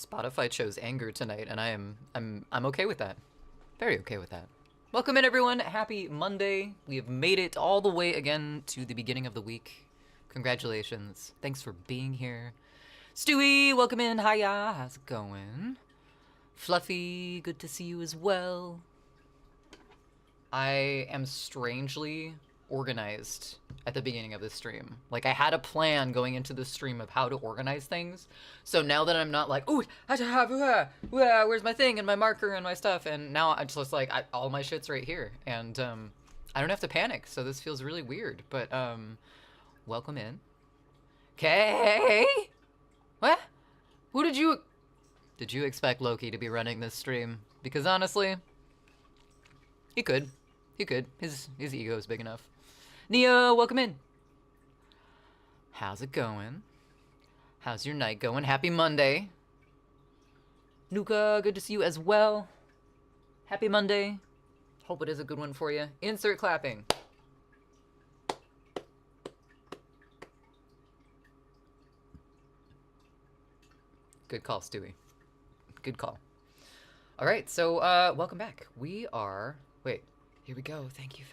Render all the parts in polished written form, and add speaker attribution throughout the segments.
Speaker 1: Spotify chose anger tonight, and I'm okay with that. Very okay with that. Welcome in, everyone. Happy Monday. We have made it all the way again to the beginning of the week. Congratulations. Thanks for being here. Stewie, welcome in. Hiya. How's it going? Fluffy, good to see you as well. I am strangely organized at the beginning of this stream. Like, I had a plan going into the stream of how to organize things. So now that I'm not like, ooh, where's my thing and my marker and my stuff? And now I'm just like, all my shit's right here. And I don't have to panic. So this feels really weird. But welcome in. Okay. What? Who did you... Did you expect Loki to be running this stream? Because honestly, he could. He could. His ego is big enough. Neo, welcome in. How's it going? How's your night going? Happy Monday. Nuka, good to see you as well. Happy Monday. Hope it is a good one for you. Insert clapping. Good call, Stewie. Good call. All right, so welcome back. We are... Wait, here we go. Thank you.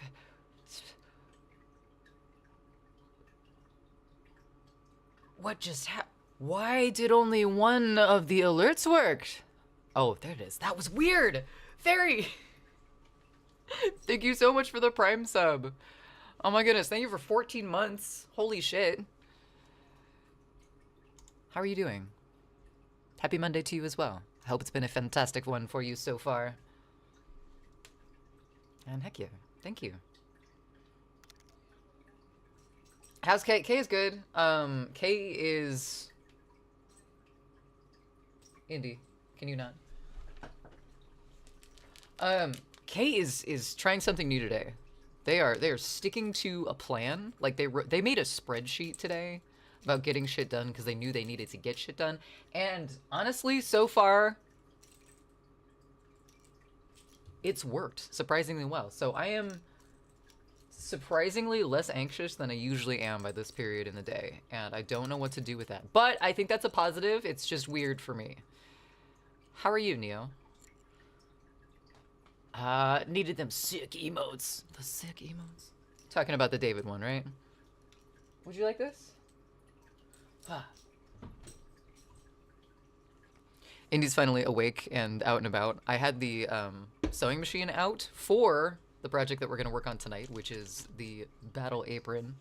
Speaker 1: What just happened? Why did only one of the alerts work? Oh, there it is. That was weird. Very. Thank you so much for the Prime sub. Oh my goodness. Thank you for 14 months. Holy shit. How are you doing? Happy Monday to you as well. I hope it's been a fantastic one for you so far. And heck yeah. Thank you. How's Kay? Kay is good. Kay is... Indy, can you not? Kay is trying something new today. They are sticking to a plan. Like they made a spreadsheet today about getting shit done because they knew they needed to get shit done. And honestly, so far, it's worked surprisingly well. So I am surprisingly less anxious than I usually am by this period in the day, and I don't know what to do with that. But I think that's a positive. It's just weird for me. How are you, Neo? Needed them sick emotes. The sick emotes. Talking about the David one, right? Would you like this? Indy's finally awake and out and about. I had the sewing machine out for the project that we're going to work on tonight, which is the Battle Apron.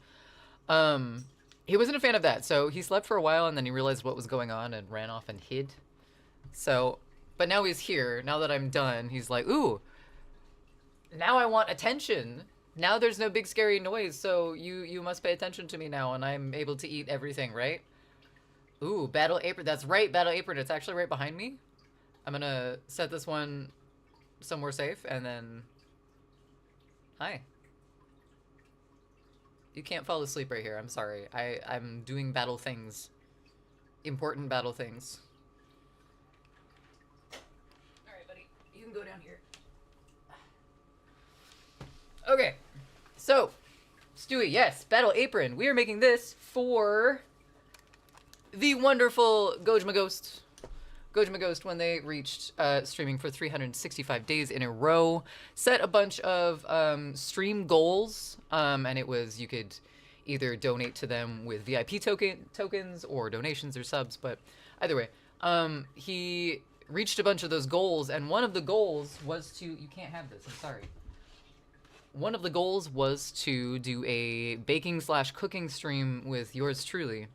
Speaker 1: He wasn't a fan of that, so he slept for a while and then he realized what was going on and ran off and hid. So, but now he's here. Now that I'm done, he's like, ooh, now I want attention. Now there's no big scary noise, so you must pay attention to me now, and I'm able to eat everything, right? Ooh, Battle Apron. That's right, Battle Apron. It's actually right behind me. I'm gonna set this one somewhere safe, and then... Hi. You can't fall asleep right here. I'm sorry. I'm doing battle things. Important battle things. Alright, buddy. You can go down here. Okay. So, Stewie, yes, Battle Apron. We are making this for the wonderful Gojima Ghost. Gojima Ghost, when they reached streaming for 365 days in a row, set a bunch of stream goals, and it was you could either donate to them with VIP tokens or donations or subs, but either way, he reached a bunch of those goals, and one of the goals was to... You can't have this, I'm sorry. One of the goals was to do a baking/cooking stream with yours truly.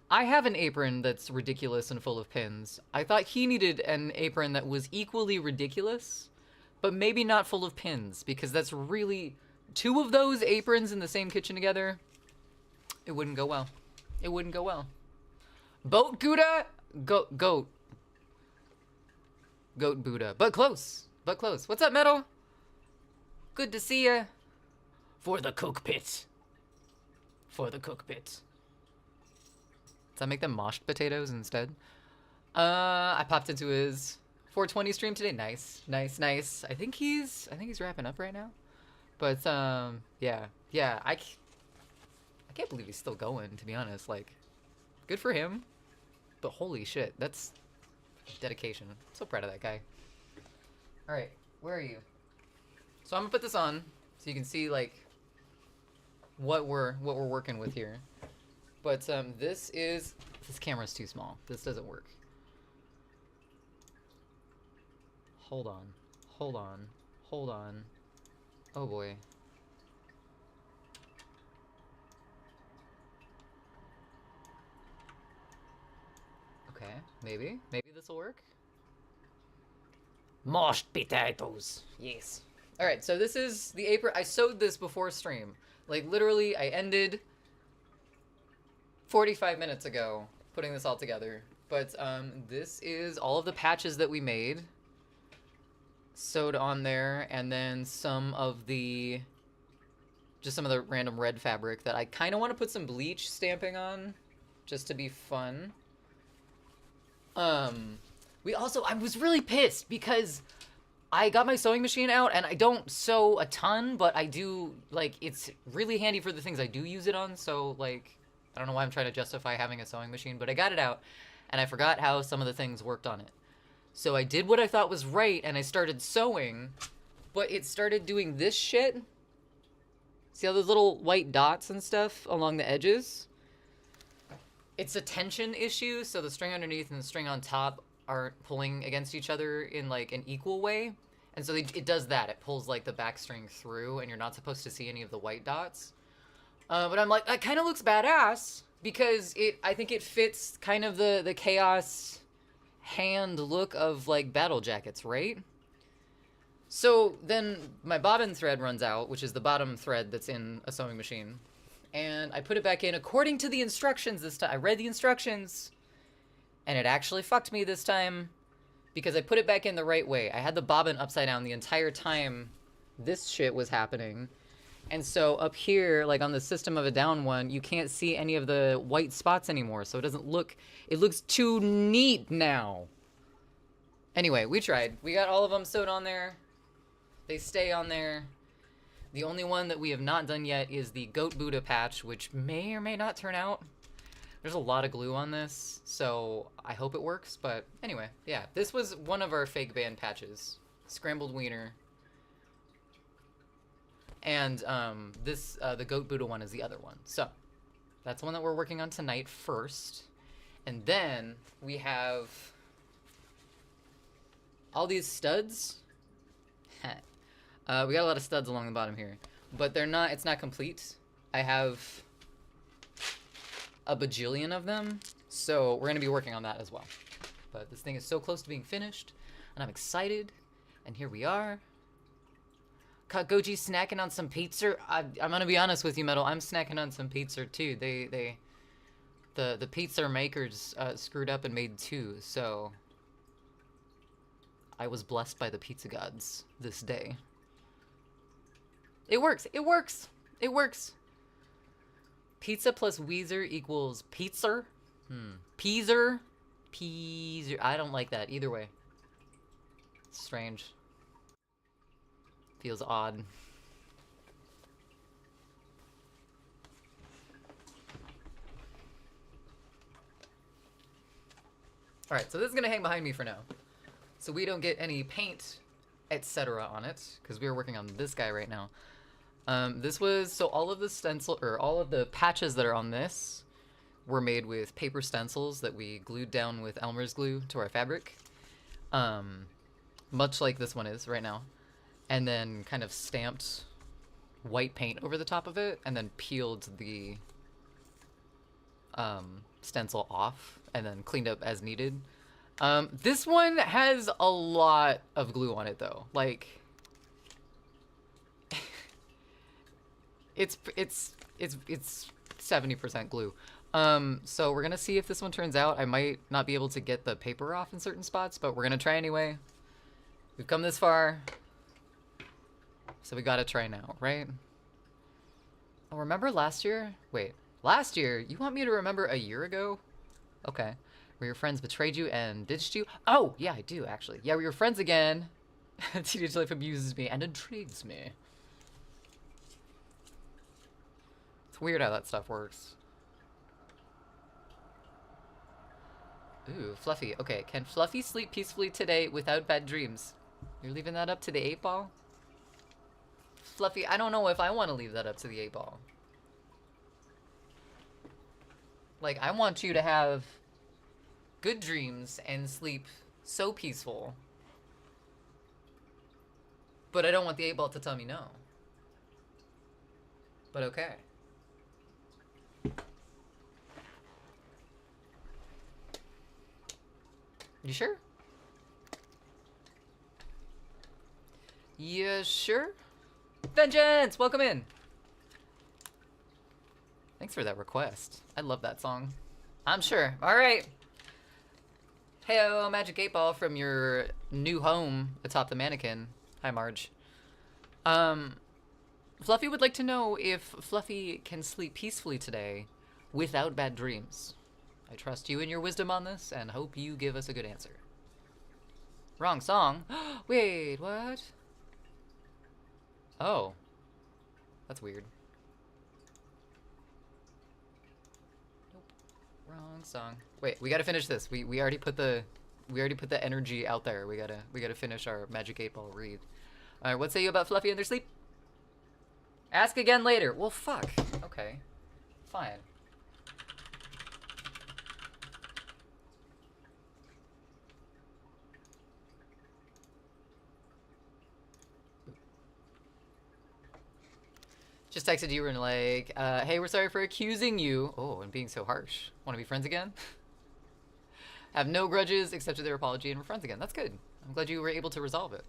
Speaker 1: I have an apron that's ridiculous and full of pins. I thought he needed an apron that was equally ridiculous, but maybe not full of pins, because that's really... Two of those aprons in the same kitchen together, it wouldn't go well. It wouldn't go well. Boat Gouda? Goat. Goat Buddha. But close. But close. What's up, Metal? Good to see ya. For the cookpit. For the cookpit. Does that make them mashed potatoes instead? I popped into his 420 stream today. Nice, nice, nice. I think he's wrapping up right now. But yeah. I can't believe he's still going, to be honest. Like, good for him. But holy shit, that's Dedication. So proud of that guy. All right, where are you? So I'm gonna put this on so you can see like what we're working with here. But this camera's too small. This doesn't work. Hold on. Hold on. Hold on. Oh boy. Okay, maybe this will work. Mashed potatoes. Yes. All right, so this is the apron. I sewed this before stream. Like literally, I ended 45 minutes ago putting this all together. But this is all of the patches that we made sewed on there, and then some of the random red fabric that I kind of want to put some bleach stamping on just to be fun. I was really pissed because I got my sewing machine out and I don't sew a ton, but I do, like, it's really handy for the things I do use it on. So, like, I don't know why I'm trying to justify having a sewing machine, but I got it out and I forgot how some of the things worked on it. So I did what I thought was right and I started sewing, but it started doing this shit. See all those little white dots and stuff along the edges? It's a tension issue, so the string underneath and the string on top aren't pulling against each other in like an equal way. And so it does that. It pulls like the back string through and you're not supposed to see any of the white dots. But I'm like, that kind of looks badass because I think it fits kind of the chaos hand look of like battle jackets, right? So then my bobbin thread runs out, which is the bottom thread that's in a sewing machine. And I put it back in according to the instructions this time. I read the instructions, and it actually fucked me this time because I put it back in the right way. I had the bobbin upside down the entire time this shit was happening. And so up here, like on the System of a Down one, you can't see any of the white spots anymore. So it doesn't look, it looks too neat now. Anyway, we tried. We got all of them sewed on there. They stay on there. The only one that we have not done yet is the Goat Buddha patch, which may or may not turn out. There's a lot of glue on this, so I hope it works. But anyway, yeah, this was one of our fake band patches. Scrambled Wiener. And the Goat Buddha one is the other one. So that's the one that we're working on tonight first. And then we have all these studs. We got a lot of studs along the bottom here, but it's not complete. I have a bajillion of them, so we're gonna be working on that as well. But this thing is so close to being finished, and I'm excited, and here we are. Caught Goji snacking on some pizza. I'm gonna be honest with you, Metal, I'm snacking on some pizza too. The pizza makers screwed up and made two, so I was blessed by the pizza gods this day. It works. It works. It works. Pizza plus Weezer equals pizza. Peezer. Peezer. I don't like that either way. Strange. Feels odd. Alright, so this is going to hang behind me for now. So we don't get any paint, etc. on it, because we are working on this guy right now. So all of the stencil, or all of the patches that are on this were made with paper stencils that we glued down with Elmer's glue to our fabric. Much like this one is right now. And then kind of stamped white paint over the top of it, and then peeled the stencil off, and then cleaned up as needed. This one has a lot of glue on it though. Like, it's 70% glue. So we're gonna see if this one turns out. I might not be able to get the paper off in certain spots, but we're gonna try anyway. We've come this far, so we gotta try now, right? Oh, remember last year? Wait, last year? You want me to remember a year ago? Okay. Where your friends betrayed you and ditched you? Oh, yeah, I do, actually. Yeah, we were friends again. Teenage life amuses me and intrigues me. It's weird how that stuff works. Ooh, Fluffy. Okay, can Fluffy sleep peacefully today without bad dreams? You're leaving that up to the 8-ball? Fluffy, I don't know if I want to leave that up to the 8-ball. Like, I want you to have good dreams and sleep so peaceful. But I don't want the 8-ball to tell me no. But okay. You sure? You sure? Vengeance! Welcome in! Thanks for that request. I love that song. I'm sure. Alright. Heyo, Magic 8-Ball from your new home atop the mannequin. Hi, Marge. Fluffy would like to know if Fluffy can sleep peacefully today without bad dreams. I trust you and your wisdom on this and hope you give us a good answer. Wrong song. Wait, what? Oh. That's weird. Nope. Wrong song. Wait, we gotta finish this. We already put the energy out there. We gotta finish our Magic 8-Ball read. Alright, what say you about Fluffy and their sleep? Ask again later. Well, fuck. Okay. Fine. Just texted you and like, hey, we're sorry for accusing you. Oh, and being so harsh. Want to be friends again? Have no grudges, accepted their apology, and we're friends again. That's good. I'm glad you were able to resolve it.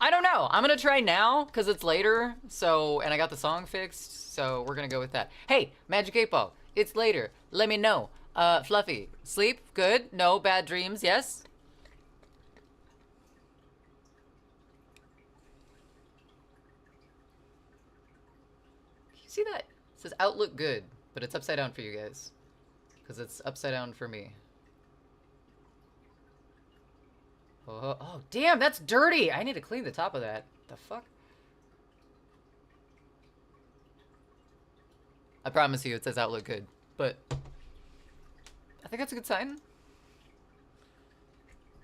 Speaker 1: I don't know. I'm gonna try now because it's later. So, and I got the song fixed. So we're gonna go with that. Hey, Magic 8-Ball, it's later. Let me know. Fluffy, sleep good? No bad dreams? Yes. See that? It says outlook good, but it's upside down for you guys. Because it's upside down for me. Oh, damn, that's dirty! I need to clean the top of that. The fuck? I promise you it says outlook good, but I think that's a good sign.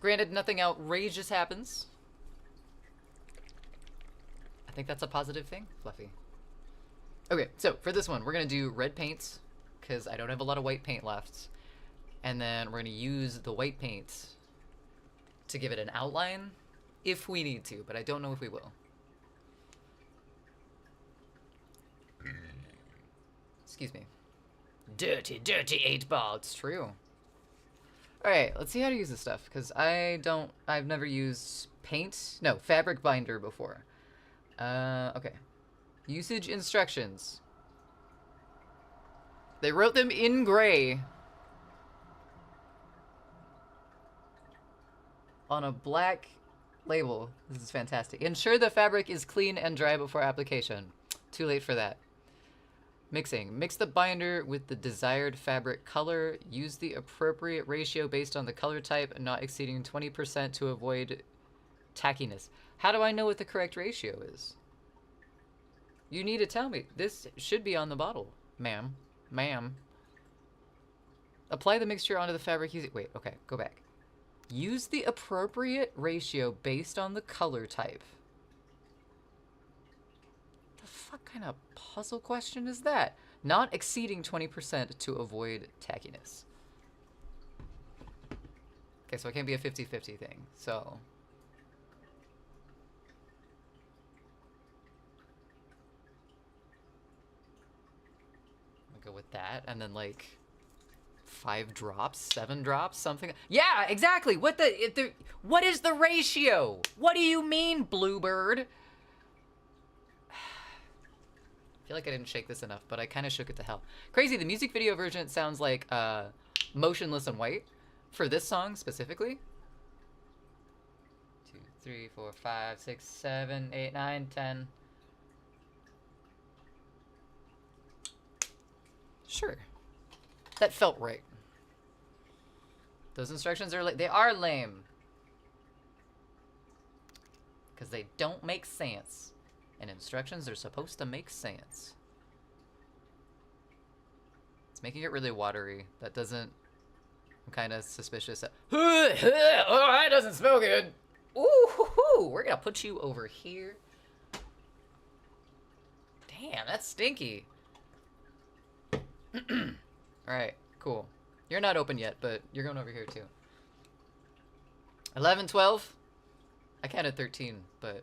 Speaker 1: Granted, nothing outrageous happens. I think that's a positive thing, Fluffy. Okay, so for this one, we're going to do red paint, because I don't have a lot of white paint left. And then we're going to use the white paint to give it an outline, if we need to, but I don't know if we will. Excuse me. Dirty, dirty 8-Ball, it's true. Alright, let's see how to use this stuff, because I've never used fabric binder before. Okay. Usage instructions. They wrote them in gray on a black label. This is fantastic. Ensure the fabric is clean and dry before application. Too late for that. Mixing. Mix the binder with the desired fabric color. Use the appropriate ratio based on the color type, not exceeding 20% to avoid tackiness. How do I know what the correct ratio is? You need to tell me. This should be on the bottle, ma'am. Ma'am. Apply the mixture onto the fabric using... Wait, okay, go back. Use the appropriate ratio based on the color type. The fuck kind of puzzle question is that? Not exceeding 20% to avoid tackiness. Okay, so it can't be a 50-50 thing, so... I'll go with that, and then like... 5 drops, 7 drops, something. Yeah, exactly. What is the ratio? What do you mean, Bluebird? I feel like I didn't shake this enough, but I kind of shook it to hell. Crazy, the music video version sounds like Motionless in White for this song specifically. 2, 3, 4, 5, 6, 7, 8, 9, 10. Sure. That felt right. Those instructions are they are lame. Because they don't make sense. And instructions are supposed to make sense. It's making it really watery. That doesn't I'm kind of suspicious. Oh, that doesn't smell good. Ooh, we're gonna put you over here. Damn, that's stinky. Alright, cool. You're not open yet, but you're going over here too. 11, 12? I counted 13, but...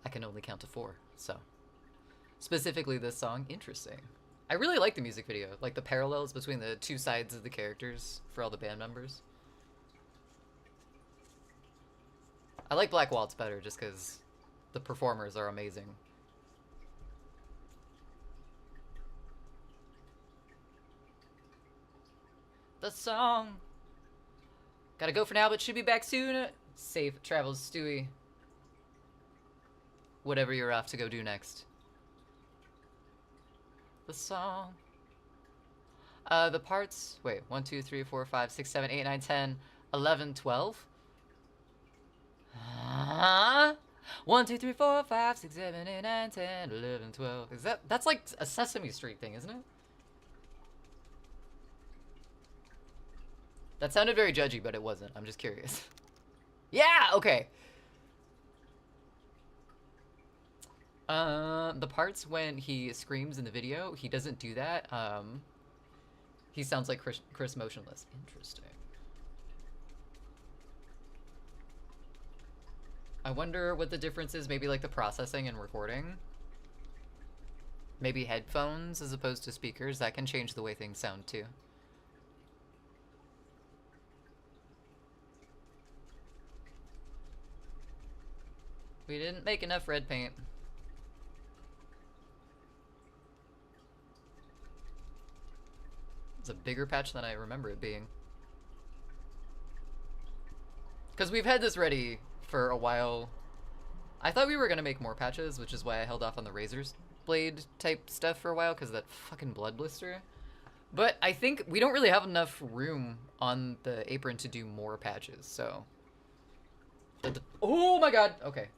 Speaker 1: I can only count to 4, so... Specifically this song, interesting. I really like the music video, like the parallels between the two sides of the characters for all the band members. I like Black Waltz better just because the performers are amazing. The song. Gotta go for now, but should be back soon. Safe travels, Stewie. Whatever you're off to go do next. The song. The parts. Wait, 1, 2, 3, 4, 5, 6, 7, 8, 9, 10, 11, 12. 1, 2, 3, 4, 5, 6, 7, 8, 9, 10, 11, 12. Is that's like a Sesame Street thing, isn't it? That sounded very judgy, but it wasn't. I'm just curious. Yeah, okay. The parts when he screams in the video, he doesn't do that. He sounds like Chris Motionless. Interesting. I wonder what the difference is. Maybe like the processing and recording. Maybe headphones as opposed to speakers. That can change the way things sound too. We didn't make enough red paint. It's a bigger patch than I remember it being. Because we've had this ready for a while. I thought we were going to make more patches, which is why I held off on the razor's blade type stuff for a while, because of that fucking blood blister. But I think we don't really have enough room on the apron to do more patches, so... Oh my god! Okay.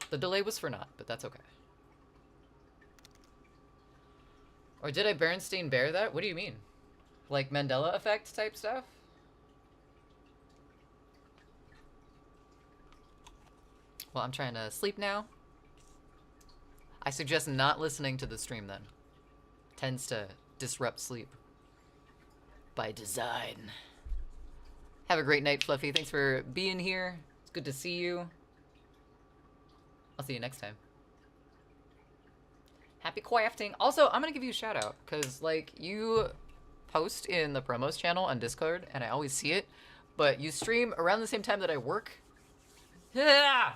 Speaker 1: The delay was for naught, but that's okay. Or did I Bernstein Bear that? What do you mean? Like Mandela effect type stuff? Well, I'm trying to sleep now. I suggest not listening to the stream then. Tends to disrupt sleep. By design. Have a great night, Fluffy. Thanks for being here. It's good to see you. I'll see you next time. Happy crafting. Also, I'm gonna give you a shout out, because, like, you post in the promos channel on Discord, and I always see it, but you stream around the same time that I work. Yeah!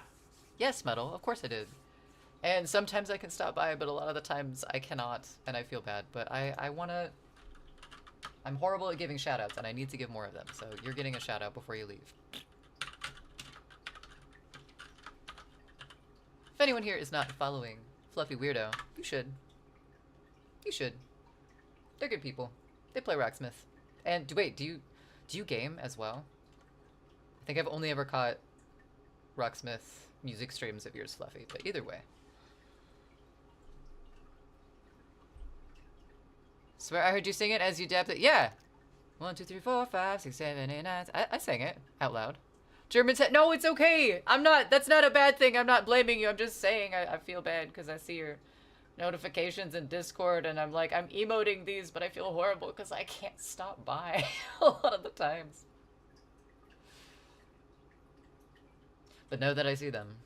Speaker 1: Yes, Metal, of course I did. And sometimes I can stop by, but a lot of the times I cannot, and I feel bad. But I wanna... I'm horrible at giving shout outs, and I need to give more of them, so you're getting a shout out before you leave. If anyone here is not following Fluffy Weirdo, you should. You should. They're good people. They play Rocksmith. And wait, do you game as well? I think I've only ever caught Rocksmith music streams of yours, Fluffy, but either way. Swear I heard you sing it as you dabbed it. Yeah. 1, 2, 3, 4, 5, 6, 7, 8, 9. I sang it out loud. German said, no, it's okay. I'm not, that's not a bad thing. I'm not blaming you. I'm just saying I feel bad because I see your notifications in Discord and I'm like, I'm emoting these, but I feel horrible because I can't stop by a lot of the times. But know that I see them.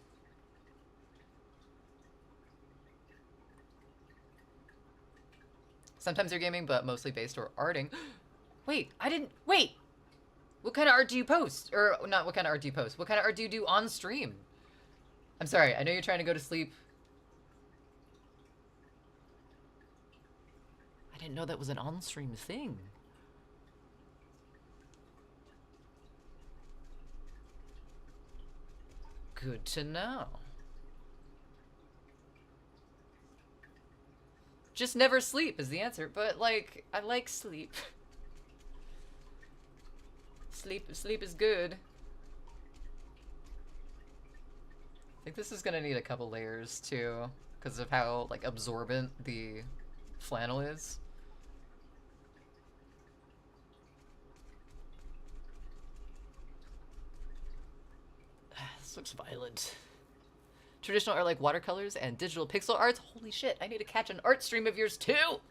Speaker 1: Sometimes they're gaming, but mostly based or arting. Wait, wait! What kind of art do you post? Or, not what kind of art do you post? What kind of art do you do on stream? I'm sorry, I know you're trying to go to sleep. I didn't know that was an on-stream thing. Good to know. Just never sleep is the answer, but, like, I like sleep. Sleep is good. I think this is gonna need a couple layers, too, because of how, like, absorbent the flannel is. This looks violent. Traditional art like watercolors and digital pixel arts. Holy shit, I need to catch an art stream of yours too.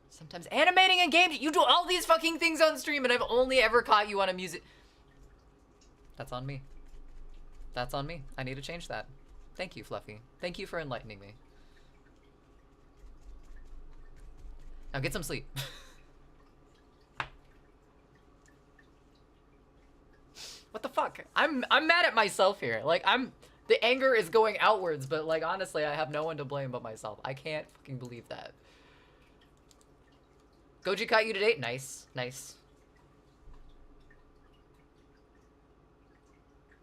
Speaker 1: Sometimes animating in games. You do all these fucking things on stream and I've only ever caught you on a music. That's on me. That's on me. I need to change that. Thank you, Fluffy. Thank you for enlightening me. Now get some sleep. What the fuck? I'm mad at myself here. Like, the anger is going outwards, but like honestly, I have no one to blame but myself. I can't fucking believe that. Goji caught you today? Nice, nice.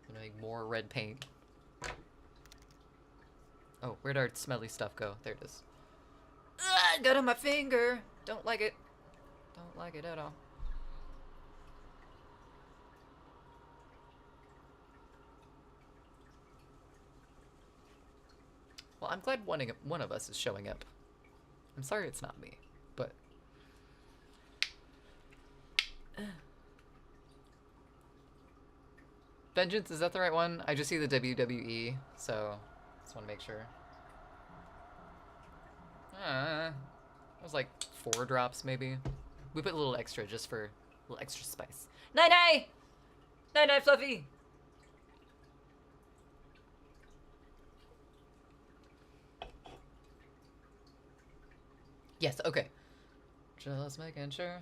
Speaker 1: I'm gonna make more red paint. Oh, where'd our smelly stuff go? There it is. Ugh, got on my finger. Don't like it. Don't like it at all. Well, I'm glad one of us is showing up. I'm sorry it's not me, but... Vengeance, is that the right one? I just see the WWE, so just want to make sure. It was like 4 drops, maybe. We put a little extra just for a little extra spice. Night-night! Night-night, Fluffy! Yes, okay. Just making sure.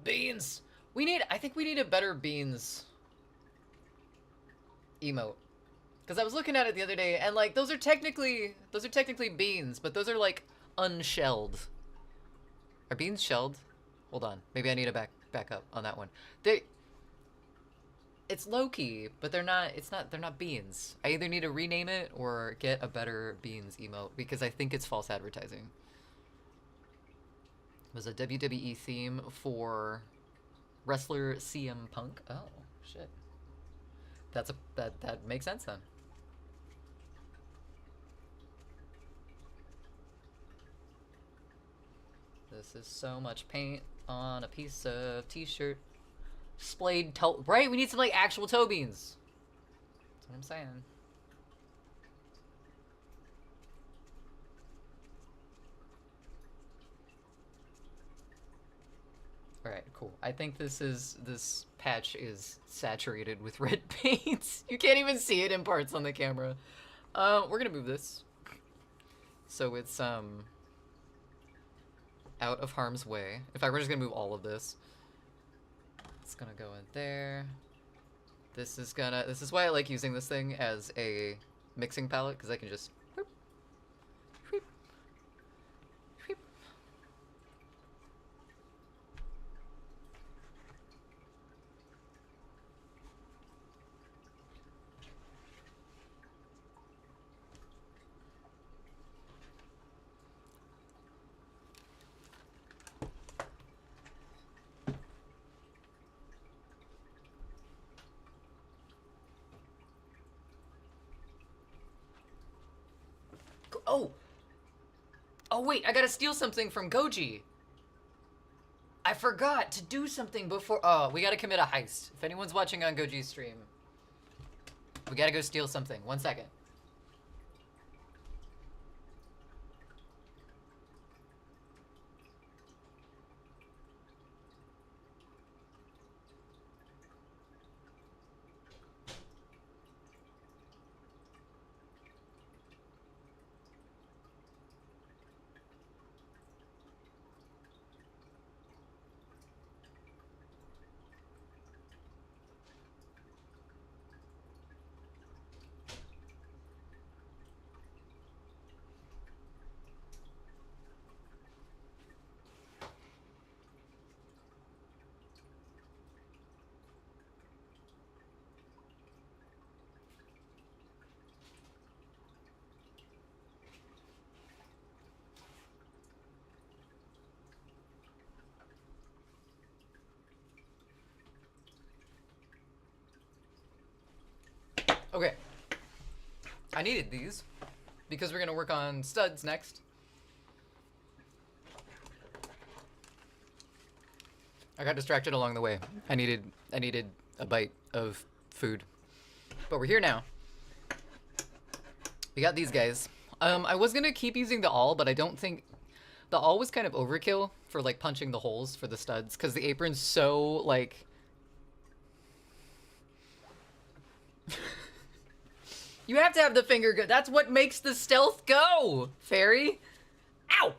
Speaker 1: Beans! I think we need a better beans emote. Because I was looking at it the other day, and like, those are technically beans, but those are like unshelled. Are beans shelled? Hold on. Maybe I need to back up on that one. It's low-key, but they're not beans. I either need to rename it or get a better beans emote, because I think it's false advertising. It was a WWE theme for wrestler CM Punk. Oh, shit. That makes sense then. This is so much paint on a piece of t-shirt. Splayed toe, right? We need some like actual toe beans. That's what I'm saying. All right, cool. I think this patch is saturated with red paints. You can't even see it in parts on the camera. We're gonna move this so it's out of harm's way. In fact, we're just gonna move all of this. It's gonna go in there. This is why I like using this thing as a mixing palette, because I can just whoop, whoop, whoop. Oh wait, I gotta steal something from Goji. I forgot to do something before. Oh, we gotta commit a heist. If anyone's watching on Goji's stream, we gotta go steal something. 1 second. Okay. I needed these because we're gonna work on studs next. I got distracted along the way. I needed a bite of food. But we're here now. We got these guys. I was gonna keep using the awl, but I don't think the awl was kind of overkill for like punching the holes for the studs because the apron's so like. You have to have the finger go. That's what makes the stealth go, fairy. Ow.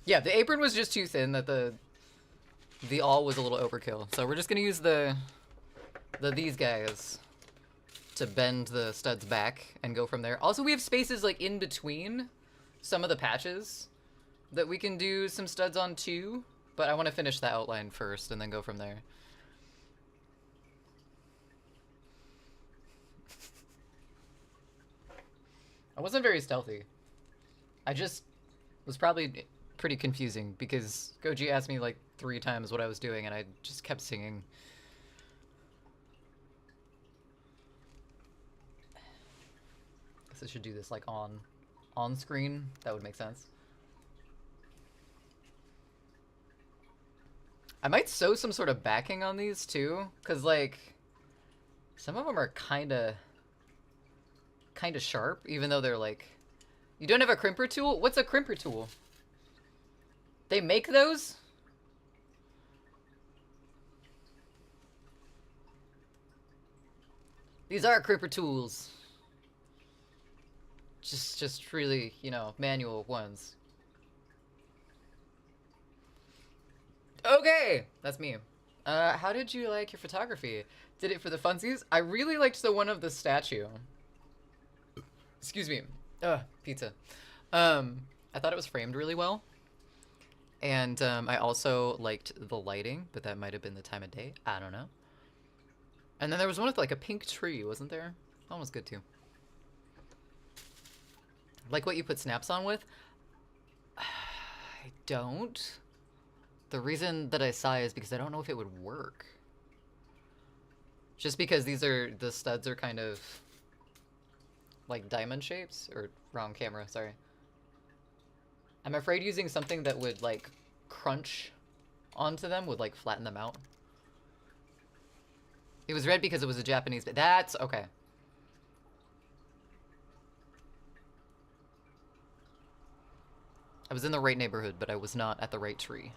Speaker 1: Yeah, the apron was just too thin that the awl was a little overkill. So we're just gonna use these guys to bend the studs back and go from there. Also, we have spaces like in between some of the patches that we can do some studs on too, but I want to finish the outline first and then go from there. I wasn't very stealthy. I just was probably pretty confusing because Goji asked me like 3 times what I was doing and I just kept singing. Guess I should do this like on screen. That would make sense. I might sew some sort of backing on these too, because like some of them are kind of sharp, even though they're like... You don't have a crimper tool? What's a crimper tool? They make those? These are crimper tools. Just really, you know, manual ones. Okay! That's me. How did you like your photography? Did it for the funsies? I really liked the one of the statue. Excuse me. Pizza. I thought it was framed really well. And I also liked the lighting, but that might have been the time of day. I don't know. And then there was one with like a pink tree, wasn't there? That one was good too. Like what you put snaps on with? I don't. The reason that I sigh is because I don't know if it would work. Just because the studs are kind of like diamond shapes, or wrong camera, sorry. I'm afraid using something that would like crunch onto them would like flatten them out. It was red because it was a Japanese, but that's okay. I was in the right neighborhood, but I was not at the right tree.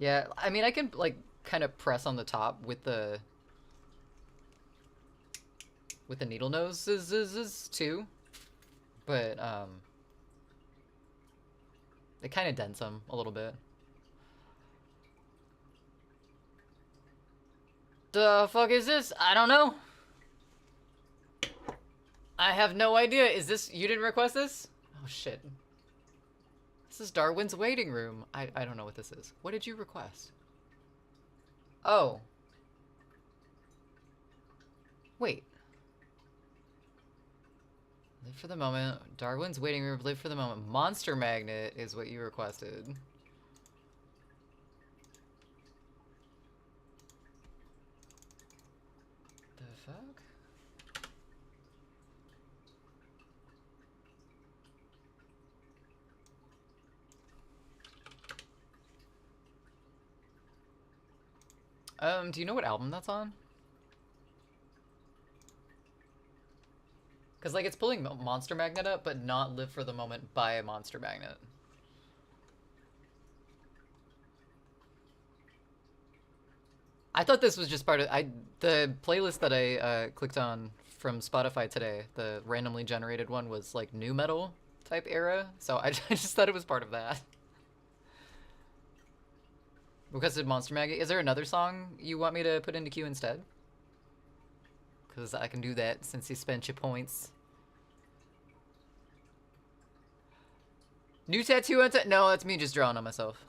Speaker 1: Yeah, I mean, I can like kind of press on the top with the needle noses too, but it kind of dents them a little bit. The fuck is this? I don't know. I have no idea. Is this... You didn't request this? Oh, shit. This is Darwin's waiting room. I don't know what this is. What did you request? Oh. Wait. Live for the moment. Darwin's waiting room. Live for the moment. Monster magnet is what you requested. The fuck? Do you know what album that's on? Because, like, it's pulling Monster Magnet up, but not Live for the Moment by Monster Magnet. I thought this was just part of... the playlist that I clicked on from Spotify today, the randomly generated one, was, like, nu metal type era, so I just thought it was part of that. Requested Monster Magnet. Is there another song you want me to put into queue instead? Because I can do that since you spent your points. New tattoo on no, that's me just drawing on myself.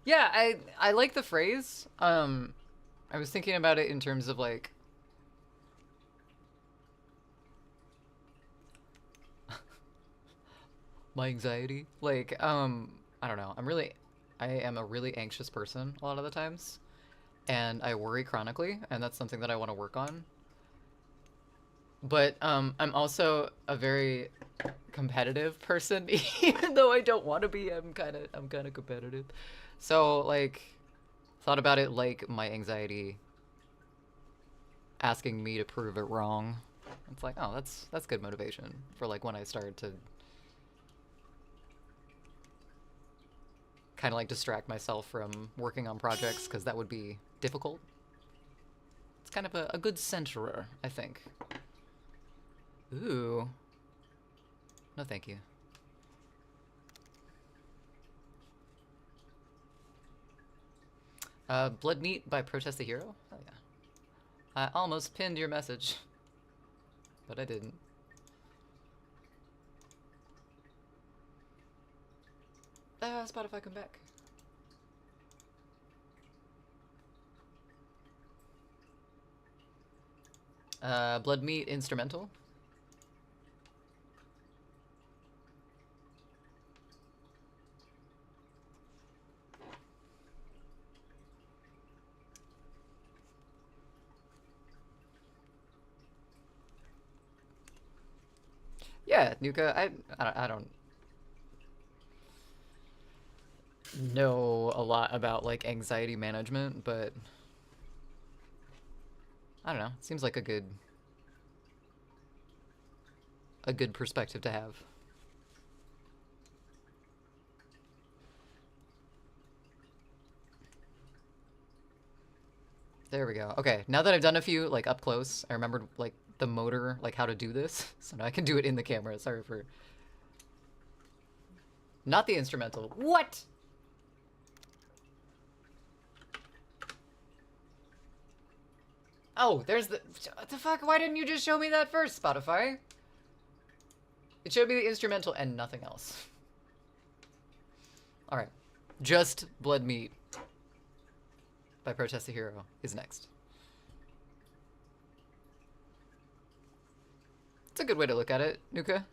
Speaker 1: Yeah, I like the phrase. I was thinking about it in terms of like my anxiety. Like, I don't know. I am a really anxious person a lot of the times, and I worry chronically, and that's something that I want to work on. But I'm also a very competitive person, even though I don't want to be. I'm kind of competitive. So like, thought about it like my anxiety asking me to prove it wrong. It's like, oh, that's good motivation for like when I start to kind of like distract myself from working on projects because that would be difficult. It's kind of a good centerer, I think. Ooh. No, thank you. Blood Meat by Protest the Hero? Oh, yeah. I almost pinned your message, but I didn't. Spotify, come back. Blood Meat instrumental. Yeah, Nuka, I don't know a lot about like anxiety management, but I don't know. It seems like a good perspective to have. There we go. Okay, now that I've done a few like up close, I remembered like the motor, like how to do this. So now I can do it in the camera. Sorry for not the instrumental. What? Oh, there's what the fuck? Why didn't you just show me that first, Spotify? It showed me the instrumental and nothing else. All right, just Blood Meat by Protest the Hero is next. It's a good way to look at it, Nuka.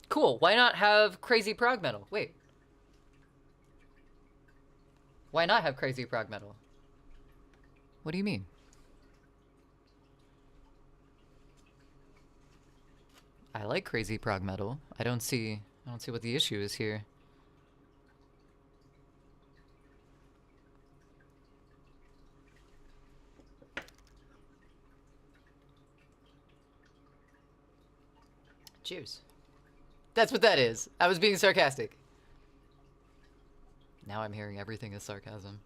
Speaker 1: Cool. Why not have crazy prog metal? Wait. Why not have crazy prog metal? What do you mean? I like crazy prog metal. I don't see what the issue is here. Cheers. That's what that is. I was being sarcastic. Now I'm hearing everything as sarcasm.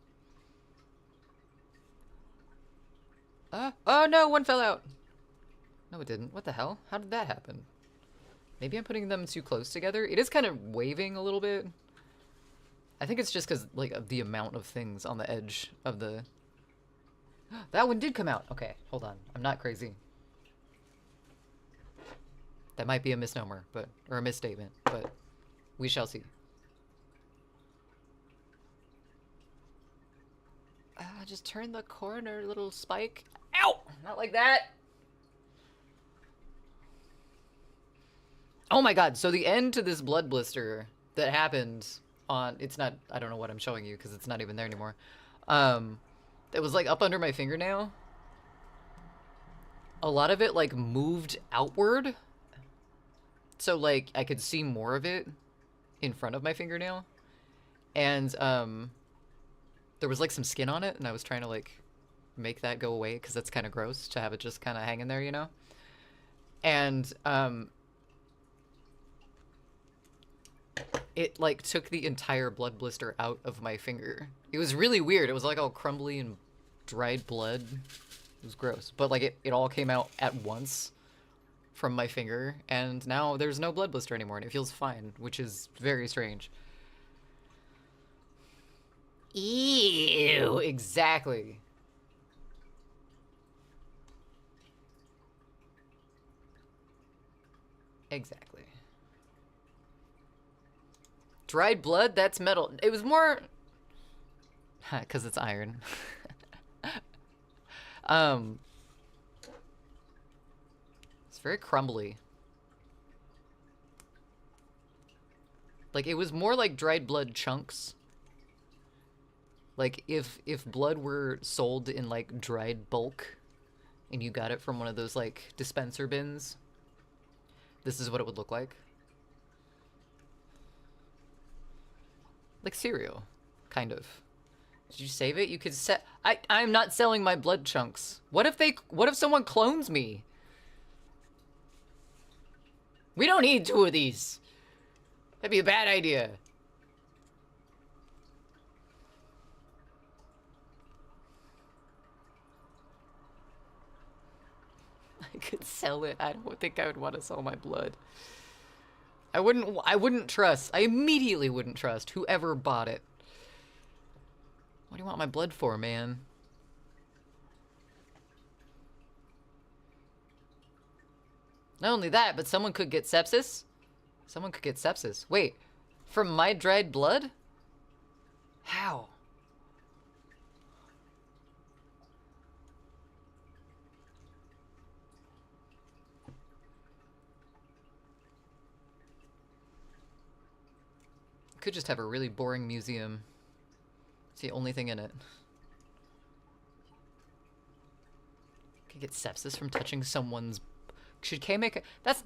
Speaker 1: Oh no, one fell out. No, it didn't. What the hell? How did that happen? Maybe I'm putting them too close together. It is kind of waving a little bit. I think it's just because, like, of the amount of things on the edge of the... That one did come out. Okay, hold on. I'm not crazy. That might be a misnomer, or a misstatement, but we shall see. Just turn the corner, little spike. Ow! Not like that. Oh my god, so the end to this blood blister that happened on... It's not... I don't know what I'm showing you because it's not even there anymore. It was like up under my fingernail. A lot of it like moved outward. So like I could see more of it in front of my fingernail. And there was like some skin on it and I was trying to like make that go away because that's kind of gross to have it just kind of hanging there, you know? And it like took the entire blood blister out of my finger. It was really weird. It was like all crumbly and dried blood. It was gross. But like it all came out at once from my finger, and now there's no blood blister anymore, and it feels fine, which is very strange. Ew, exactly. Exactly. Dried blood? That's metal. It was more... Because it's iron. It's very crumbly. Like, it was more like dried blood chunks. Like, if blood were sold in, like, dried bulk, and you got it from one of those, like, dispenser bins, this is what it would look like. Like cereal, kind of. Did you save it? You could set... I'm not selling my blood chunks. What if someone clones me? We don't need 2 of these. That'd be a bad idea. I could sell it. I don't think I would want to sell my blood. I wouldn't trust. I immediately wouldn't trust whoever bought it. What do you want my blood for, man? Not only that, but someone could get sepsis. Someone could get sepsis. Wait, from my dried blood? How? Could just have a really boring museum. It's the only thing in it. Could get sepsis from touching someone's... Should K make a... That's...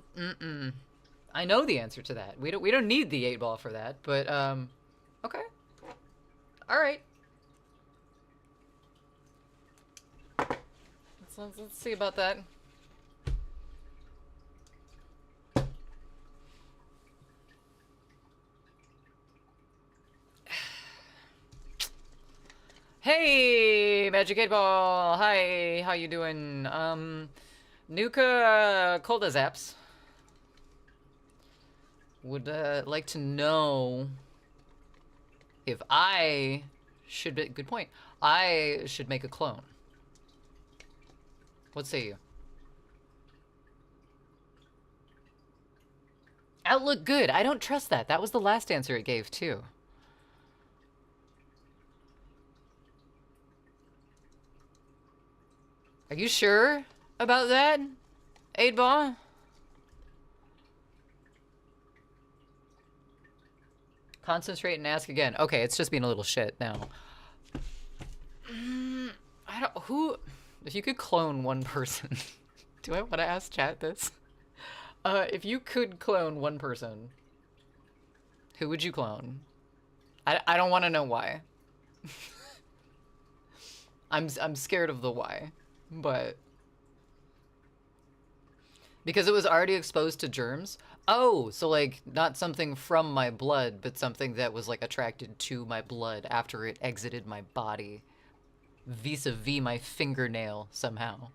Speaker 1: I know the answer to that. We don't need the 8-ball for that, but, okay. Alright. Let's see about that. Hey, Magic 8-ball. Hi, how you doing? Nuka Colda Zaps would like to know if I should be... Good point. I should make a clone. What say you? Outlook good. I don't trust that. That was the last answer it gave, too. Are you sure about that, 8-ball? Concentrate and ask again. Okay, it's just being a little shit now. I don't... Who... If you could clone one person... Do I want to ask chat this? If you could clone one person, who would you clone? I don't want to know why. I'm scared of the why. But because it was already exposed to germs. Oh, so like not something from my blood, but something that was like attracted to my blood after it exited my body, vis-a-vis my fingernail somehow.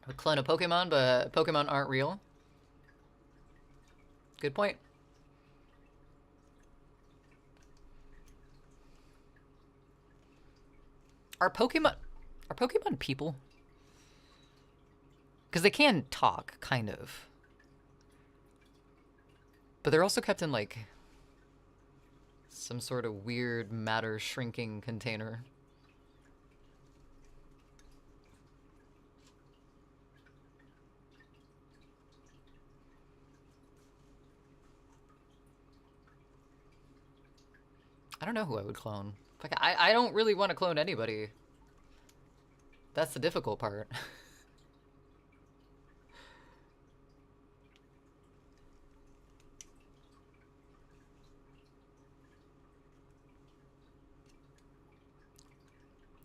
Speaker 1: I would clone a Pokemon, but Pokemon aren't real. Good point. Are Pokemon people? Because they can talk, kind of. But they're also kept in, like, some sort of weird matter shrinking container. I don't know who I would clone. Like, I don't really want to clone anybody. That's the difficult part.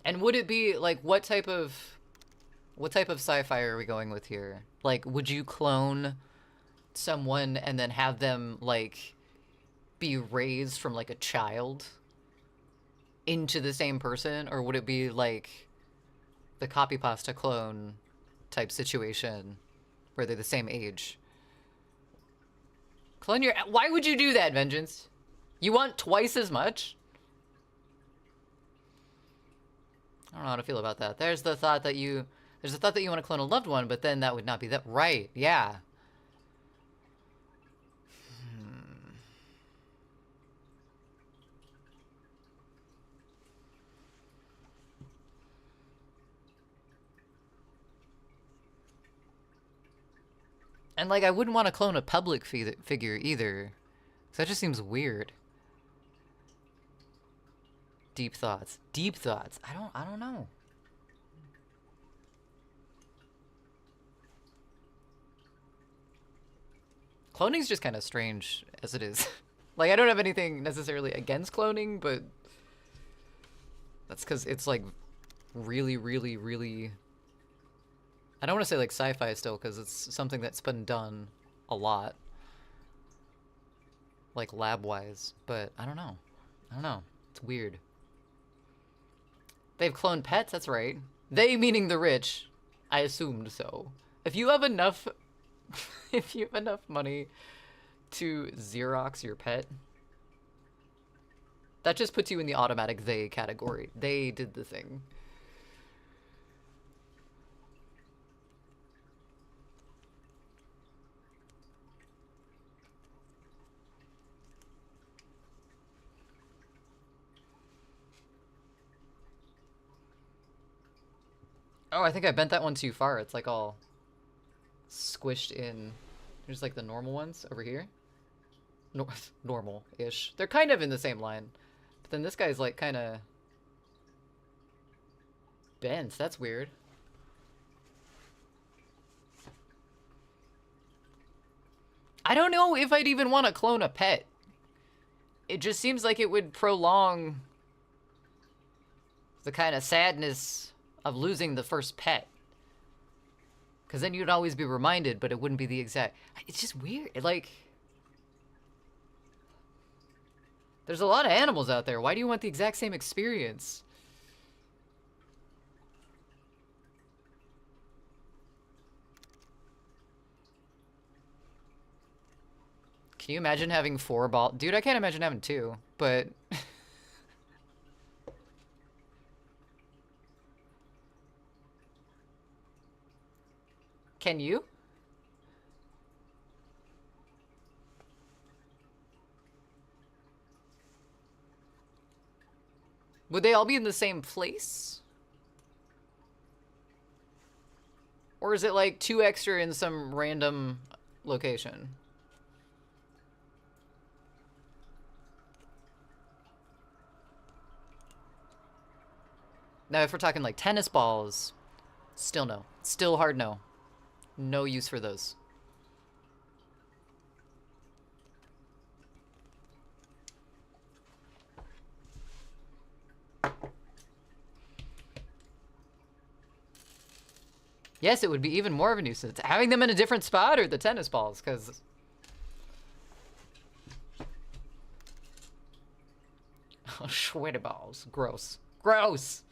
Speaker 1: And would it be like what type of sci-fi are we going with here? Like, would you clone someone and then have them like be raised from like a child into the same person, or would it be like the copy pasta clone type situation where they're the same age? Clone your... Why would you do that, Vengeance? You want twice as much? I don't know how to feel about that. There's the thought that you want to clone a loved one, but then that would not be that right. Yeah. And, like, I wouldn't want to clone a public figure either. Because that just seems weird. Deep thoughts. Deep thoughts. I don't know. Cloning's just kind of strange as it is. Like, I don't have anything necessarily against cloning, but that's because it's, like, really, really, really... I don't want to say like sci-fi still, because it's something that's been done a lot, like lab-wise, but I don't know. It's weird. They've cloned pets, that's right. They meaning the rich. I assumed so. If you have enough if you have enough money to Xerox your pet, that just puts you in the automatic they category. They did the thing. Oh, I think I bent that one too far. It's like all squished in. There's like the normal ones over here. Normal-ish. They're kind of in the same line. But then this guy's like kind of bent. That's weird. I don't know if I'd even want to clone a pet. It just seems like it would prolong the kind of sadness of losing the first pet. Because then you'd always be reminded, but it wouldn't be the exact... It's just weird. Like... There's a lot of animals out there. Why do you want the exact same experience? Can you imagine having 4 balls? Dude, I can't imagine having 2, but... Can you? Would they all be in the same place? Or is it like 2 extra in some random location? Now, if we're talking like tennis balls, still no. Still hard no. No use for those. Yes, it would be even more of a nuisance. Having them in a different spot or the tennis balls, because... Oh, sweaty balls. Gross. Gross!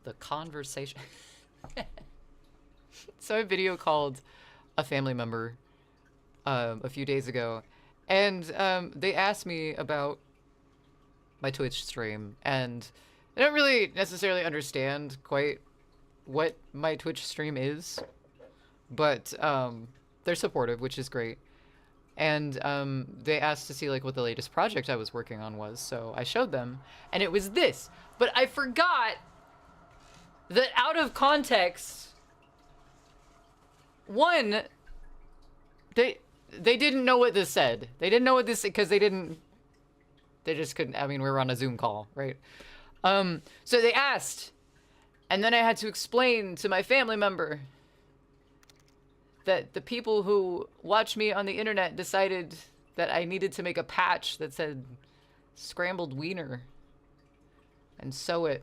Speaker 1: The conversation. So I video called a family member a few days ago, and they asked me about my Twitch stream, and I don't really necessarily understand quite what my Twitch stream is, but they're supportive, which is great. And they asked to see like what the latest project I was working on was, so I showed them, and it was this. But I forgot that out of context, one, they didn't know what this said. They didn't know what this, because they just couldn't. I mean, we were on a Zoom call, right? So they asked, and then I had to explain to my family member that the people who watch me on the internet decided that I needed to make a patch that said scrambled wiener and sew it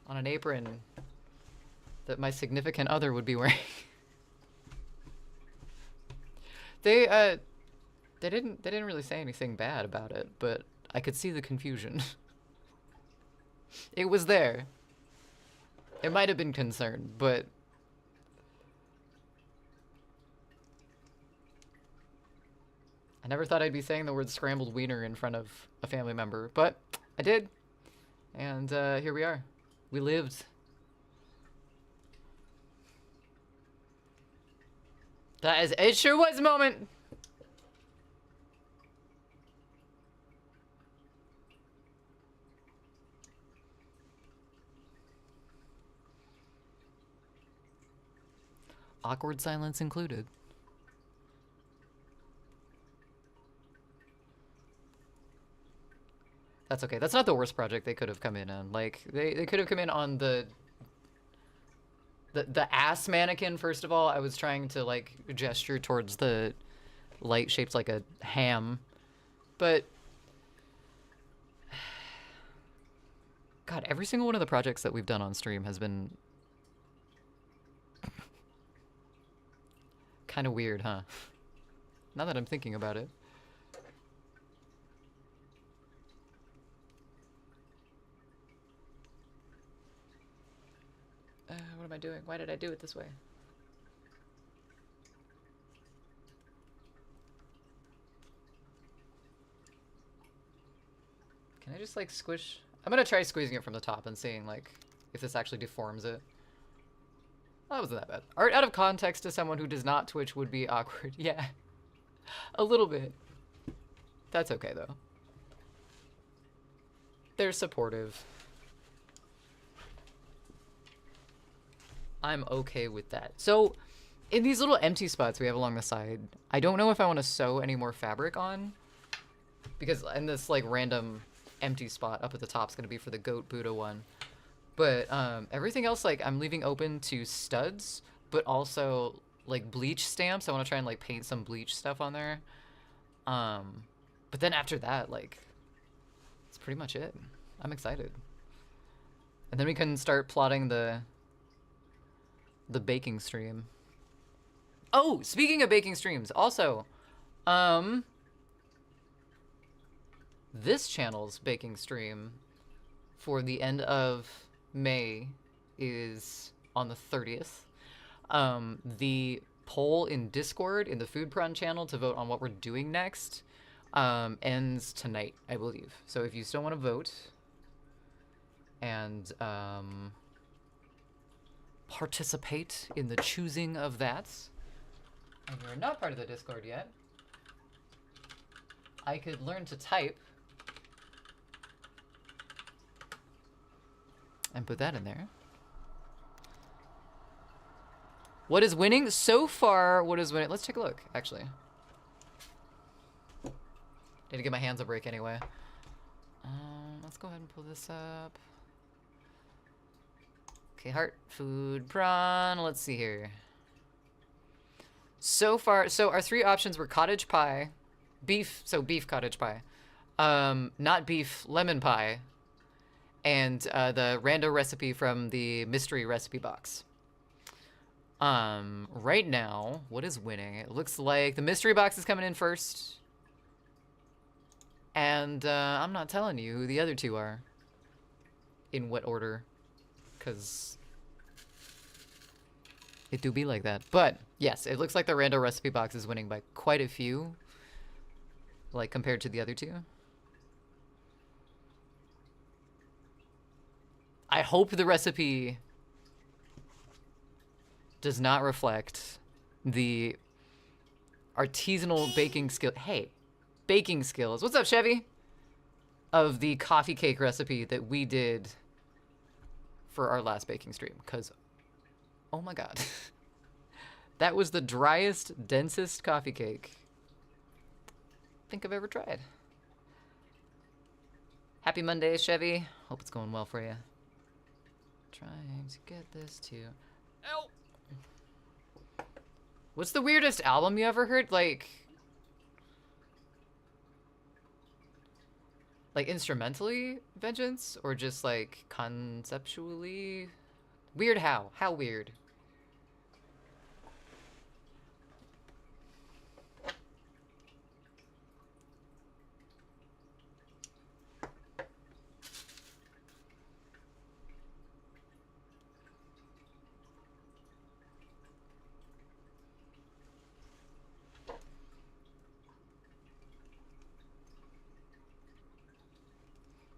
Speaker 1: on an apron that my significant other would be wearing. They didn't really say anything bad about it, but I could see the confusion. It was there. It might have been concern, but I never thought I'd be saying the word scrambled wiener in front of a family member, but I did. And here we are. We lived. It sure was a moment. Awkward silence included. That's okay. That's not the worst project they could have come in on. Like, they could have come in on the ass mannequin, first of all. I was trying to, like, gesture towards the light shaped like a ham. But God, every single one of the projects that we've done on stream has been kind of weird, huh? Now that I'm thinking about it. What am I doing? Why did I do it this way? Can I just, like, squish? I'm gonna try squeezing it from the top and seeing, like, if this actually deforms it. Oh, that wasn't that bad. Art out of context to someone who does not Twitch would be awkward. Yeah. A little bit. That's okay, though. They're supportive. I'm okay with that. So, in these little empty spots we have along the side, I don't know if I want to sew any more fabric on. Because in this, like, random empty spot up at the top is going to be for the goat Buddha one. But everything else, like, I'm leaving open to studs, but also, like, bleach stamps. I want to try and, like, paint some bleach stuff on there. But then after that, like, that's pretty much it. I'm excited. And then we can start plotting the baking stream. Oh, speaking of baking streams, also, this channel's baking stream for the end of May is on the 30th. The poll in Discord in the Food Prawn channel to vote on what we're doing next ends tonight, I believe. So if you still want to vote and participate in the choosing of that, and you're not part of the Discord yet, I could learn to type and put that in there. What is winning? So far, what is winning? Let's take a look, actually. Need to give my hands a break anyway. Let's go ahead and pull this up. Okay, heart, food, prawn. Let's see here. So far, so our three options were cottage pie, beef, so beef cottage pie, not beef lemon pie, and the rando recipe from the mystery recipe box. Right now, what is winning? It looks like the mystery box is coming in first. And I'm not telling you who the other two are. In what order. Because it do be like that. But, yes, it looks like the rando recipe box is winning by quite a few. Like, compared to the other two. I hope the recipe does not reflect the artisanal baking skill. Hey, baking skills. What's up, Chevy? Of the coffee cake recipe that we did for our last baking stream. Because, oh my god. That was the driest, densest coffee cake I think I've ever tried. Happy Monday, Chevy. Hope it's going well for you. Trying to get this to... Ow! What's the weirdest album you ever heard? Like instrumentally, Vengeance? Or just, like, conceptually? Weird how? How weird?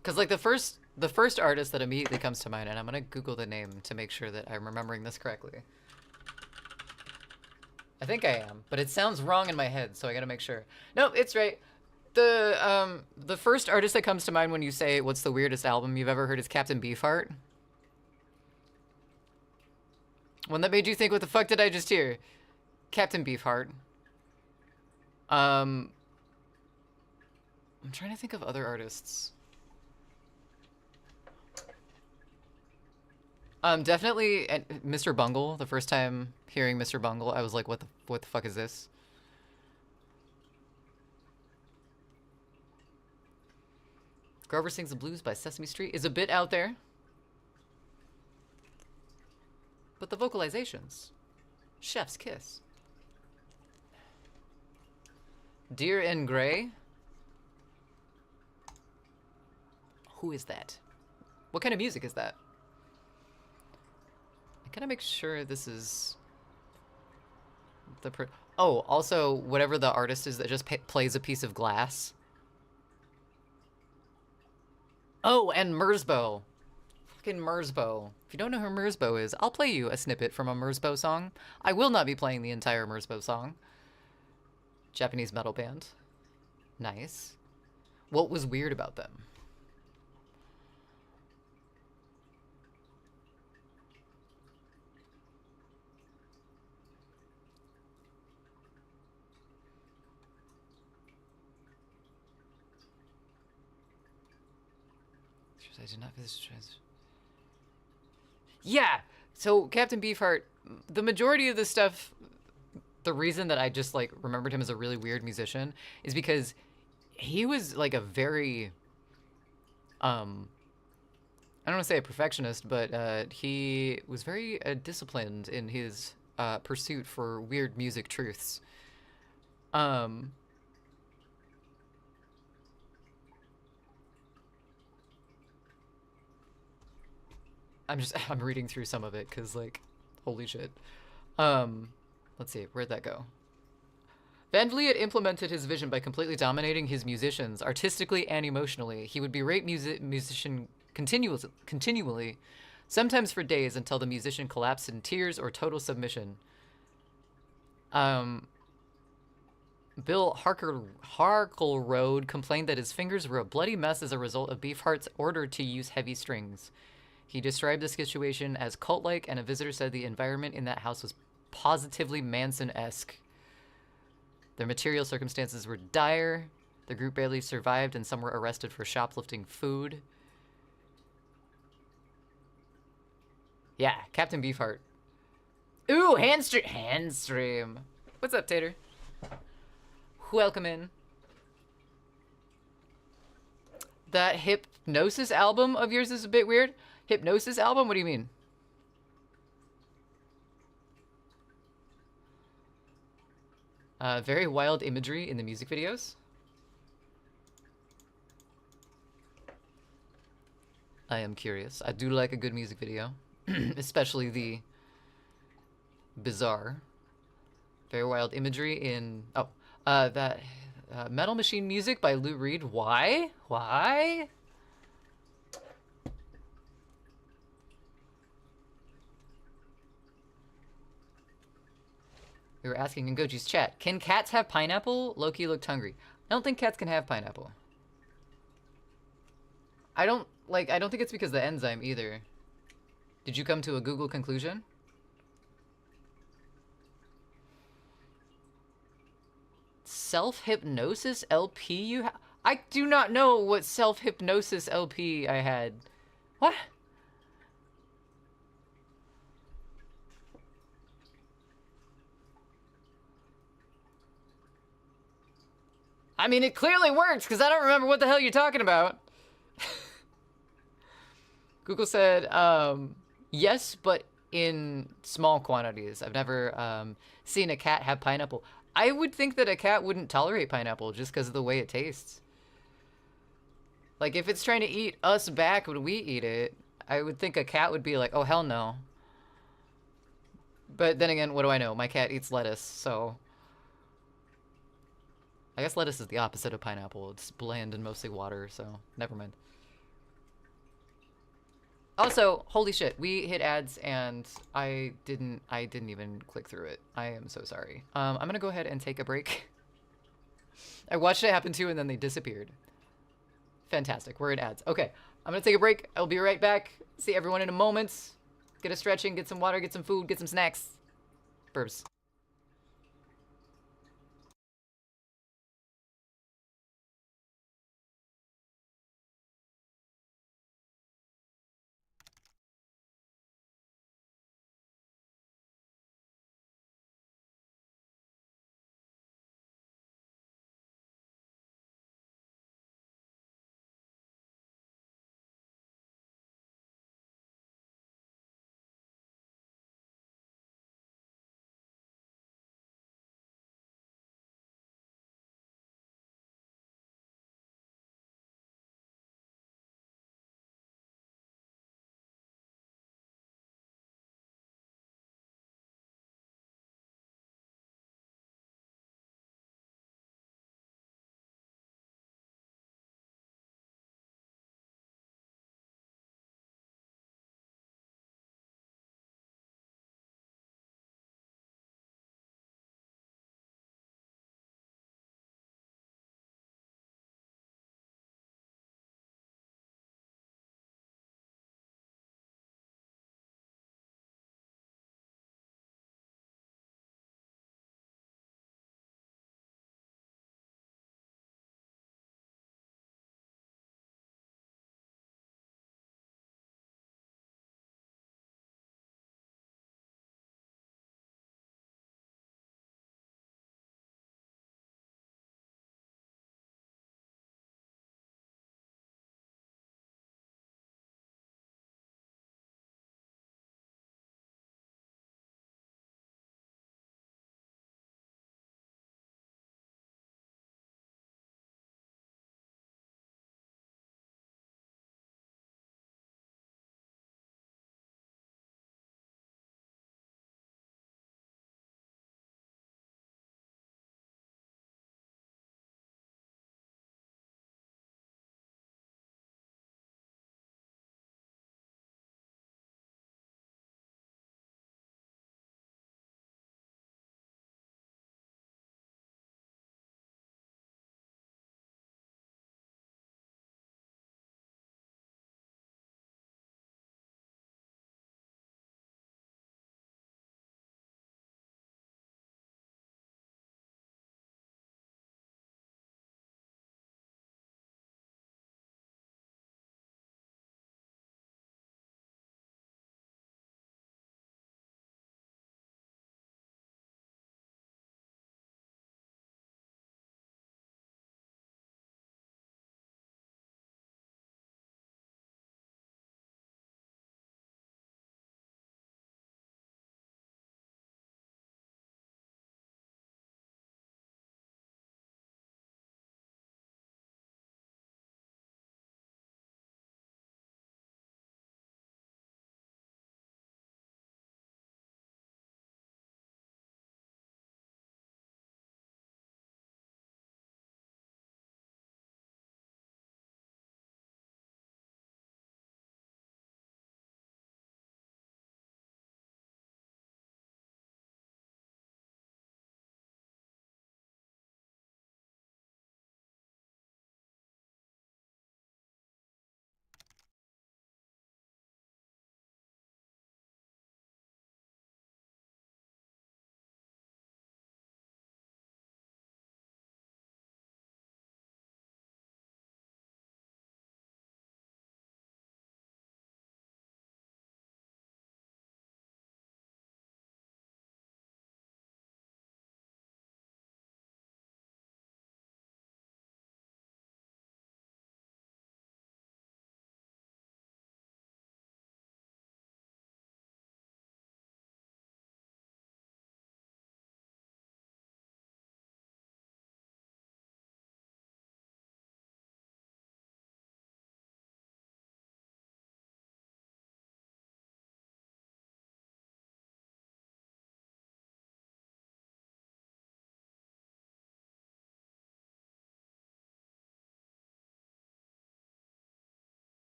Speaker 1: Because like the first artist that immediately comes to mind, and I'm gonna Google the name to make sure that I'm remembering this correctly. I think I am, but it sounds wrong in my head, so I gotta make sure. No, it's right. The first artist that comes to mind when you say what's the weirdest album you've ever heard is Captain Beefheart. One that made you think, what the fuck did I just hear? Captain Beefheart. I'm trying to think of other artists. Definitely Mr. Bungle. The first time hearing Mr. Bungle, I was like, what the fuck is this? Grover Sings the Blues by Sesame Street is a bit out there. But the vocalizations. Chef's kiss. Deer in Grey. Who is that? What kind of music is that? I gotta make sure this is the oh, also whatever the artist is that just plays a piece of glass. Oh, and Merzbow. Fucking Merzbow. If you don't know who Merzbow is, I'll play you a snippet from a Merzbow song. I will not be playing the entire Merzbow song. Japanese metal band. Nice. What was weird about them? I did not visit trans. Yeah. So Captain Beefheart, the majority of the stuff, the reason that I just like remembered him as a really weird musician is because he was like a very, I don't want to say a perfectionist, but he was very disciplined in his pursuit for weird music truths. I'm reading through some of it because like, holy shit. Let's see, where'd that go? Van Vliet implemented his vision by completely dominating his musicians, artistically and emotionally. He would berate musician continually, sometimes for days, until the musician collapsed in tears or total submission. Bill Harkleroad complained that his fingers were a bloody mess as a result of Beefheart's order to use heavy strings. He described the situation as cult-like, and a visitor said the environment in that house was positively Manson-esque. Their material circumstances were dire. The group barely survived, and some were arrested for shoplifting food. Yeah, Captain Beefheart. Ooh, Handstream. What's up, Tater? Welcome in. That Hypnosis album of yours is a bit weird. Hypnosis album? What do you mean? Very wild imagery in the music videos. I am curious. I do like a good music video. Especially the bizarre. Very wild imagery in... Oh, that Metal Machine Music by Lou Reed. Why? Why? We were asking in Goji's chat, can cats have pineapple? Loki looked hungry. I don't think cats can have pineapple. I don't think it's because of the enzyme either. Did you come to a Google conclusion? Self-hypnosis LP you have? I do not know what self-hypnosis LP I had. What? I mean, it clearly works, because I don't remember what the hell you're talking about. Google said, Yes, but in small quantities. I've never seen a cat have pineapple. I would think that a cat wouldn't tolerate pineapple just because of the way it tastes. Like, if it's trying to eat us back when we eat it, I would think a cat would be like, oh, hell no. But then again, what do I know? My cat eats lettuce, so. I guess lettuce is the opposite of pineapple. It's bland and mostly water, so never mind. Also, holy shit, we hit ads and I didn't even click through it. I am so sorry. I'm gonna go ahead and take a break. I watched it happen too and then they disappeared. Fantastic. We're in ads. Okay, I'm gonna take a break. I'll be right back. See everyone in a moment. Get a stretching, get some water, get some food, get some snacks. Burps.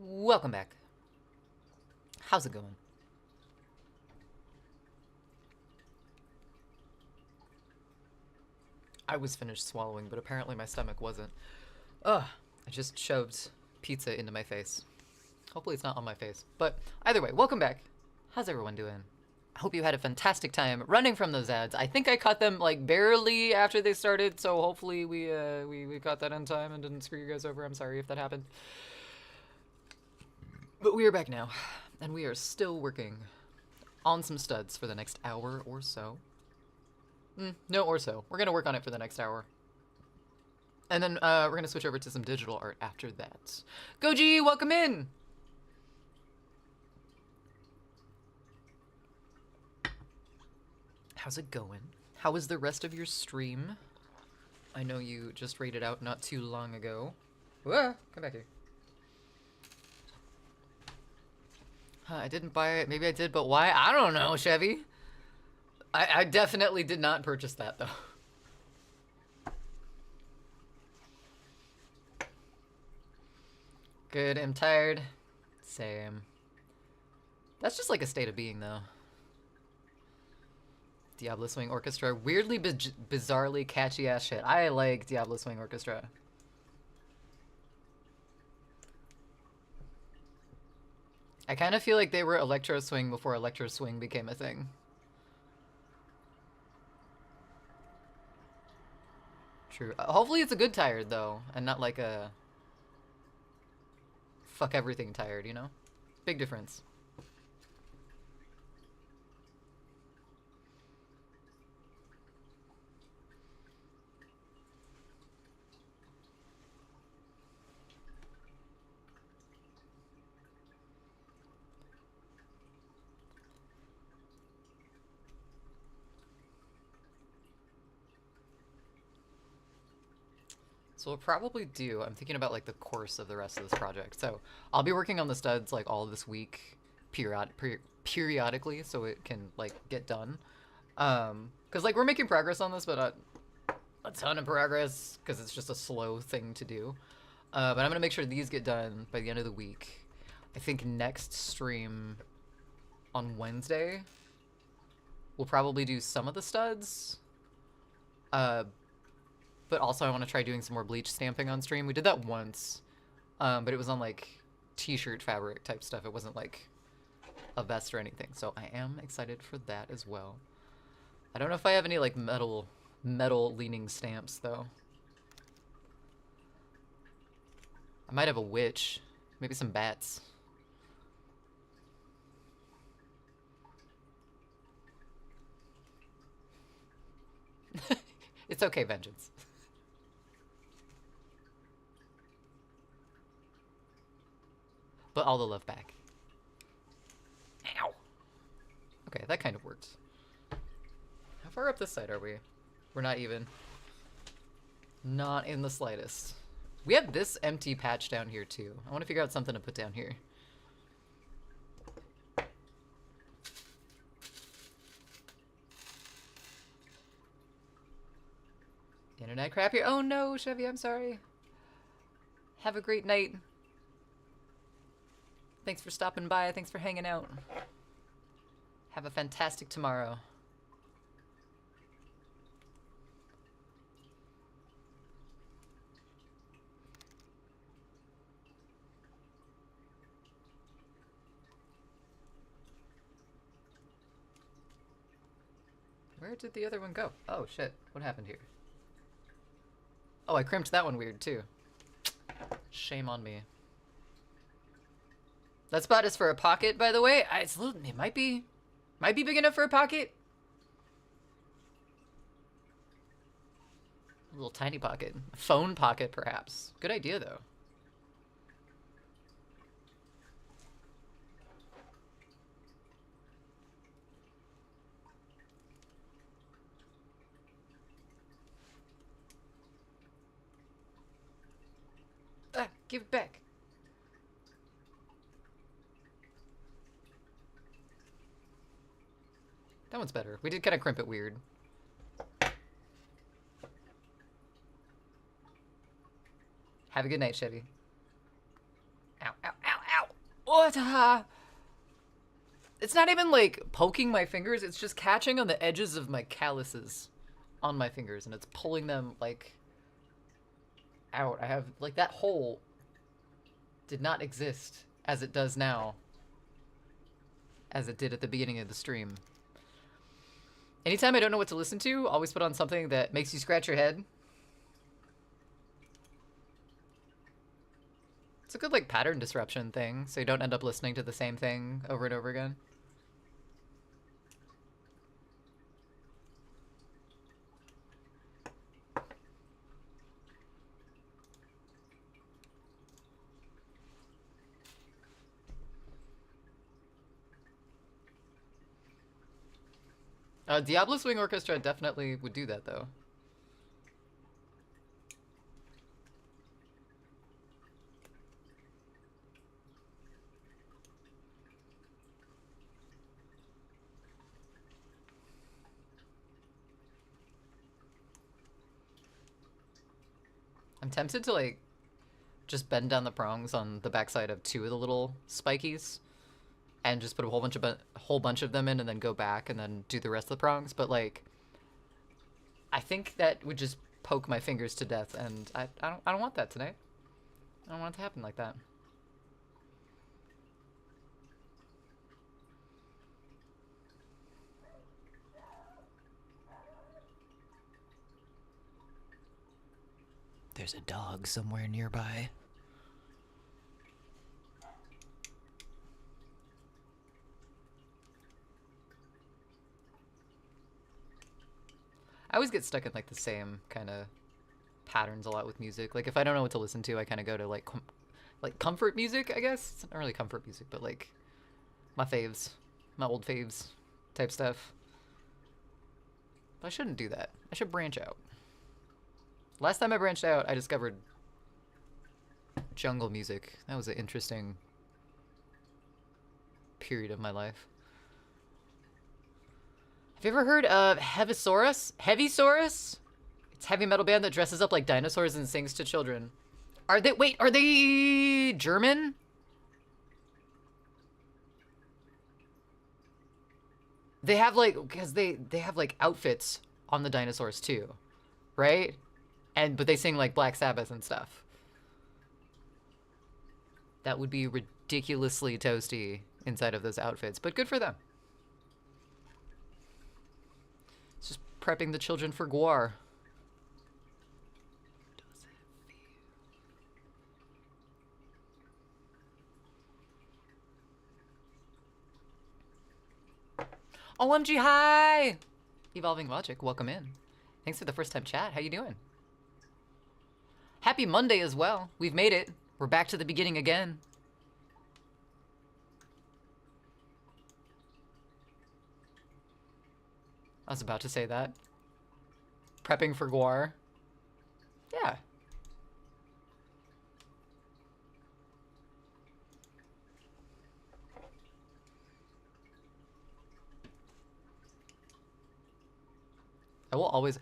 Speaker 1: Welcome back. How's it going? I was finished swallowing, but apparently my stomach wasn't. Ugh, I just shoved pizza into my face. Hopefully it's not on my face. But either way, welcome back. How's everyone doing? I hope you had a fantastic time running from those ads. I think I caught them like barely after they started, so hopefully we caught that in time and didn't screw you guys over. I'm sorry if that happened. But we are back now, and we are still working on some studs for the next hour or so. No or so. We're going to work on it for the next hour. And then we're going to switch over to some digital art after that. Goji, welcome in! How's it going? How was the rest of your stream? I know you just rated out not too long ago. Whoa, come back here. I didn't buy it. Maybe I did, but why? I don't know, Chevy. I definitely did not purchase that, though. Good, I'm tired. Same. That's just like a state of being, though. Diablo Swing Orchestra. Weirdly, bizarrely catchy-ass shit. I like Diablo Swing Orchestra. I kind of feel like they were Electro Swing before Electro Swing became a thing. True. Hopefully it's a good tired, though, and not like a fuck everything tired, you know? Big difference. So we'll probably do, I'm thinking about like the course of the rest of this project. So I'll be working on the studs like all this week periodically so it can like get done. Cause like we're making progress on this, but a ton of progress because it's just a slow thing to do. But I'm gonna make sure these get done by the end of the week. I think next stream on Wednesday, we'll probably do some of the studs. But also I want to try doing some more bleach stamping on stream. We did that once, but it was on like t-shirt fabric type stuff. It wasn't like a vest or anything. So I am excited for that as well. I don't know if I have any like metal leaning stamps though. I might have a witch, maybe some bats. It's okay, Vengeance. But all the love back. Ow. Okay, that kind of worked. How far up this side are we? We're not even. Not in the slightest. We have this empty patch down here too. I want to figure out something to put down here. Internet crap here. Oh no, Chevy, I'm sorry. Have a great night. Thanks for stopping by. Thanks for hanging out. Have a fantastic tomorrow. Where did the other one go? Oh shit, what happened here? Oh, I crimped that one weird too. Shame on me. That spot is for a pocket, by the way. It might be big enough for a pocket. A little tiny pocket. A phone pocket, perhaps. Good idea, though. Ah, give it back. That one's better. We did kind of crimp it weird. Have a good night, Chevy. Ow, ow, ow, It's not even like poking my fingers, it's just catching on the edges of my calluses on my fingers, and it's pulling them like out. I have like that hole did not exist as it does now, as it did at the beginning of the stream. Anytime I don't know what to listen to, always put on something that makes you scratch your head. It's a good like pattern disruption thing, so you don't end up listening to the same thing over and over again. Diablo Swing Orchestra definitely would do that, though. I'm tempted to, like, just bend down the prongs on the backside of two of the little spikies and just put a whole bunch of them in and then go back and then do the rest of the prongs, but like I think that would just poke my fingers to death, and I don't want that today. I don't want it to happen like that. There's a dog somewhere nearby. I always get stuck in like the same kind of patterns a lot with music. Like if I don't know what to listen to, I kind of go to like comfort music, I guess. It's not really comfort music, but like my faves, my old faves type stuff. But I shouldn't do that. I should branch out. Last time I branched out, I discovered jungle music. That was an interesting period of my life. Have you ever heard of Heavisaurus? Heavisaurus? It's a heavy metal band that dresses up like dinosaurs and sings to children. Are they German? They have like, because they have like outfits on the dinosaurs too, right? But they sing like Black Sabbath and stuff. That would be ridiculously toasty inside of those outfits, but good for them. Just prepping the children for Guar. OMG, hi! Evolving Logic, welcome in. Thanks for the first time chat. How you doing? Happy Monday as well. We've made it. We're back to the beginning again. I was about to say that. Prepping for Guar. Yeah. I will always...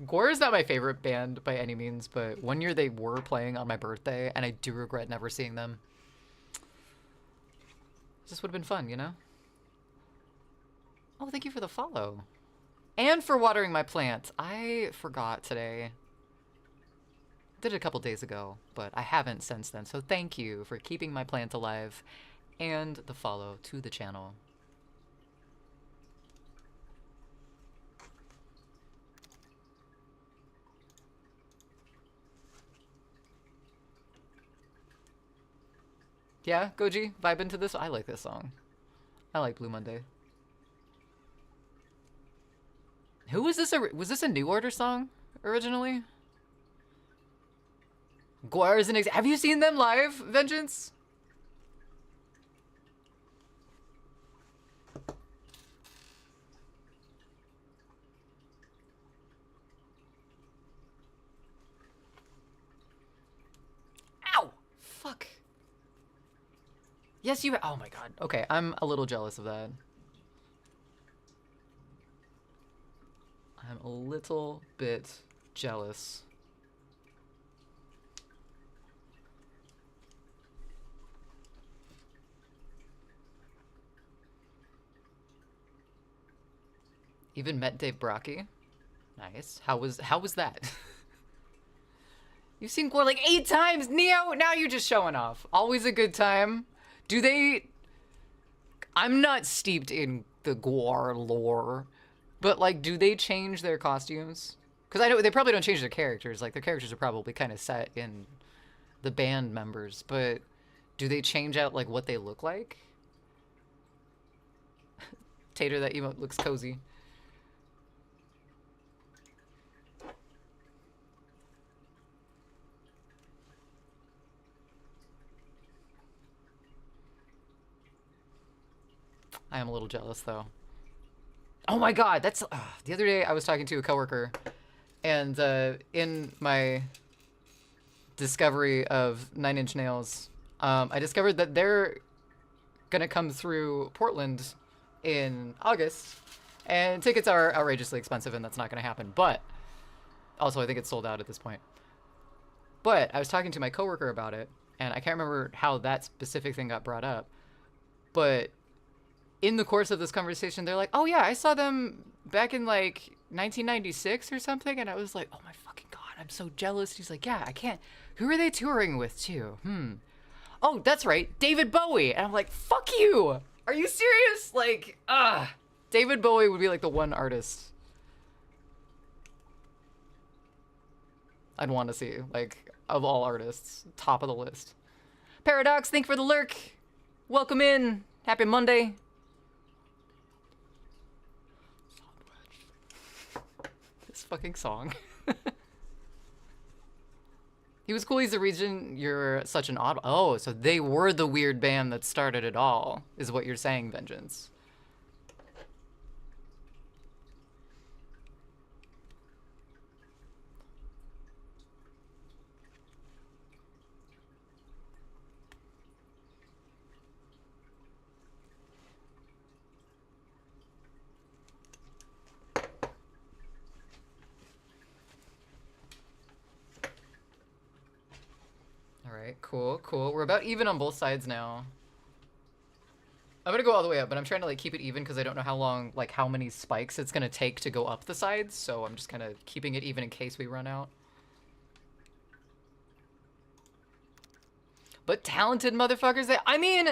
Speaker 1: Gore is not my favorite band by any means, but one year they were playing on my birthday, and I do regret never seeing them. This would have been fun, you know? Oh, thank you for the follow. And for watering my plant. I forgot today. Did it a couple days ago, but I haven't since then. So thank you for keeping my plant alive and the follow to the channel. Yeah, Goji, vibe into this? I like this song. I like Blue Monday. Who was this? Was this a New Order song originally? Guar is an have you seen them live, Vengeance? Ow! Fuck. Yes, you. Oh my god. Okay, I'm a little jealous of that. I'm a little bit jealous. Even met Dave Brockie. Nice. How was that? You've seen Gore like 8 times, Neo. Now you're just showing off. Always a good time. Do they? I'm not steeped in the Gore lore, but like, do they change their costumes? Because I know they probably don't change their characters. Like, their characters are probably kind of set in the band members, but do they change out like what they look like? Tater, that emote looks cozy. I am a little jealous though. Oh my god, that's the other day I was talking to a coworker, and in my discovery of Nine Inch Nails, I discovered that they're gonna come through Portland in August, and tickets are outrageously expensive, and that's not gonna happen. But also, I think it's sold out at this point. But I was talking to my coworker about it, and I can't remember how that specific thing got brought up, but in the course of this conversation, they're like, "Oh yeah, I saw them back in like 1996 or something," and I was like, "Oh my fucking god, I'm so jealous." He's like, "Yeah, I can't. Who are they touring with too? Oh, that's right, David Bowie." And I'm like, "Fuck you! Are you serious?" Like, David Bowie would be like the one artist I'd want to see, like, of all artists, top of the list. Paradox, thank you for the lurk. Welcome in. Happy Monday. This fucking song. He was cool. He's the reason you're such an odd. Oh, so they were the weird band that started it all, is what you're saying, Vengeance. Alright, cool, cool. We're about even on both sides now. I'm gonna go all the way up, but I'm trying to like keep it even because I don't know how long, like how many spikes it's gonna take to go up the sides, so I'm just kind of keeping it even in case we run out. But talented motherfuckers, I mean,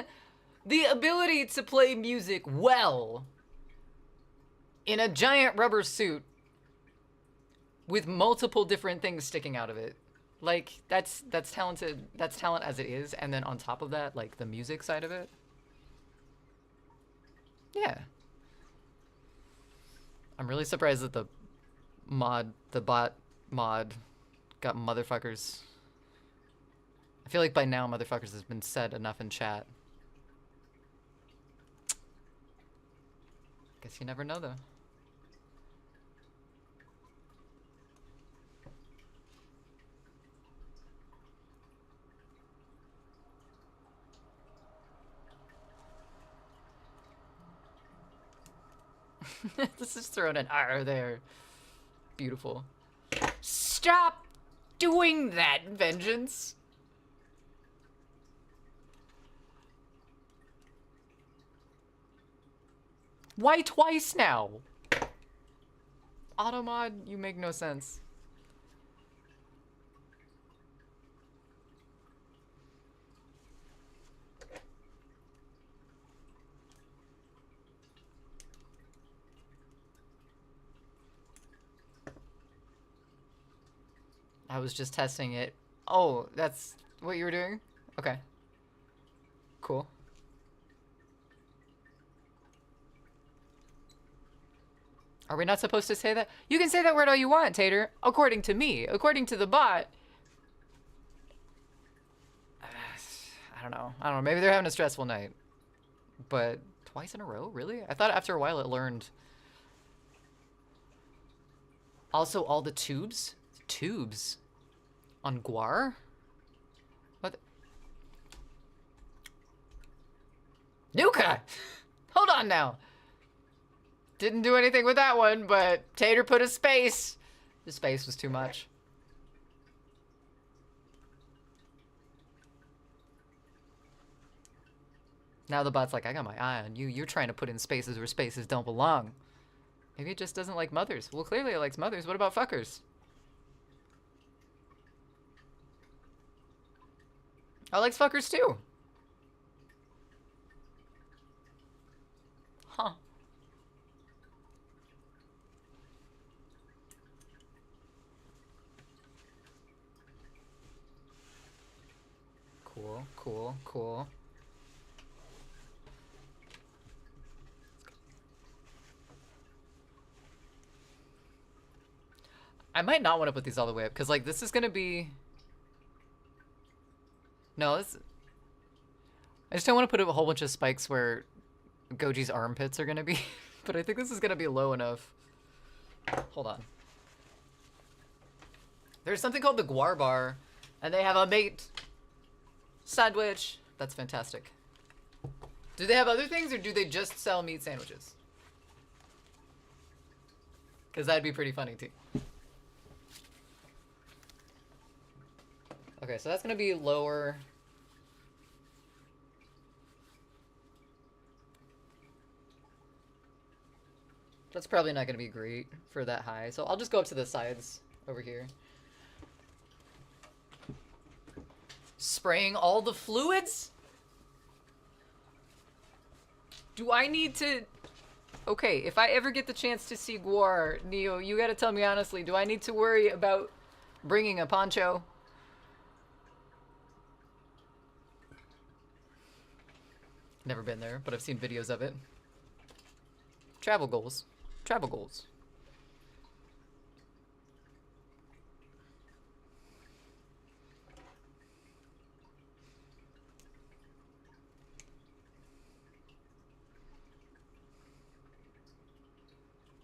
Speaker 1: the ability to play music well in a giant rubber suit with multiple different things sticking out of it. Like, that's talented. That's talent as it is, and then on top of that, like, the music side of it. Yeah. I'm really surprised that the bot mod got motherfuckers. I feel like by now motherfuckers has been said enough in chat. Guess you never know, though. This is throwing an R there. Beautiful. Stop doing that, Vengeance. Why twice now? Automod, you make no sense. I was just testing it. Oh, that's what you were doing? Okay. Cool. Are we not supposed to say that? You can say that word all you want, Tater. According to me. According to the bot. I don't know. I don't know. Maybe they're having a stressful night. But twice in a row? Really? I thought after a while it learned. Also, all the tubes? Tubes? On Guar? What? Nuka! Hold on now. Didn't do anything with that one, but Tater put a space. The space was too much. Now the bot's like, I got my eye on you. You're trying to put in spaces where spaces don't belong. Maybe it just doesn't like mothers. Well, clearly it likes mothers. What about fuckers? I likes fuckers too. Huh. Cool, cool, cool. I might not want to put these all the way up, because, like, this is going to be... No, this... I just don't want to put up a whole bunch of spikes where Goji's armpits are going to be. But I think this is going to be low enough. Hold on. There's something called the Guar Bar, and they have a mate sandwich. That's fantastic. Do they have other things, or do they just sell meat sandwiches? Because that'd be pretty funny, too. Okay, so that's going to be lower. That's probably not going to be great for that high. So I'll just go up to the sides over here. Spraying all the fluids? Do I need to... Okay, if I ever get the chance to see Guar, Neo, you gotta tell me honestly, do I need to worry about bringing a poncho? Never been there, but I've seen videos of it. Travel goals. Travel goals.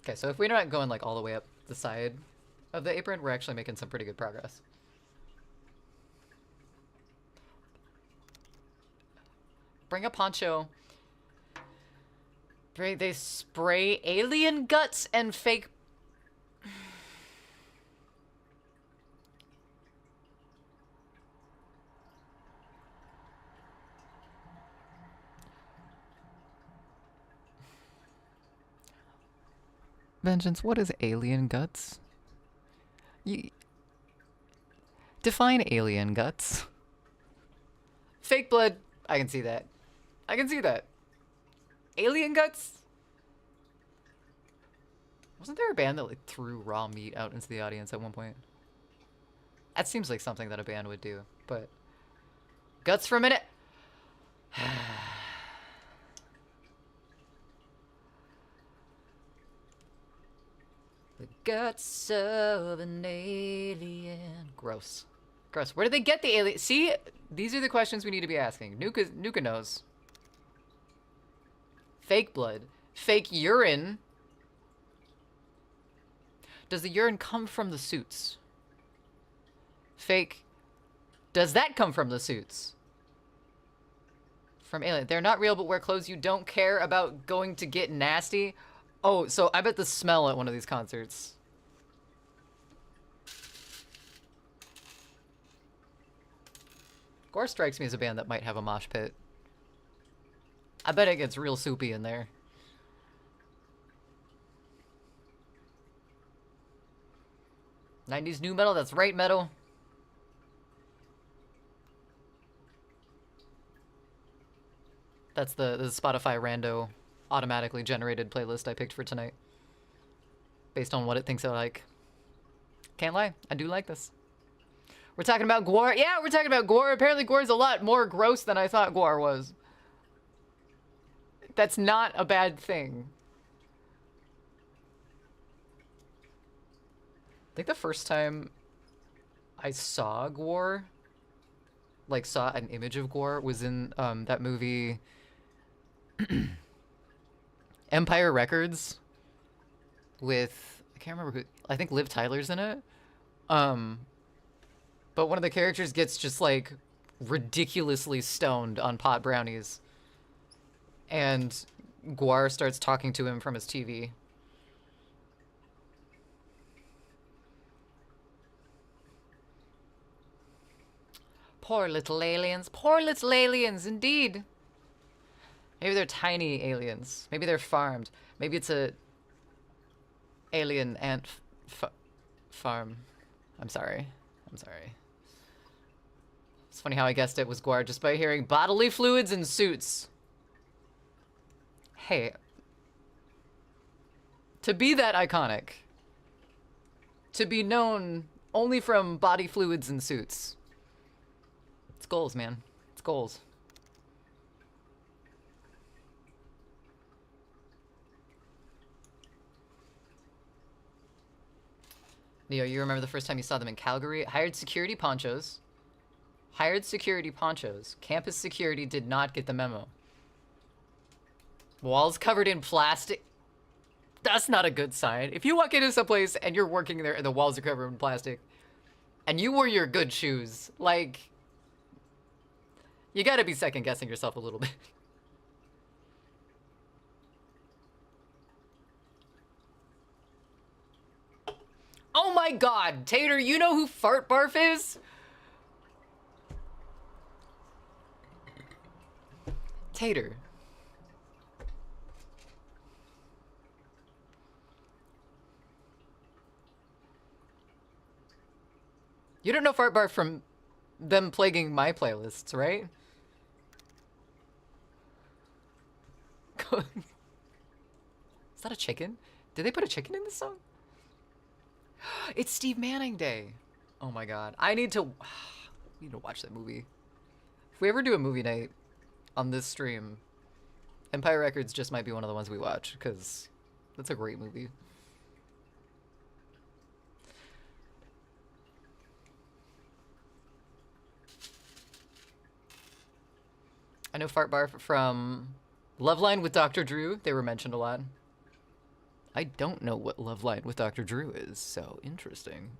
Speaker 1: Okay, so if we're not going like all the way up the side of the apron, we're actually making some pretty good progress. Bring a poncho. They spray alien guts and fake... Vengeance, what is alien guts? Define alien guts. Fake blood. I can see that. I can see that. Alien guts? Wasn't there a band that like threw raw meat out into the audience at one point? That seems like something that a band would do, but... Guts for a minute! The guts of an alien. Gross. Gross. Where did they get the alien? See? These are the questions we need to be asking. Nuka knows. Fake blood. Fake urine. Does the urine come from the suits? Fake. Does that come from the suits? From alien. They're not real, but wear clothes you don't care about going to get nasty. Oh, so I bet the smell at one of these concerts. Gore strikes me as a band that might have a mosh pit. I bet it gets real soupy in there. '90s new metal, that's right metal. That's the Spotify rando automatically generated playlist I picked for tonight. Based on what it thinks I like. Can't lie, I do like this. We're talking about Guar. Yeah, we're talking about Guar. Apparently Guar is a lot more gross than I thought Guar was. That's not a bad thing. I think the first time I saw Guar, like saw an image of Guar, was in that movie Empire Records with, I can't remember who, I think Liv Tyler's in it. But one of the characters gets just like ridiculously stoned on pot brownies. And Guar starts talking to him from his TV. Poor little aliens. Poor little aliens, indeed. Maybe they're tiny aliens. Maybe they're farmed. Maybe it's a Alien ant farm. I'm sorry. I'm sorry. It's funny how I guessed it was Guar just by hearing bodily fluids and suits. Hey. To be that iconic. To be known only from body fluids and suits. It's goals, man. It's goals. Neo, you remember the first time you saw them in Calgary? Hired security ponchos. Hired security ponchos. Campus security did not get the memo. Walls covered in plastic. That's not a good sign. If you walk into someplace and you're working there and the walls are covered in plastic, and you wore your good shoes, like, you gotta be second guessing yourself a little bit. Oh my god, Tater, you know who Fart Barf is? Tater. You don't know Fart Barf from them plaguing my playlists, right? Is that a chicken? Did they put a chicken in this song? It's Steve Manning Day. Oh my god. I need to watch that movie. If we ever do a movie night on this stream, Empire Records just might be one of the ones we watch, because that's a great movie. I know Fart Barf from Loveline with Dr. Drew. They were mentioned a lot. I don't know what Loveline with Dr. Drew is, so interesting.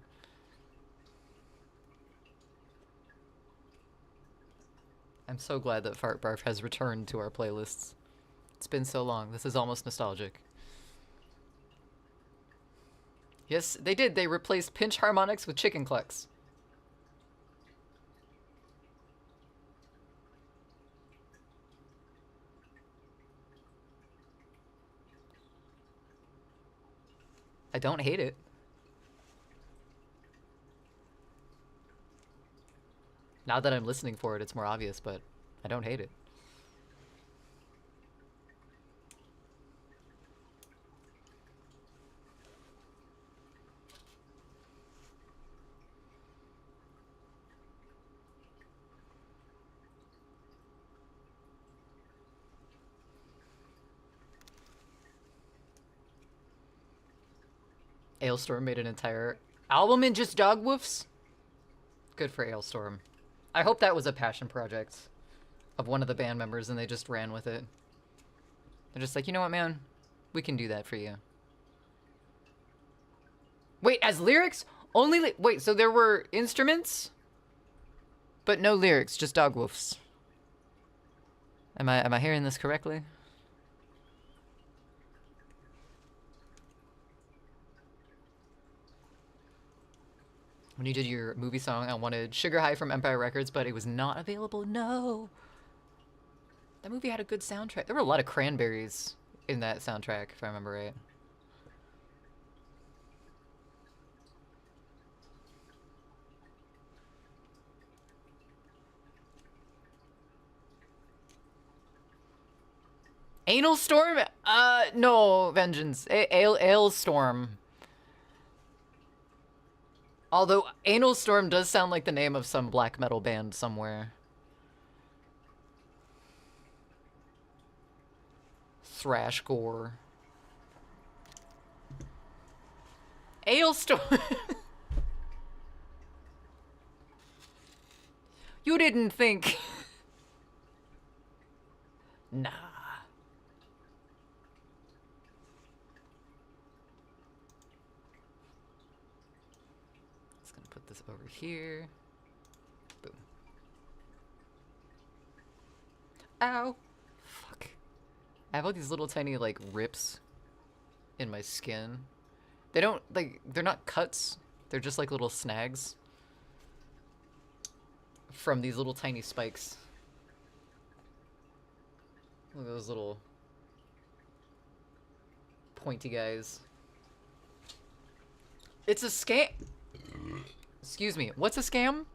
Speaker 1: I'm so glad that Fart Barf has returned to our playlists. It's been so long. This is almost nostalgic. Yes, they did. They replaced pinch harmonics with chicken clucks. I don't hate it. Now that I'm listening for it, it's more obvious, but I don't hate it. Ailstorm made an entire album in just dog woofs? Good for Ailstorm. I hope that was a passion project of one of the band members and they just ran with it. They're just like, you know what, man? We can do that for you. Wait, as lyrics? Only wait, so there were instruments? But no lyrics, just dog woofs. Am I hearing this correctly? When you did your movie song, I wanted Sugar High from Empire Records, but it was not available. No. That movie had a good soundtrack. There were a lot of cranberries in that soundtrack, if I remember right. Anal Storm? No, Vengeance. Ailstorm. Although Anal Storm does sound like the name of some black metal band somewhere. Thrashcore. Ailstorm. You didn't think. Nah. This over here. Boom. Ow. Fuck. I have all these little tiny, like, rips in my skin. They don't, like, they're not cuts. They're just, like, little snags from these little tiny spikes. Look at those little pointy guys. It's a scam. Excuse me. What's a scam?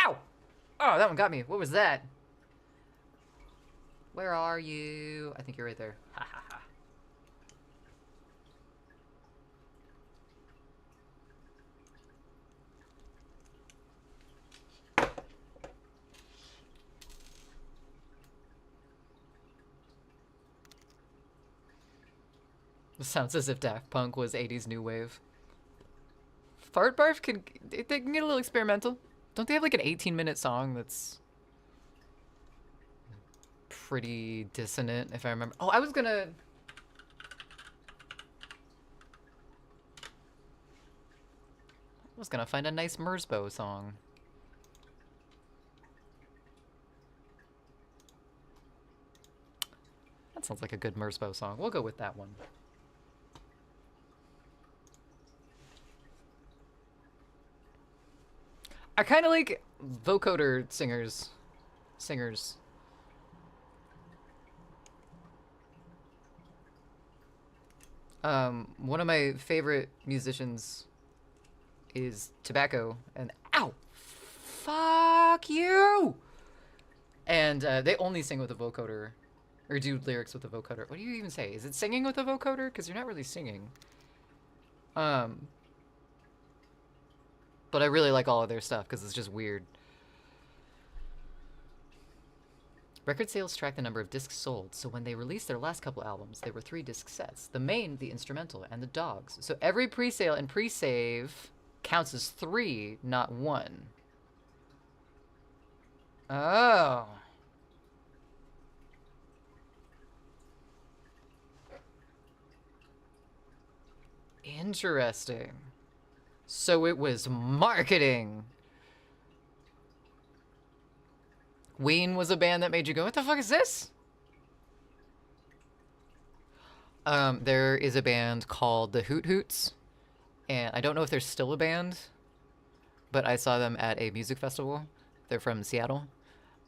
Speaker 1: Ow! Oh, that one got me. What was that? Where are you? I think you're right there. Ha ha ha. It sounds as if Daft Punk was 80s new wave. Fart Barf can... They can get a little experimental. Don't they have like an 18-minute song that's pretty dissonant, if I remember? Oh, I was gonna... find a nice Mersbo song. That sounds like a good Mersbo song. We'll go with that one. I kind of like vocoder singers. One of my favorite musicians is Tobacco, and ow, fuck you. And they only sing with a vocoder, or do lyrics with a vocoder. What do you even say? Is it singing with a vocoder? Because you're not really singing. But I really like all of their stuff because it's just weird. Record sales track the number of discs sold, so when they released their last couple albums, they were 3 disc sets. The main, the instrumental, and the dogs. So every pre-sale and pre-save counts as 3, not 1. Oh. Interesting. So it was marketing. Ween was a band that made you go, what the fuck is this? There is a band called the Hoot Hoots, and I don't know if they're still a band, but I saw them at a music festival. They're from Seattle,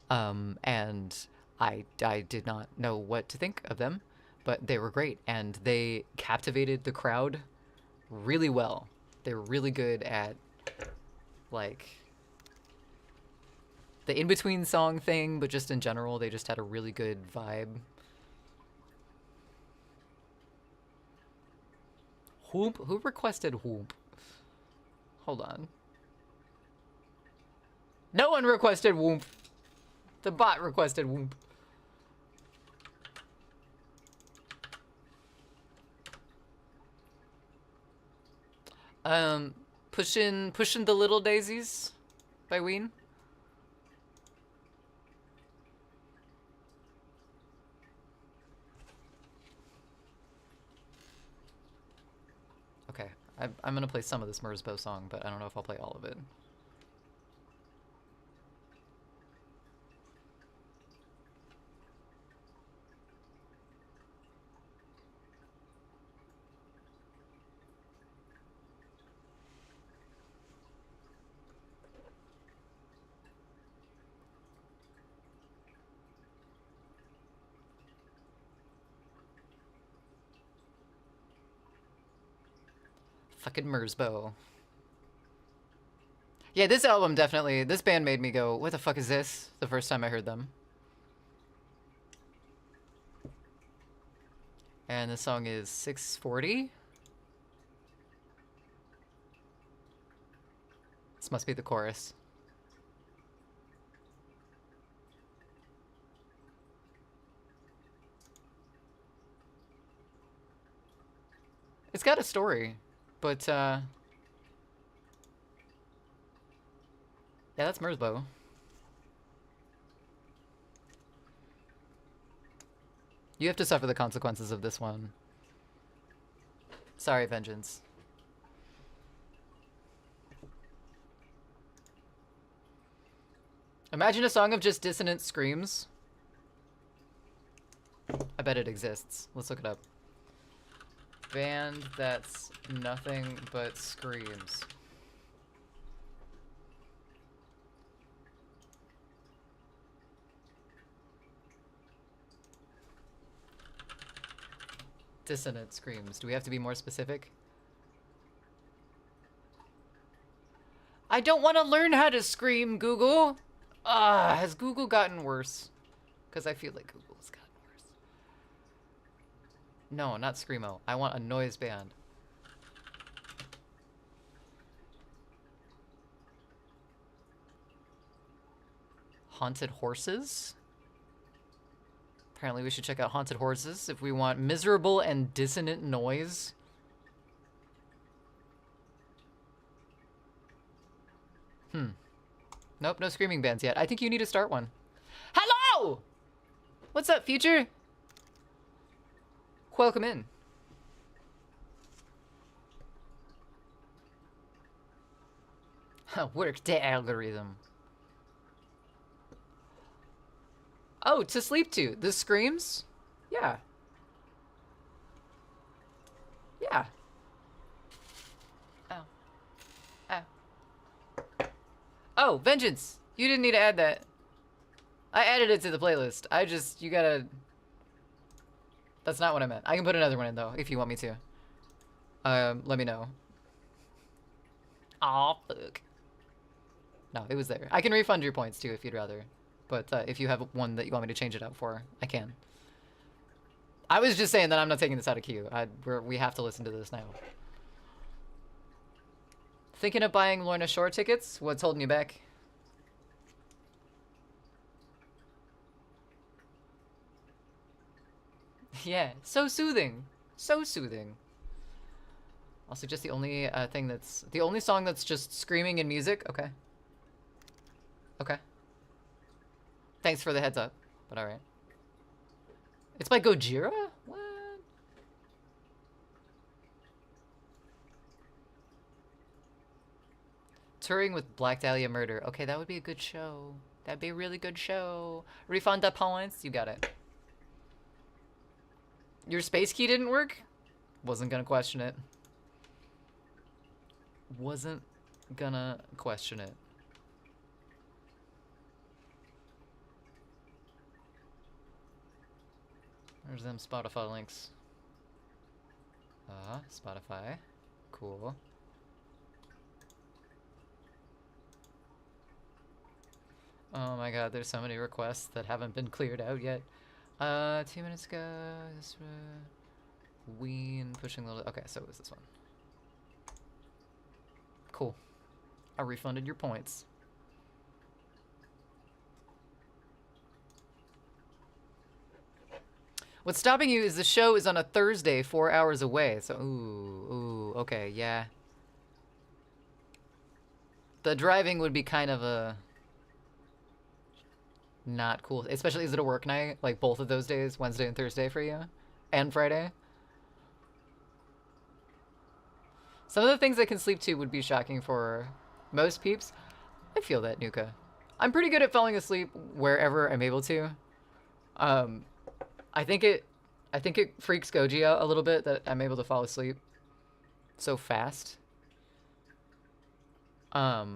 Speaker 1: and I did not know what to think of them, but they were great, and they captivated the crowd really well. They were really good at, like, the in-between song thing, but just in general, they just had a really good vibe. Whoop? Who requested whoop? Hold on. No one requested whoop. The bot requested whoop. Pushing the Little Daisies by Ween. Okay, I'm gonna play some of this Mersbo song, but I don't know if I'll play all of it. Fucking Mersbo. Yeah, this album definitely, this band made me go, what the fuck is this? The first time I heard them. And the song is 640. This must be the chorus. It's got a story, but, yeah, that's Mersbo. You have to suffer the consequences of this one. Sorry, Vengeance. Imagine a song of just dissonant screams. I bet it exists. Let's look it up. Band that's nothing but screams. Dissonant screams. Do we have to be more specific? I don't want to learn how to scream, Google. Has Google gotten worse? Because I feel like Google's gotten worse. No, not Screamo. I want a noise band. Haunted horses? Apparently we should check out haunted horses if we want miserable and dissonant noise. Nope, no screaming bands yet. I think you need to start one. Hello! What's up, future? Welcome in. Work the algorithm. Oh, to sleep to. The screams? Yeah. Yeah. Oh. Oh. Oh, Vengeance! You didn't need to add that. I added it to the playlist. You gotta... That's not what I meant. I can put another one in, though, if you want me to. Let me know. Aw, fuck. No, it was there. I can refund your points, too, if you'd rather. But if you have one that you want me to change it out for, I can. I was just saying that I'm not taking this out of queue. We have to listen to this now. Thinking of buying Lorna Shore tickets? What's holding you back? Yeah, so soothing. So soothing. Also, just the only thing that's... The only song that's just screaming and music? Okay. Okay. Thanks for the heads up, but alright. It's by Gojira? What? Touring with Black Dahlia Murder. Okay, that would be a good show. That'd be a really good show. Refund the points. You got it. Your space key didn't work? Wasn't gonna question it. Wasn't gonna question it. Where's them Spotify links? Spotify. Cool. Oh my god, there's so many requests that haven't been cleared out yet. 2 minutes ago, this Ween pushing the... Okay, so it was this one. Cool. I refunded your points. What's stopping you is the show is on a Thursday, 4 hours away. So, ooh, okay, yeah. The driving would be kind of a... not cool. Especially, is it a work night? Like, both of those days, Wednesday and Thursday for you? And Friday? Some of the things I can sleep to would be shocking for most peeps. I feel that, Nuka. I'm pretty good at falling asleep wherever I'm able to. I think it freaks Goji out a little bit that I'm able to fall asleep so fast. But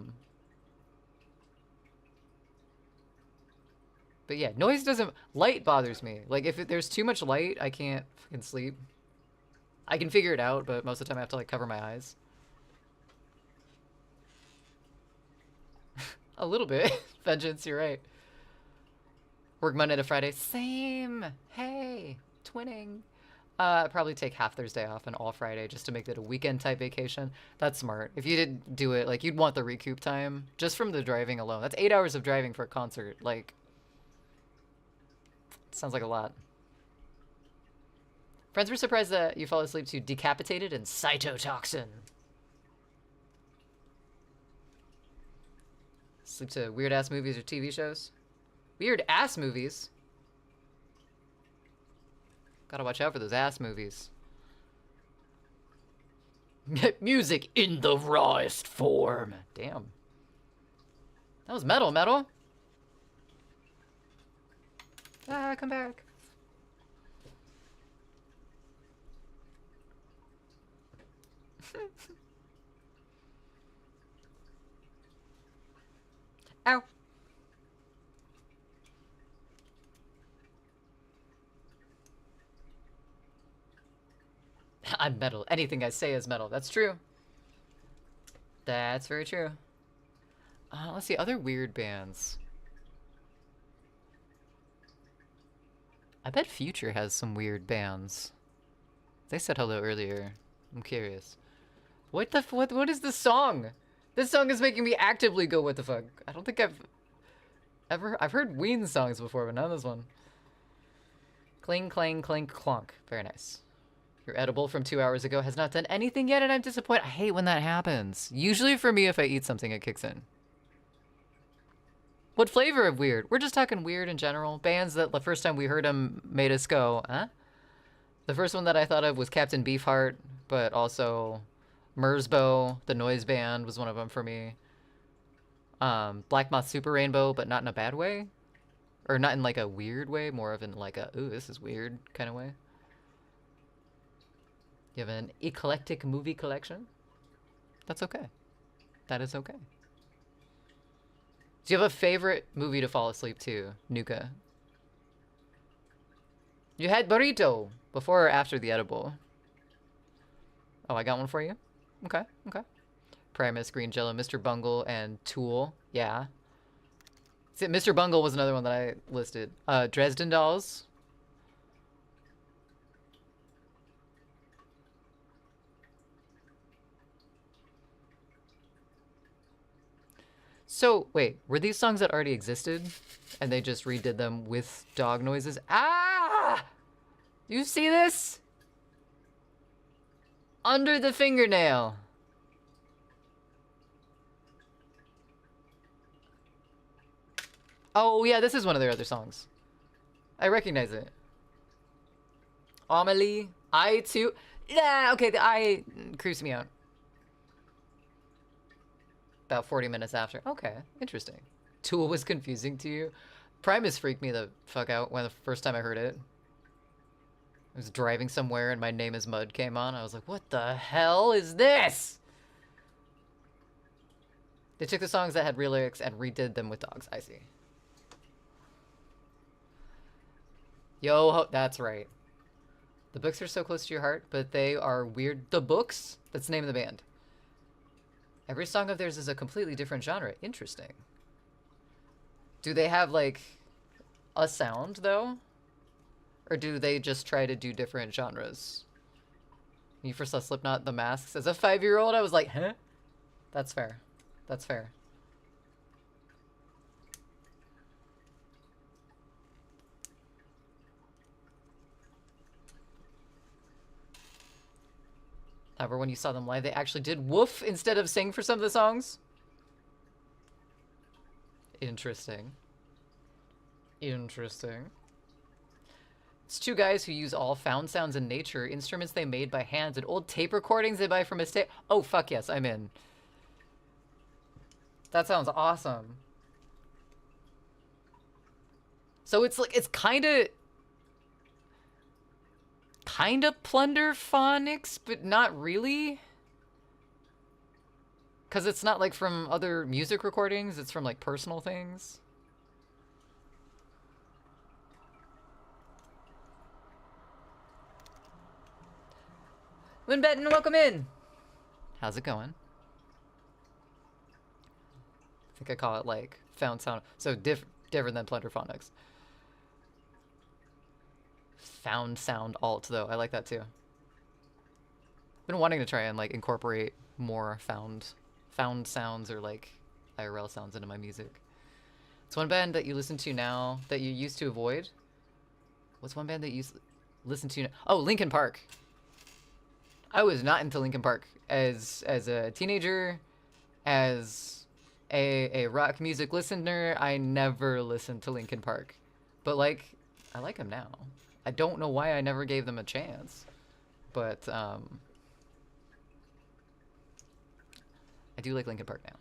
Speaker 1: yeah, noise doesn't... Light bothers me. Like, if there's too much light, I can't fucking sleep. I can figure it out, but most of the time I have to, like, cover my eyes. A little bit. Vengeance, you're right. Work Monday to Friday. Same. Hey, twinning. Probably take half Thursday off and all Friday just to make it a weekend type vacation. That's smart. If you did do it, like, you'd want the recoup time just from the driving alone. That's 8 hours of driving for a concert. Like, sounds like a lot. Friends were surprised that you fall asleep to Decapitated and Cytotoxin. Sleep to weird ass movies or TV shows? Weird ass movies? Gotta watch out for those ass movies. Music in the rawest form. Damn. That was metal, metal. Ah, come back. Ow. I'm metal. Anything I say is metal. That's true. That's very true. Let's see, other weird bands. I bet Future has some weird bands. They said hello earlier. I'm curious. What the what is this song? This song is making me actively go, what the fuck? I don't think I've heard Ween songs before, but not this one. Cling, clang, clink, clonk. Very nice. Your edible from 2 hours ago has not done anything yet, and I'm disappointed. I hate when that happens. Usually for me, if I eat something, it kicks in. What flavor of weird? We're just talking weird in general. Bands that the first time we heard them made us go, huh? The first one that I thought of was Captain Beefheart, but also Merzbow, the noise band, was one of them for me. Black Moth Super Rainbow, but not in a bad way. Or not in like a weird way, more of in like a, ooh, this is weird kind of way. You have an eclectic movie collection? That's okay. That is okay. Do you have a favorite movie to fall asleep to, Nuka? You had burrito before or after the edible? Oh, I got one for you? Okay, okay. Primus, Green Jello, Mr. Bungle, and Tool. Yeah. See, Mr. Bungle was another one that I listed. Dresden Dolls. So, wait, were these songs that already existed? And they just redid them with dog noises? Ah! You see this? Under the fingernail. Oh, yeah, this is one of their other songs. I recognize it. Amelie, I too. Yeah, okay, the I creeps me out. About 40 minutes after. Okay, interesting. Tool was confusing to you? Primus freaked me the fuck out when the first time I heard it. I was driving somewhere and My Name is Mud came on. I was like, what the hell is this? They took the songs that had real lyrics and redid them with dogs. I see. Yo, that's right. The books are so close to your heart, but they are weird. The Books? That's the name of the band. Every song of theirs is a completely different genre. Interesting. Do they have, like, a sound, though? Or do they just try to do different genres? When you first saw Slipknot, The Masks, as a 5-year-old, I was like, huh? That's fair. That's fair. However, when you saw them live, they actually did woof instead of sing for some of the songs. Interesting. Interesting. It's two guys who use all found sounds in nature, instruments they made by hand, and old tape recordings they buy from a state. Oh, fuck yes, I'm in. That sounds awesome. So it's like, it's kind of plunder phonics, but not really. Because it's not like from other music recordings, it's from like personal things. Lynn Benton, welcome in. How's it going? I think I call it like found sound. So different than plunder phonics. Found sound alt though. I like that too. Been wanting to try and like incorporate more found sounds or like IRL sounds into my music. It's one band that you listen to now that you used to avoid. What's one band that you listen to now? Oh, Linkin Park. I was not into Linkin Park as a teenager, as a rock music listener. I never listened to Linkin Park, but like I like them now. I don't know why I never gave them a chance, but I do like Linkin Park now.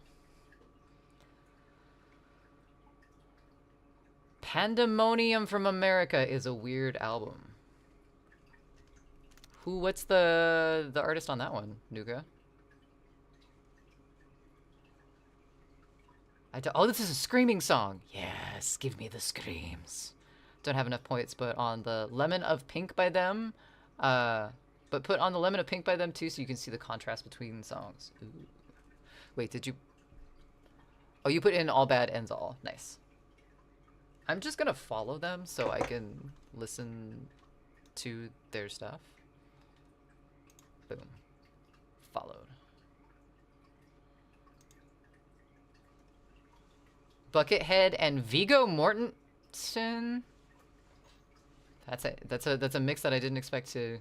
Speaker 1: Pandemonium from America is a weird album. What's the artist on that one, Nuka? Oh, this is a screaming song. Yes, give me the screams. Don't have enough points, but on the Lemon of Pink by them, but put on the Lemon of Pink by them too, so you can see the contrast between songs. Ooh. Wait, did you? Oh, you put in All Bad Ends All. Nice. I'm just gonna follow them so I can listen to their stuff. Boom. Followed. Buckethead and Viggo Mortensen. That's a mix that I didn't expect to.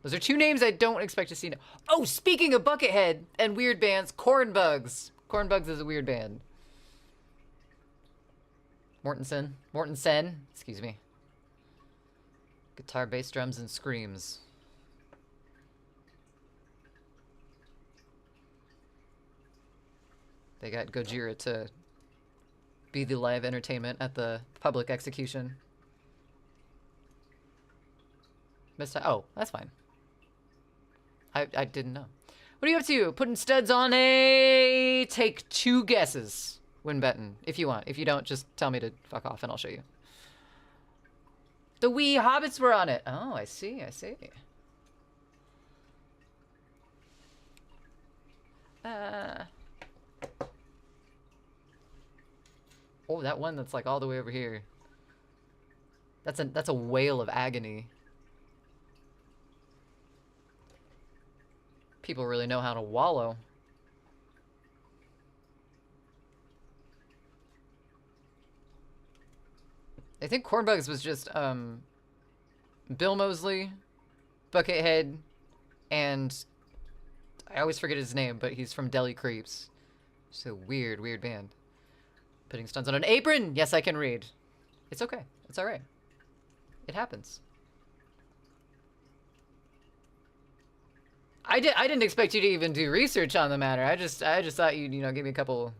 Speaker 1: Those are two names I don't expect to see. Oh, speaking of Buckethead and weird bands, Cornbugs. Cornbugs is a weird band. Mortensen, excuse me. Guitar, bass, drums, and screams. They got Gojira to be the live entertainment at the public execution. Oh, that's fine. I didn't know. What are you up to? Putting studs on a... Take 2 guesses when betting, if you want. If you don't, just tell me to fuck off and I'll show you. The wee hobbits were on it. Oh, I see, I see. Oh, that one that's like all the way over here. That's a wail of agony. People really know how to wallow. I think Cornbugs was just Bill Moseley, Buckethead, and I always forget his name, but he's from Deli Creeps. Just a weird, weird band. Putting stuns on an apron. Yes, I can read. It's okay. It's all right. It happens. I didn't expect you to even do research on the matter. I just thought you'd, you know, give me a couple.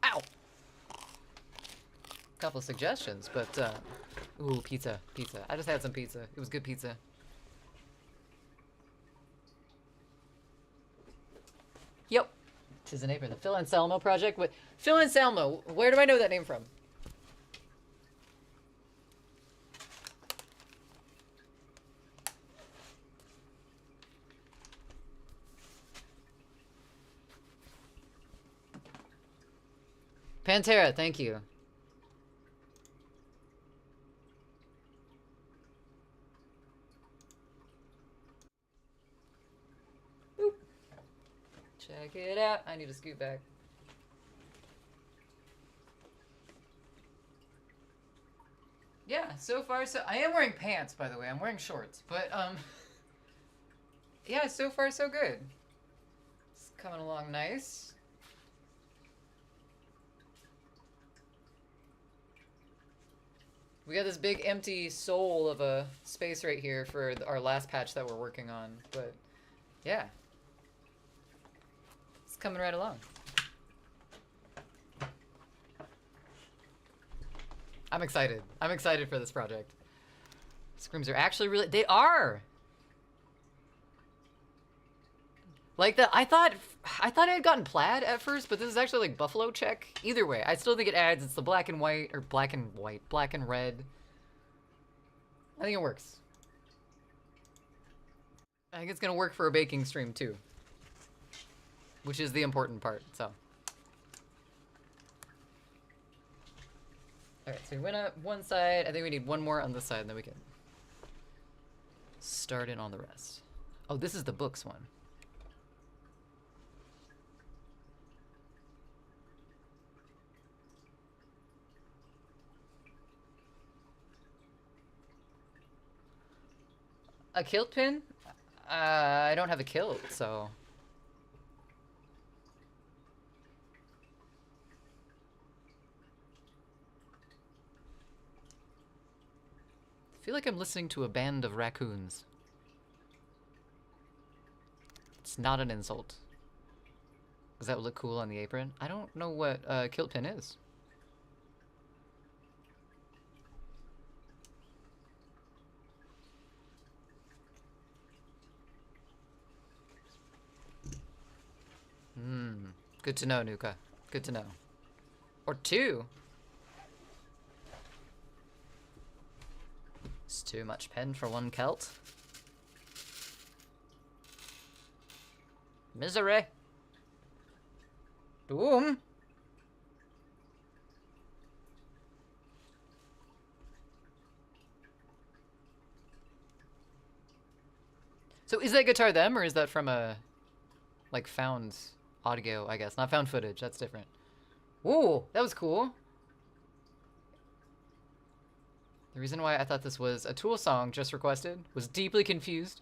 Speaker 1: Ow. Couple suggestions, but ooh, pizza. I just had some pizza. It was good pizza. Yep. Tis an apron. The Phil Anselmo project. What? Phil Anselmo. Where do I know that name from? Pantera, thank you. Boop. Check it out. I need to scoot back. Yeah, so far so... I am wearing pants, by the way. I'm wearing shorts, but, yeah, so far so good. It's coming along nice. We got this big empty soul of a space right here for our last patch that we're working on, but yeah. It's coming right along. I'm excited. I'm excited for this project. Screams are actually really... They are! Like I thought I had gotten plaid at first, but this is actually like buffalo check. Either way, I still think it adds. It's the black and white, or black and red. I think it works. I think it's gonna work for a baking stream too, which is the important part. So, all right. So we went up one side. I think we need one more on this side, and then we can start in on the rest. Oh, this is the books one. A kilt pin? I don't have a kilt, so... I feel like I'm listening to a band of raccoons. It's not an insult. Does that look cool on the apron? I don't know what a kilt pin is. Good to know, Nuka. Good to know. Or 2. It's too much pen for 1 Celt. Misery. Doom. So is that guitar them, or is that from a, like, found audio, I guess? Not found footage, that's different. Ooh, that was cool. The reason why I thought this was a Tool song just requested was deeply confused.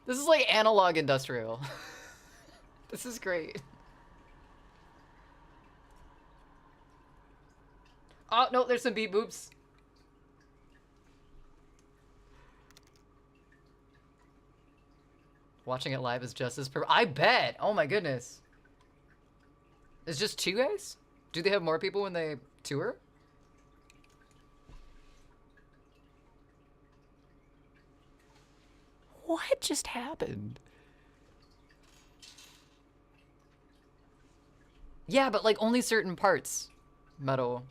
Speaker 1: This is like analog industrial. This is great. Oh, no, there's some beep boops. Watching it live is just as I bet. Oh my goodness. It's just 2 guys? Do they have more people when they tour? What just happened? Yeah, but like only certain parts metal.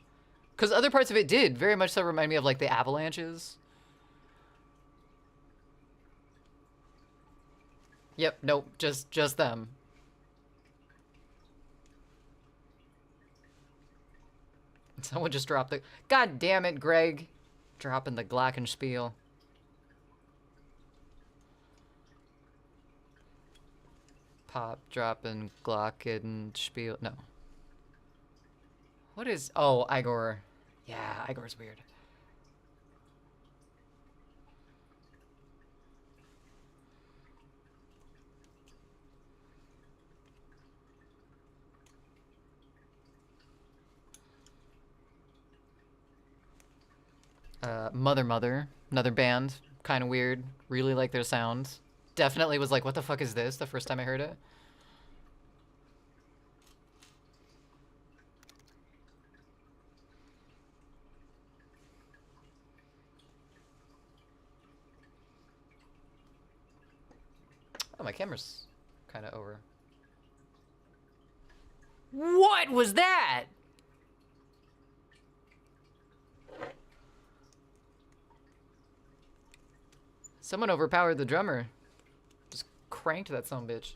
Speaker 1: Because other parts of it did very much so remind me of like the avalanches. Yep, nope, just them. Someone just dropped the... God damn it, Greg. Dropping the glockenspiel. Pop, dropping, glockenspiel. No. What is... Oh, Igor. Yeah, Igor's weird. Mother, another band, kind of weird. Really like their sound. Definitely was like, what the fuck is this? The first time I heard it. Oh, my camera's kind of over. What was that? Someone overpowered the drummer. Just cranked that son of a bitch.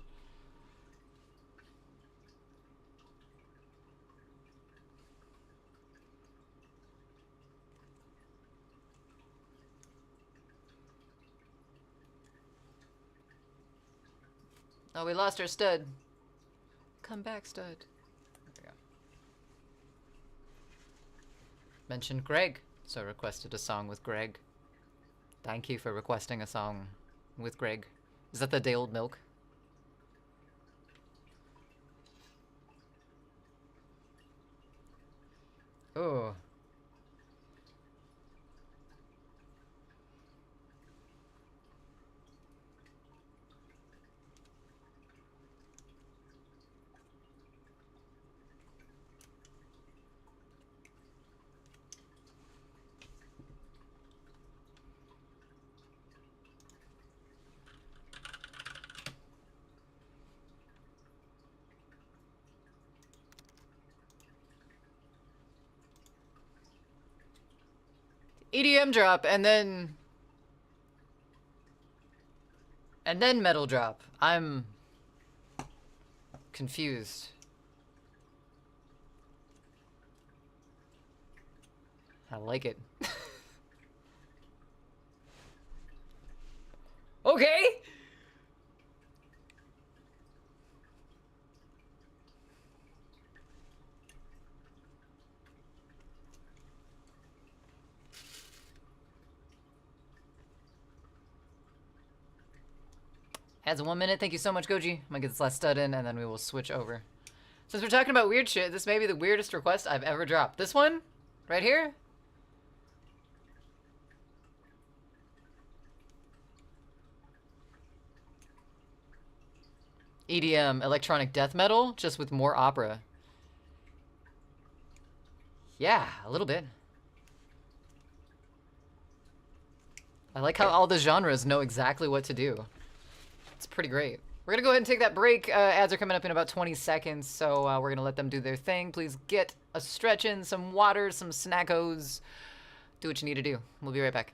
Speaker 1: Oh, we lost our stud. Come back, stud. There we go. Mentioned Greg, so requested a song with Greg. Thank you for requesting a song with Greg. Is that the Day Old Milk? Oh. EDM drop and then metal drop. I'm confused. I like it. Okay. Adds 1 minute. Thank you so much, Goji. I'm gonna get this last stud in, and then we will switch over. Since we're talking about weird shit, this may be the weirdest request I've ever dropped. This one, right here. EDM, electronic death metal, just with more opera. Yeah, a little bit. I like how all the genres know exactly what to do. It's pretty great. We're gonna go ahead and take that break. Ads are coming up in about 20 seconds, so we're gonna let them do their thing. Please get a stretch in, some water, some snackos. Do what you need to do. We'll be right back.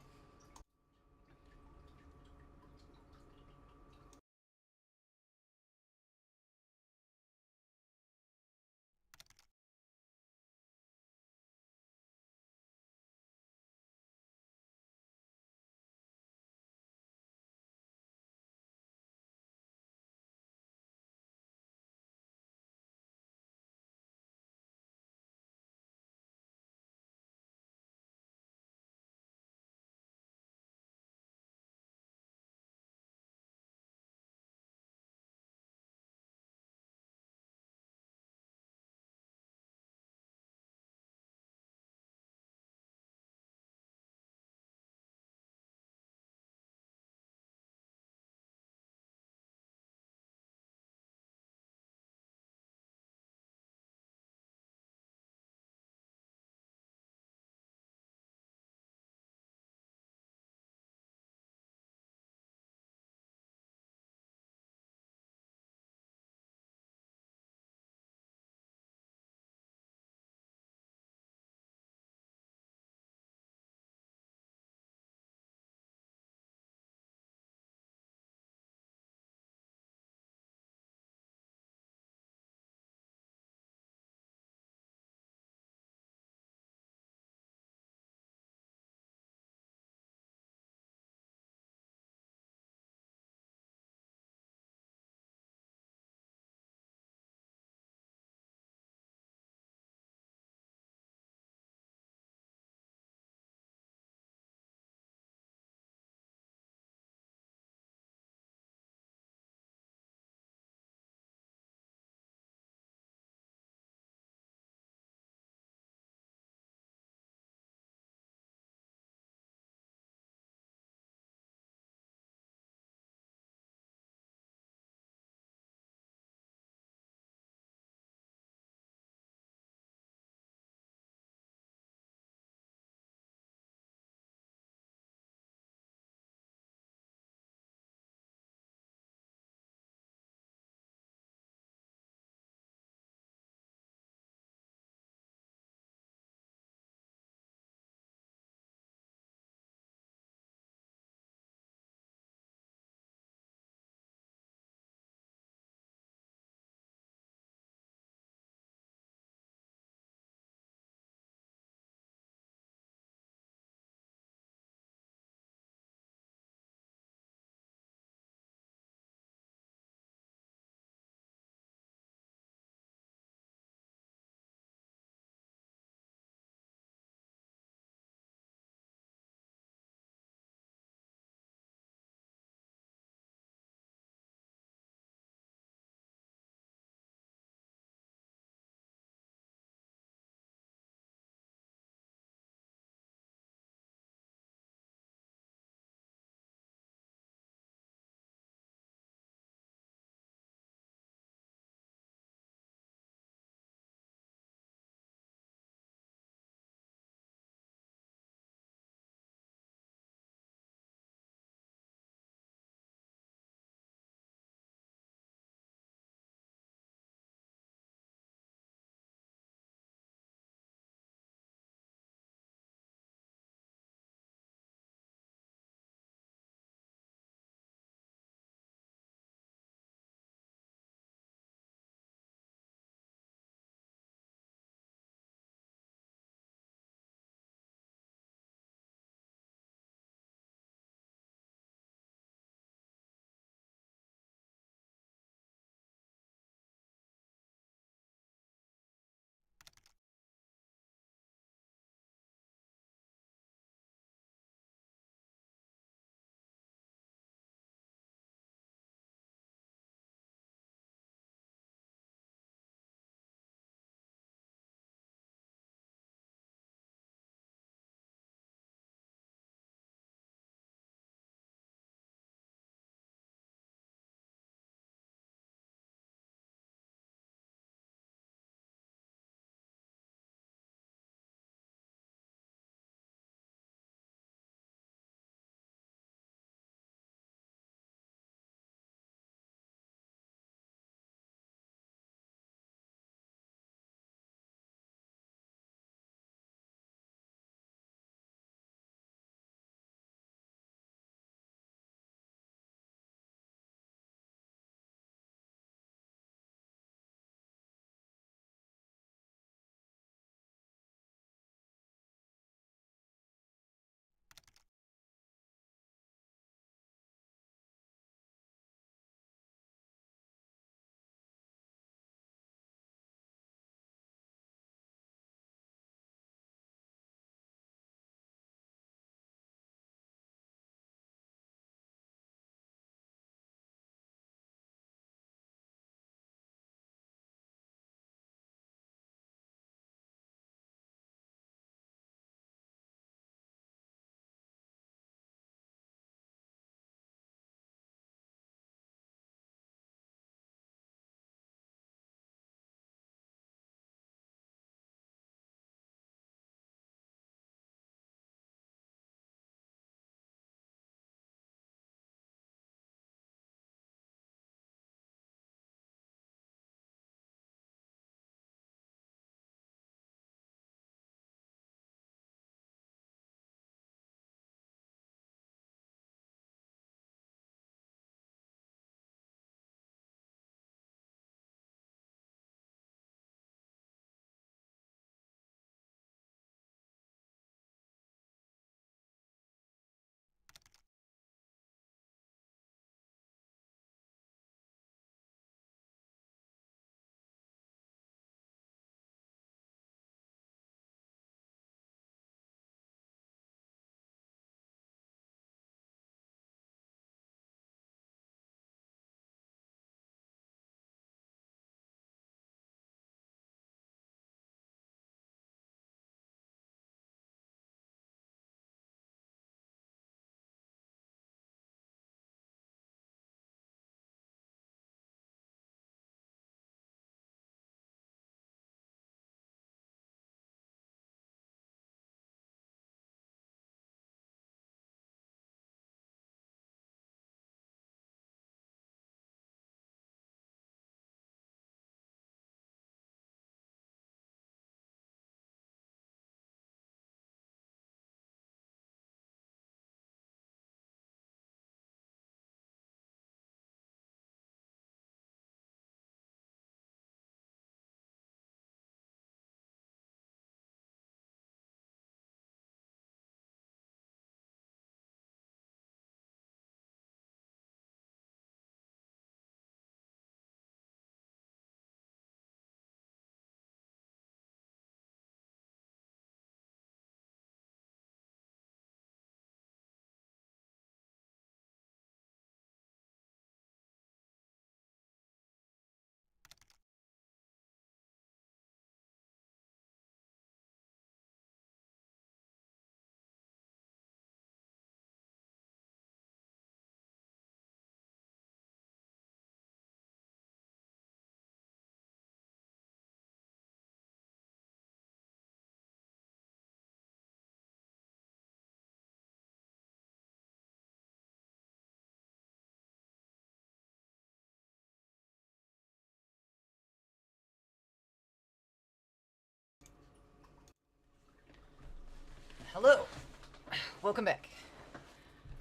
Speaker 1: welcome back.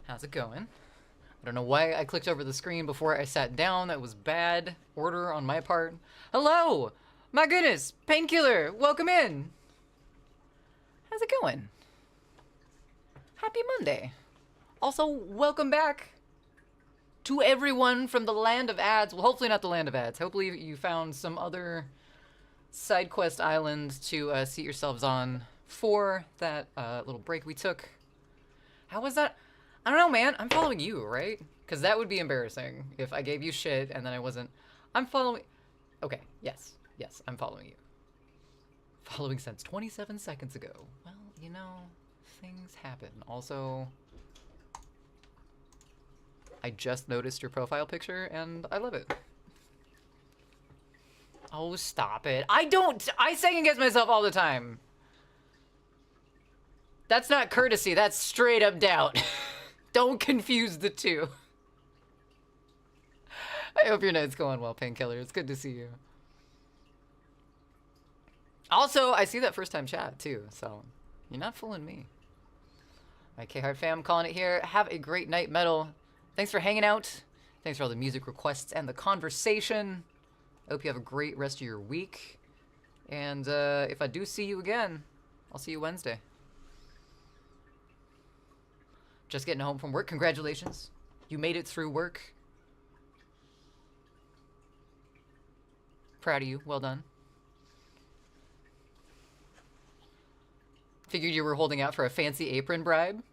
Speaker 1: How's it going? I don't know why I clicked over the screen before I sat down. That was bad order on my part. Hello! My goodness! Painkiller! Welcome in! How's it going? Happy Monday. Also, welcome back to everyone from the land of ads. Well, hopefully not the land of ads. Hopefully you found some other side quest island to seat yourselves on for that little break we took. How was that? I don't know, man. I'm following you, right? Because that would be embarrassing if I gave you shit and then I wasn't. I'm following. Okay, yes. Yes, I'm following you. Following since 27 seconds ago. Well, you know, things happen. Also, I just noticed your profile picture and I love it. Oh, stop it. I second guess myself all the time. That's not courtesy, that's straight up doubt. Don't confuse the two. I hope your night's going well, Painkiller. It's good to see you. Also, I see that first time chat too, so you're not fooling me. My K-Hard fam calling it here. Have a great night, Metal. Thanks for hanging out. Thanks for all the music requests and the conversation. I hope you have a great rest of your week. And if I do see you again, I'll see you Wednesday. Just getting home from work. Congratulations. You made it through work. Proud of you. Well done. Figured you were holding out for a fancy apron bribe.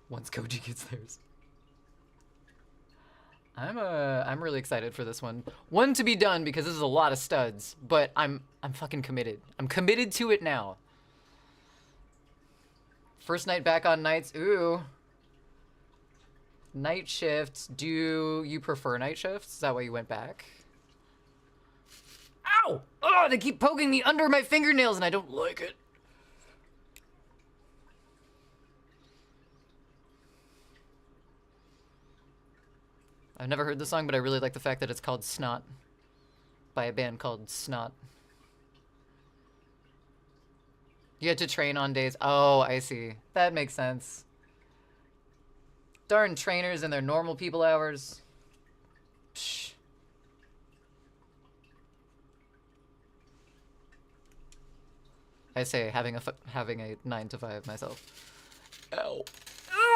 Speaker 1: Once Koji gets theirs. I'm really excited for this one. One to be done because this is a lot of studs, but I'm fucking committed. I'm committed to it now. First night back on nights. Ooh. Night shifts. Do you prefer night shifts? Is that why you went back? Ow! Oh, they keep poking me under my fingernails and I don't like it. I've never heard the song, but I really like the fact that it's called Snot by a band called Snot. You had to train on days. Oh, I see. That makes sense. Darn trainers and their normal people hours. Psh. I say having a 9 to 5 myself. Ow.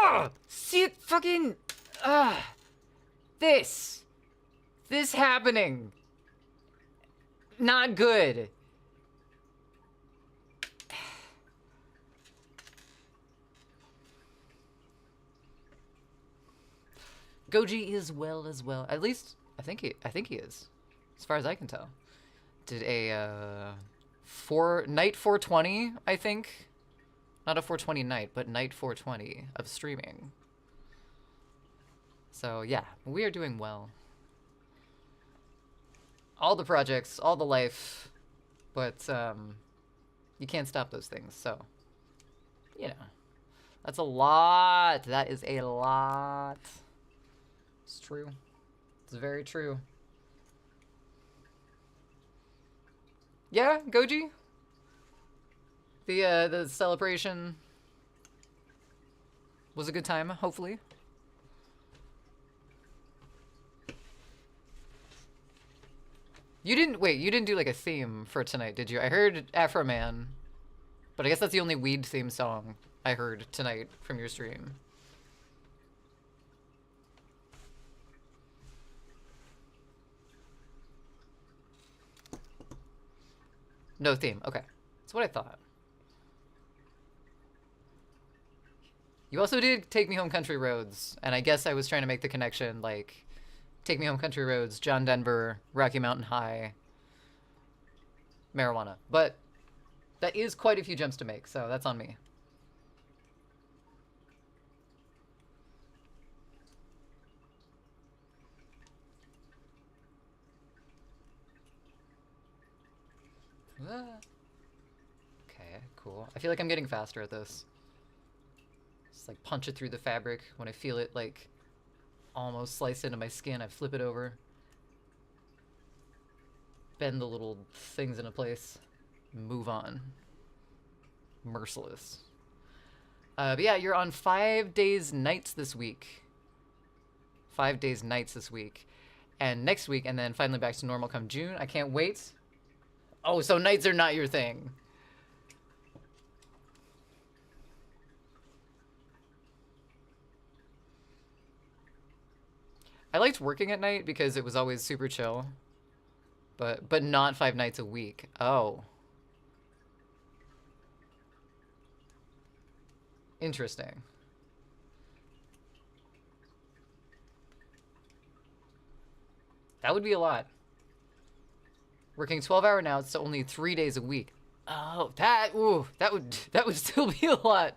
Speaker 1: Ugh! See it fucking. This happening. Not good. Goji is well as well. At least I think he is, as far as I can tell. Did a night 420, I think. Not a 420 night, but night 420 of streaming. So yeah, we are doing well. All the projects, all the life, but you can't stop those things. So, you know, that's a lot. That is a lot. It's true. It's very true. Yeah, Goji. The celebration was a good time, hopefully. You didn't do like a theme for tonight, did you? I heard Afro Man, but I guess that's the only weed theme song I heard tonight from your stream. No theme, okay. That's what I thought. You also did Take Me Home Country Roads, and I guess I was trying to make the connection, like, Take Me Home Country Roads, John Denver, Rocky Mountain High, marijuana. But that is quite a few jumps to make, so that's on me. Okay, cool. I feel like I'm getting faster at this. Just like punch it through the fabric. When I feel it like almost slice into my skin, I flip it over. Bend the little things into place. Move on. Merciless. But yeah, you're on 5 days nights this week. 5 days nights this week. And next week, and then finally back to normal come June. I can't wait. Oh, so nights are not your thing. I liked working at night because it was always super chill. But not 5 nights a week. Oh. Interesting. That would be a lot. Working 12-hour nights to only 3 days a week. Oh, that would still be a lot.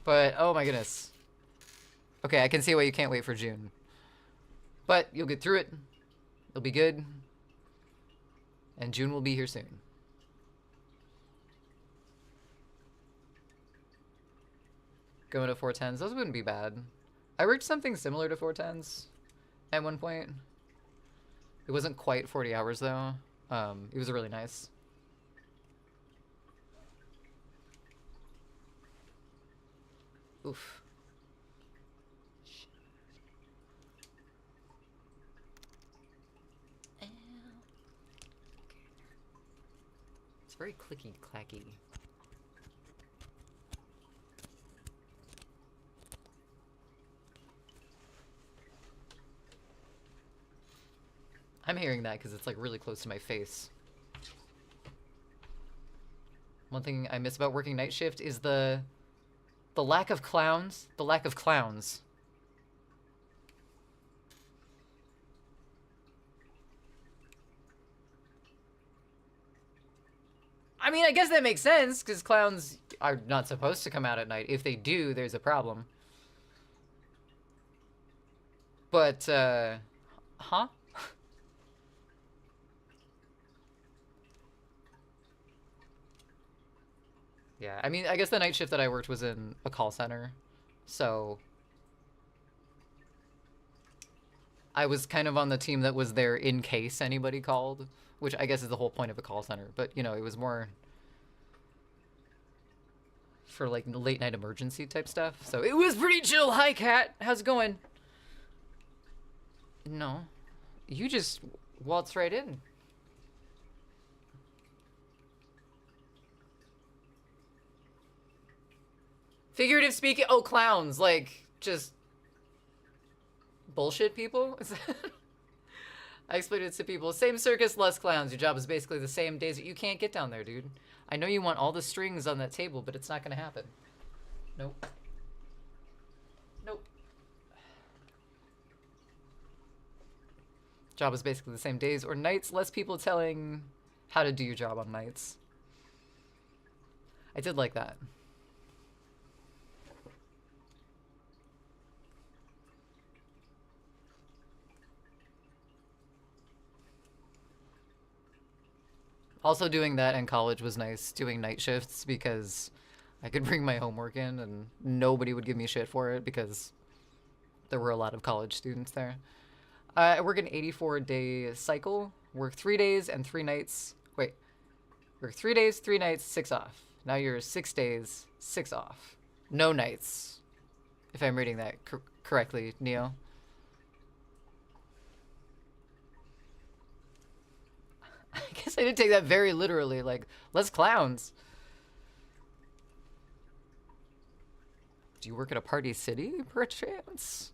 Speaker 1: But oh my goodness. Okay, I can see why you can't wait for June. But you'll get through it. It'll be good. And June will be here soon. Going to 410s, those wouldn't be bad. I worked something similar to 410s at one point. It wasn't quite 40 hours though. It was really nice. Oof. It's very clicky clacky. I'm hearing that because it's like really close to my face. One thing I miss about working night shift is the lack of clowns. The lack of clowns. I mean, I guess that makes sense because clowns are not supposed to come out at night. If they do, there's a problem. But, huh? Yeah, I mean, I guess the night shift that I worked was in a call center, so I was kind of on the team that was there in case anybody called, which I guess is the whole point of a call center, but, you know, it was more for, like, late night emergency type stuff, so it was pretty chill. Hi, Kat. How's it going? No. You just waltz right in. Figurative speaking. Oh, clowns. Like, just bullshit people? I explained it to people. Same circus, less clowns. Your job is basically the same days that you can't get down there, dude. I know you want all the strings on that table, but it's not going to happen. Nope. Nope. Job is basically the same days or nights. Less people telling how to do your job on nights. I did like that. Also, doing that in college was nice, doing night shifts, because I could bring my homework in and nobody would give me shit for it because there were a lot of college students there. I work an 84-day cycle. Work 3 days and 3 nights. Wait. Work 3 days, 3 nights, 6 off. Now you're 6 days, 6 off. No nights. If I'm reading that correctly, Neo. I guess I did take that very literally, like, less clowns. Do you work at a party city, perchance?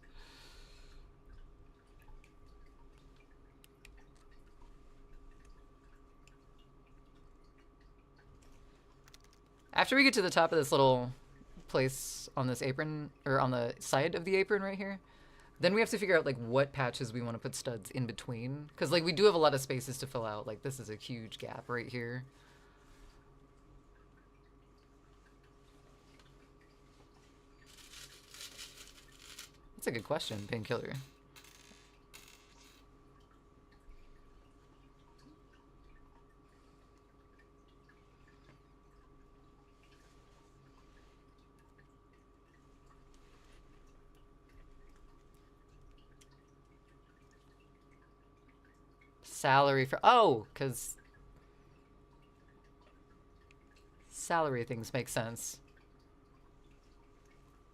Speaker 1: After we get to the top of this little place on this apron, or on the side of the apron right here, then we have to figure out, like, what patches we want to put studs in between. Because, like, we do have a lot of spaces to fill out. Like, this is a huge gap right here. That's a good question, Painkiller. Salary for... Oh, because... salary things make sense.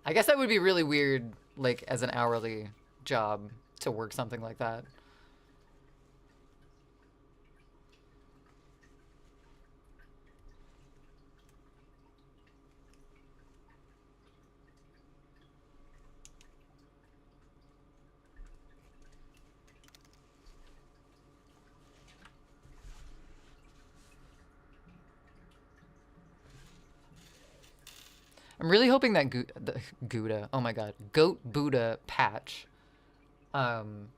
Speaker 1: I guess that would be really weird, like, as an hourly job to work something like that. I'm really hoping that the Gouda, oh my god, Goat Buddha patch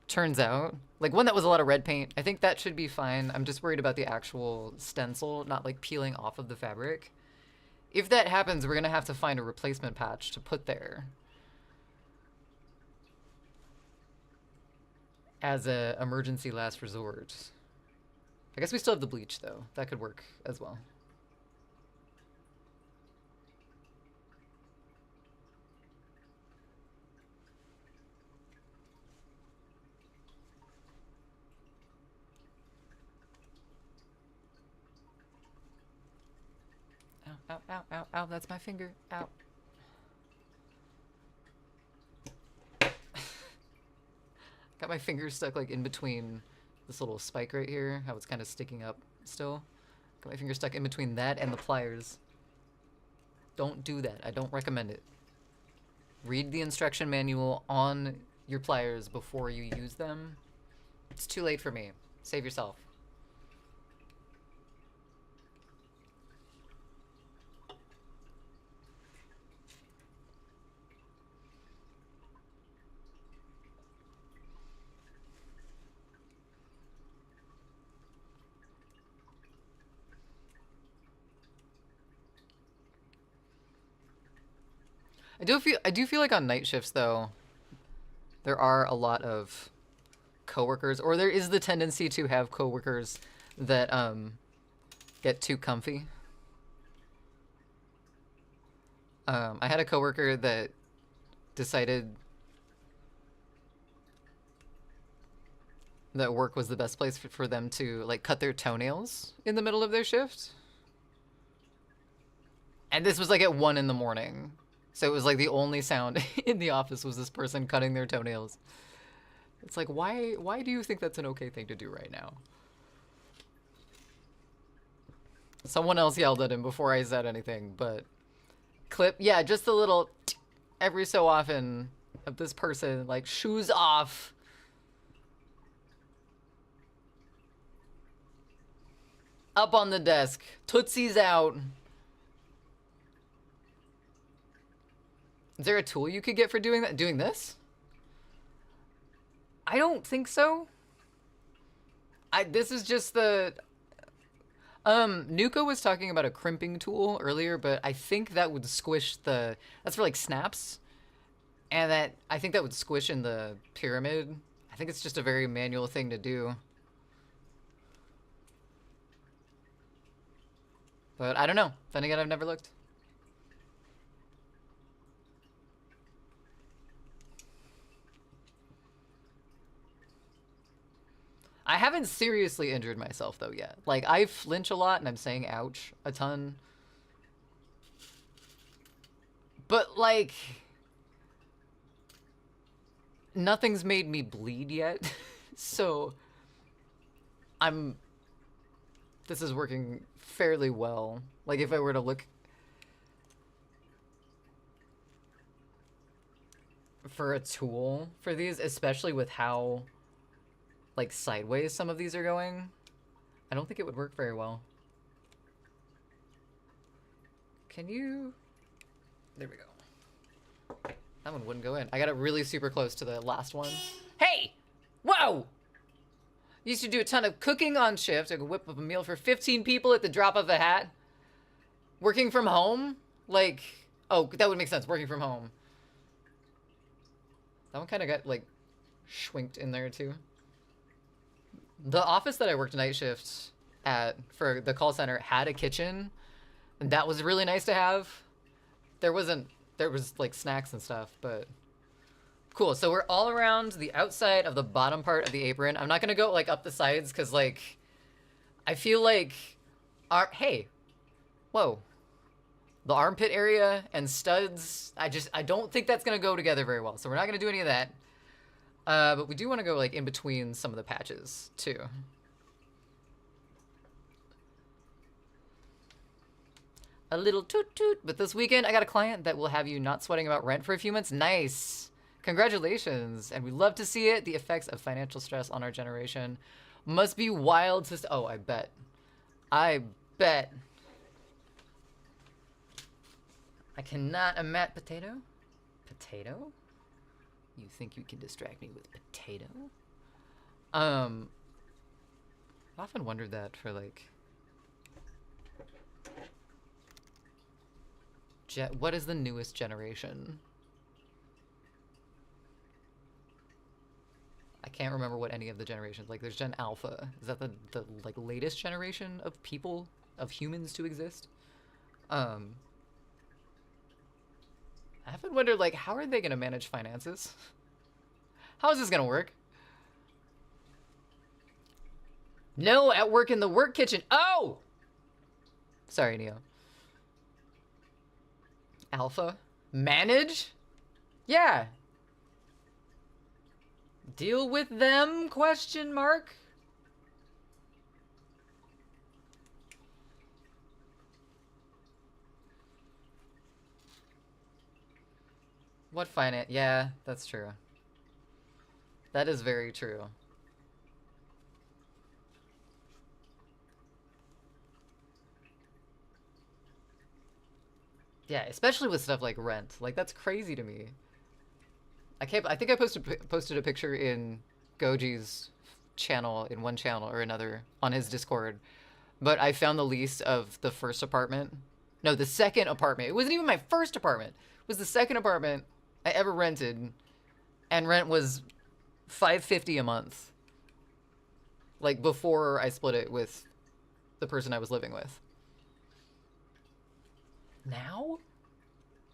Speaker 1: turns out. Like, one that was a lot of red paint. I think that should be fine. I'm just worried about the actual stencil not, like, peeling off of the fabric. If that happens, we're going to have to find a replacement patch to put there as a emergency last resort. I guess we still have the bleach, though. That could work as well. Ow, ow, ow, ow, ow, that's my finger. Ow. Got my finger stuck, like, in between this little spike right here, how it's kind of sticking up still. Got my finger stuck in between that and the pliers. Don't do that. I don't recommend it. Read the instruction manual on your pliers before you use them. It's too late for me. Save yourself. I do feel like on night shifts, though, there are a lot of coworkers, or there is the tendency to have coworkers that get too comfy. I had a coworker that decided that work was the best place for them to, like, cut their toenails in the middle of their shift. And this was like at 1 in the morning. So it was like the only sound in the office was this person cutting their toenails. It's like, why do you think that's an okay thing to do right now? Someone else yelled at him before I said anything, but clip, yeah, just a little every so often of this person, like, shoes off. Up on the desk, tootsies out. Is there a tool you could get for doing that? Doing this? I don't think so. This is just the... Nuka was talking about a crimping tool earlier, but I think that would squish the... That's for, like, snaps. And I think that would squish in the pyramid. I think it's just a very manual thing to do. But I don't know. Then again, I've never looked. I haven't seriously injured myself, though, yet. Like, I flinch a lot, and I'm saying ouch a ton. But, like, nothing's made me bleed yet. So, this is working fairly well. Like, if I were to look for a tool for these, especially with how, like, sideways some of these are going, I don't think it would work very well. Can you... There we go. That one wouldn't go in. I got it really super close to the last one. Hey! Whoa! Used to do a ton of cooking on shift. I could whip up a meal for 15 people at the drop of a hat. Working from home? Like, oh, that would make sense. Working from home. That one kind of got, like, schwinked in there, too. The office that I worked night shift at for the call center had a kitchen, and that was really nice to have. There was, like, snacks and stuff, but... Cool, so we're all around the outside of the bottom part of the apron. I'm not gonna go, like, up the sides, because, like, I feel like hey, whoa. The armpit area and studs, I don't think that's going to go together very well. So we're not going to do any of that. But we do want to go like in between some of the patches too. A little toot toot. But this weekend I got a client that will have you not sweating about rent for a few months. Nice. Congratulations. And we love to see it. The effects of financial stress on our generation must be wild to... Oh, I bet. I bet. I cannot imagine... Potato? Potato? You think you can distract me with potato? I've often wondered that for like... What is the newest generation? I can't remember what any of the generations, like there's Gen Alpha. Is that the like latest generation of people, of humans to exist? I haven't wondered like, how are they gonna manage finances? How is this gonna work? No, at work in the work kitchen. Oh! Sorry, Neo. Alpha? Manage? Yeah. Deal with them? Question mark. What finance? Yeah, that's true. That is very true. Yeah, especially with stuff like rent. Like that's crazy to me. I think I posted a picture in Goji's channel, in one channel or another, on his Discord. But I found the lease of the first apartment. No, the second apartment. It wasn't even my first apartment. It was the second apartment I ever rented, and rent was $550 a month. Like before I split it with the person I was living with. Now?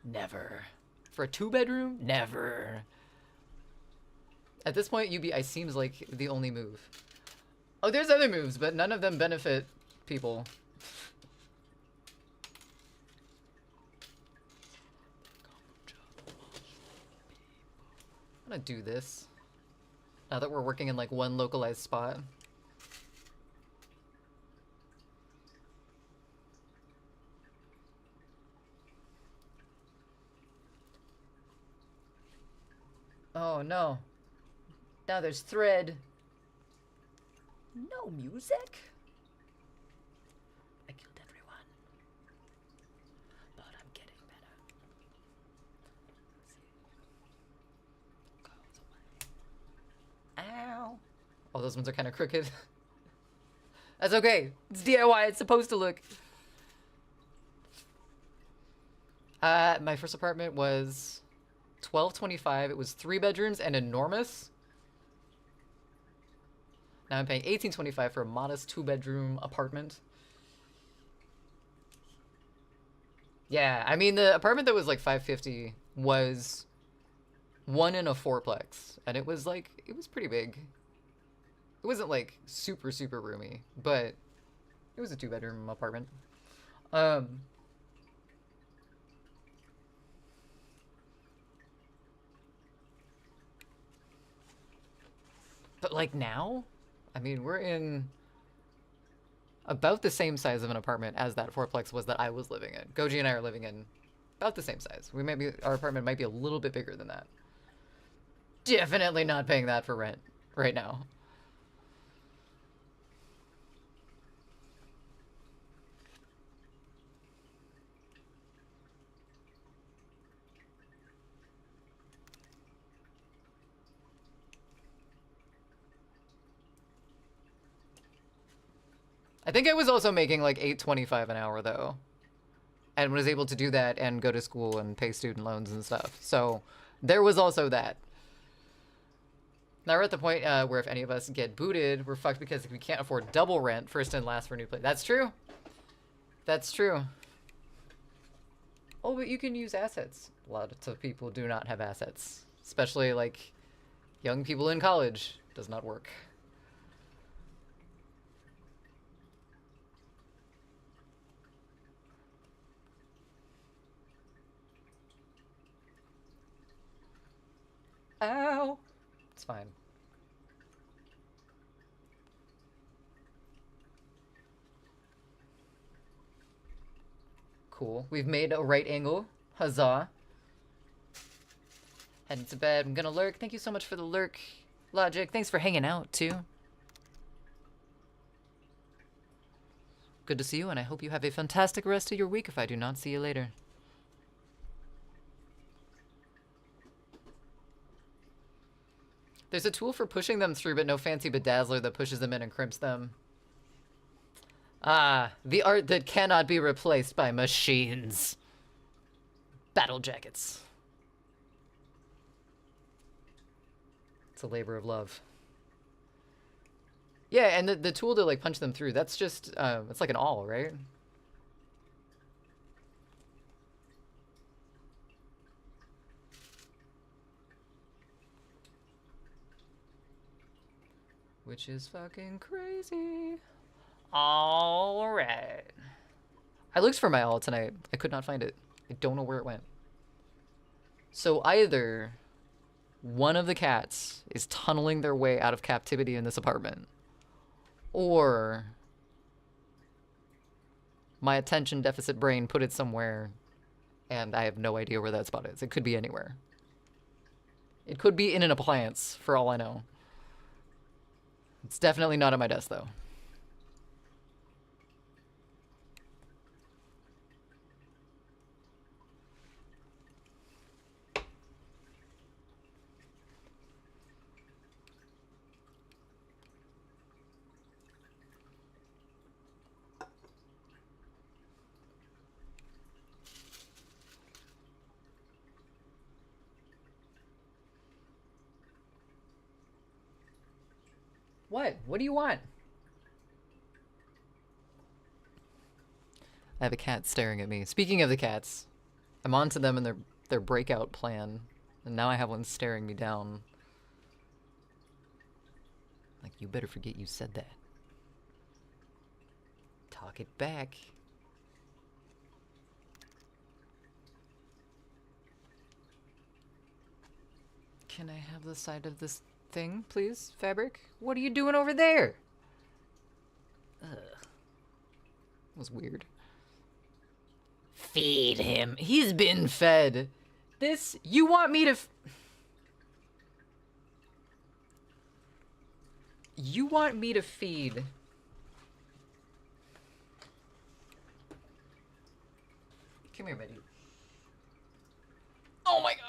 Speaker 1: Never. For a 2-bedroom? Never. At this point, UBI seems like the only move. Oh, there's other moves, but none of them benefit people. I'm gonna do this. Now that we're working in like one localized spot. Oh no. Now there's thread. No music? I killed everyone. But I'm getting better. Goes away. Ow. Oh, those ones are kind of crooked. That's okay. It's DIY. It's supposed to look. My first apartment was $1,225. It was 3 bedrooms and enormous. Now I'm paying $1,825 for a modest 2-bedroom apartment. Yeah, I mean the apartment that was like $550 was 1 in a 4-plex, and it was pretty big. It wasn't like super roomy, but it was a 2-bedroom apartment. But like now, I mean, we're in about the same size of an apartment as that 4-plex was that I was living in. Goji and I are living in about the same size. Our apartment might be a little bit bigger than that. Definitely not paying that for rent right now. I think I was also making like $8.25 an hour though, and was able to do that and go to school and pay student loans and stuff. So there was also that. Now we're at the point where if any of us get booted, we're fucked because we can't afford double rent first and last for a new place. That's true. That's true. Oh, but you can use assets. A lot of people do not have assets, especially like young people in college. Does not work. Ow. It's fine. Cool. We've made a right angle. Huzzah. Heading to bed. I'm gonna lurk. Thank you so much for the lurk, Logic. Thanks for hanging out, too. Good to see you, and I hope you have a fantastic rest of your week if I do not see you later. There's a tool for pushing them through, but no fancy bedazzler that pushes them in and crimps them. Ah, the art that cannot be replaced by machines. Battle jackets. It's a labor of love. Yeah, and the tool to like punch them through, that's just, it's like an awl, right? Which is fucking crazy. All right. I looked for my awl tonight. I could not find it. I don't know where it went. So either one of the cats is tunneling their way out of captivity in this apartment, or my attention deficit brain put it somewhere and I have no idea where that spot is. It could be anywhere. It could be in an appliance, for all I know. It's definitely not at my desk, though. What? What do you want? I have a cat staring at me. Speaking of the cats, I'm on to them and their breakout plan, and now I have one staring me down. Like, you better forget you said that. Talk it back. Can I have the side of this thing, please, Fabric? What are you doing over there? Ugh. That was weird. Feed him. He's been fed. This, you want me to... You want me to feed... Come here, buddy. Oh my god.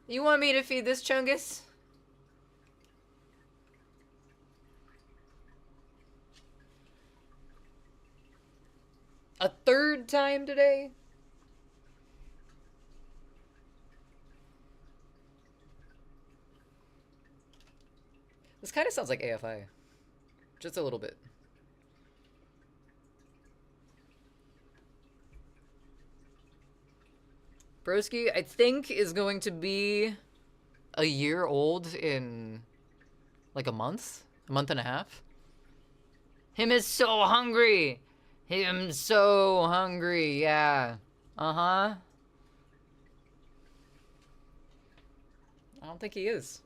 Speaker 1: You want me to feed this chungus? A third time today? This kind of sounds like AFI. Just a little bit. Broski, I think, is going to be a year old in like a month and a half. Him is so hungry. Him so hungry, yeah. Uh-huh. I don't think he is.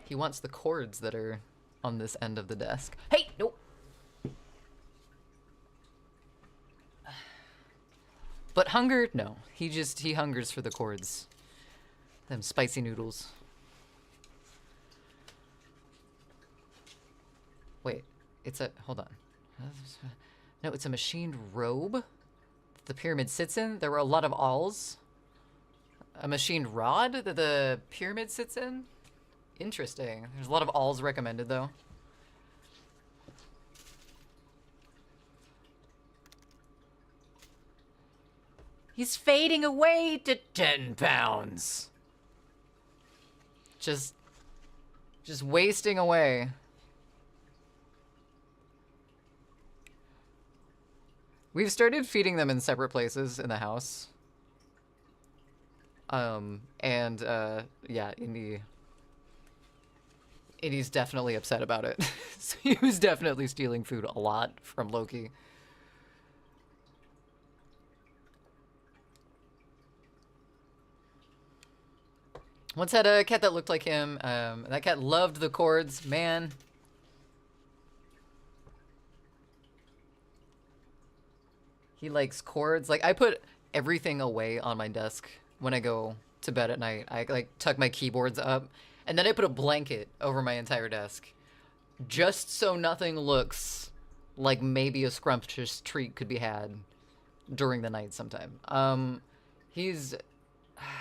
Speaker 1: He wants the cords that are on this end of the desk. Hey, nope. But hunger, no. He hungers for the cords. Them spicy noodles. Wait, hold on. No, it's a machined robe that the pyramid sits in. There were a lot of awls. A machined rod that the pyramid sits in. Interesting. There's a lot of awls recommended, though. He's fading away to 10 pounds. Just wasting away. We've started feeding them in separate places in the house. Yeah, Indy's definitely upset about it. So he was definitely stealing food a lot from Loki. Once had a cat that looked like him. That cat loved the chords, man. He likes chords. Like, I put everything away on my desk when I go to bed at night. I like tuck my keyboards up, and then I put a blanket over my entire desk, just so nothing looks like maybe a scrumptious treat could be had during the night sometime.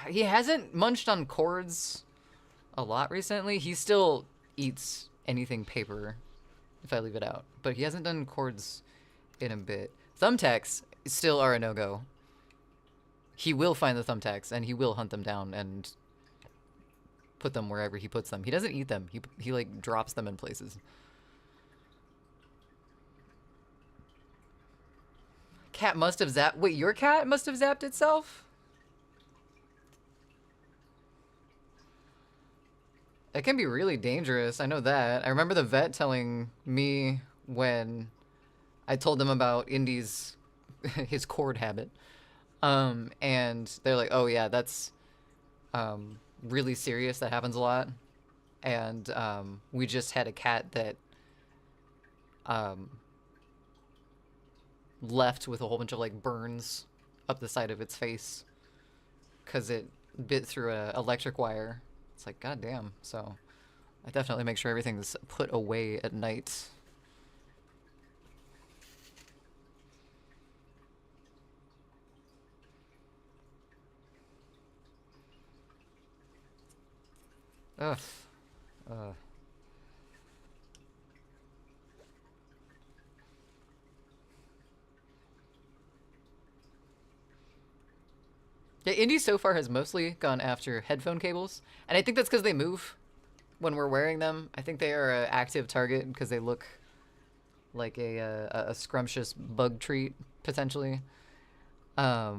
Speaker 1: He hasn't munched on chords a lot recently. He still eats anything paper if I leave it out, but he hasn't done chords in a bit. Thumbtacks still are a no-go. He will find the thumbtacks and he will hunt them down and put them wherever he puts them. He doesn't eat them. He like drops them in places. Cat must have zapped. Wait, your cat must have zapped itself? It can be really dangerous. I know that. I remember the vet telling me when I told them about Indy's his cord habit. And they're like, "Oh yeah, that's really serious. That happens a lot." And we just had a cat that left with a whole bunch of like burns up the side of its face because it bit through a electric wire. It's like, god damn. So I definitely make sure everything's put away at night. Ugh. Yeah, Indy so far has mostly gone after headphone cables, and I think that's because they move when we're wearing them. I think they are an active target because they look like a scrumptious bug treat, potentially. I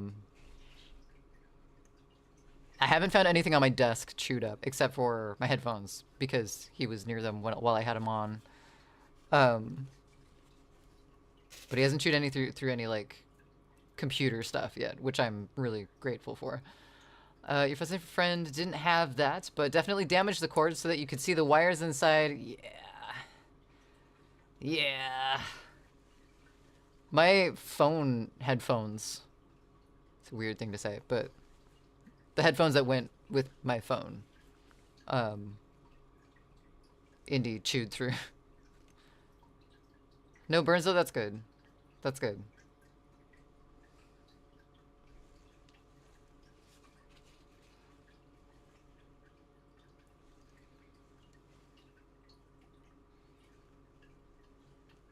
Speaker 1: haven't found anything on my desk chewed up except for my headphones because he was near them while I had them on. But he hasn't chewed any through any like computer stuff yet, which I'm really grateful for. Your fascinating friend didn't have that, but definitely damaged the cord so that you could see the wires inside. Yeah. My phone headphones. It's a weird thing to say, but the headphones that went with my phone, Indy chewed through. No burns though, that's good. That's good.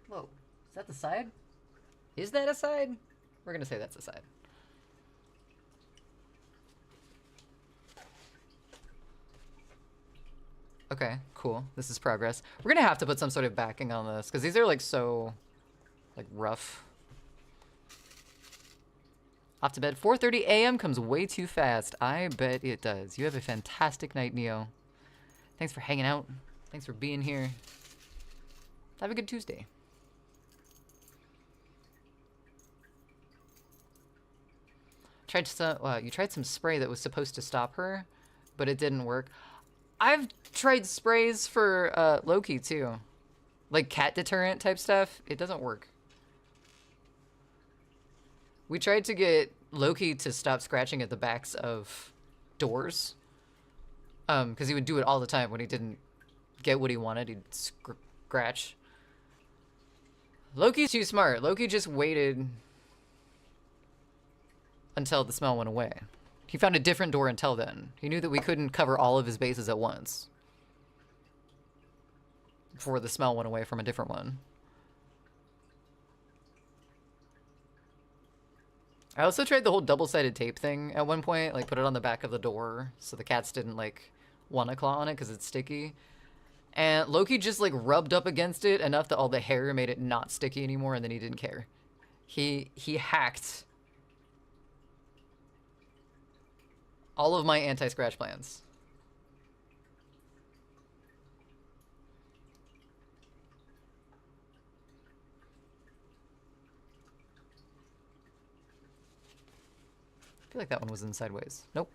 Speaker 1: Whoa, is that the side? Is that a side? We're gonna say that's a side. Okay, cool. This is progress. We're gonna have to put some sort of backing on this because these are like so, like rough. Off to bed. 4:30 a.m. comes way too fast. I bet it does. You have a fantastic night, Neo. Thanks for hanging out. Thanks for being here. Have a good Tuesday. Tried some. You tried some spray that was supposed to stop her, but it didn't work. I've tried sprays for Loki too, like cat deterrent type stuff. It doesn't work. We tried to get Loki to stop scratching at the backs of doors, because he would do it all the time when he didn't get what he wanted. He'd scratch. Loki's too smart. Loki just waited until the smell went away. He found a different door until then. He knew that we couldn't cover all of his bases at once before the smell went away from a different one. I also tried the whole double-sided tape thing at one point, like put it on the back of the door so the cats didn't like want to claw on it because it's sticky. And Loki just like rubbed up against it enough that all the hair made it not sticky anymore, and then he didn't care. He hacked all of my anti-scratch plans. I feel like that one was in sideways. Nope.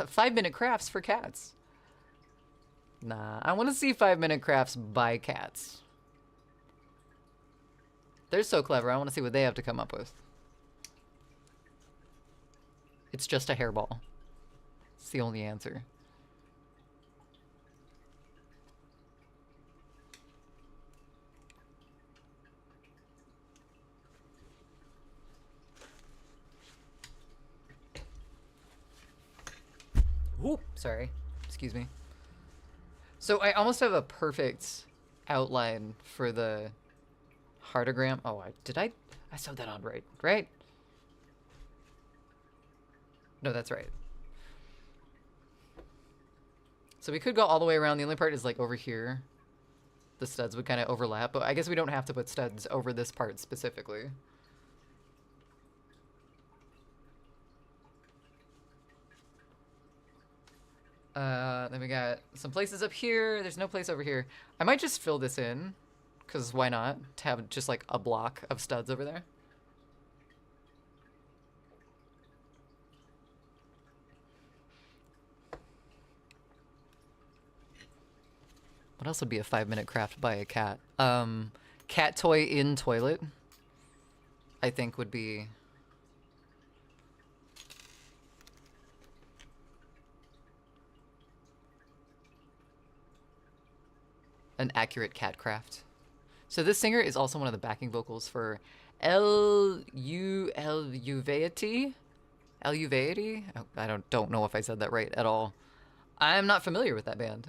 Speaker 1: 5-minute crafts for cats. Nah, I want to see 5-minute crafts by cats. They're so clever. I want to see what they have to come up with. It's just a hairball. It's the only answer. Ooh, sorry. Excuse me. So I almost have a perfect outline for the heartogram. Oh, I sewed that on right, right? No, that's right. So we could go all the way around. The only part is like over here. The studs would kind of overlap, but I guess we don't have to put studs over this part specifically. Then we got some places up here. There's no place over here. I might just fill this in, because why not? To have just like a block of studs over there. What else would be a 5-minute craft by a cat? Cat toy in toilet, I think would be... an accurate cat craft. So this singer is also one of the backing vocals for L-U-V-A-T? L-U-V-A-T? Oh, I don't know if I said that right at all. I'm not familiar with that band.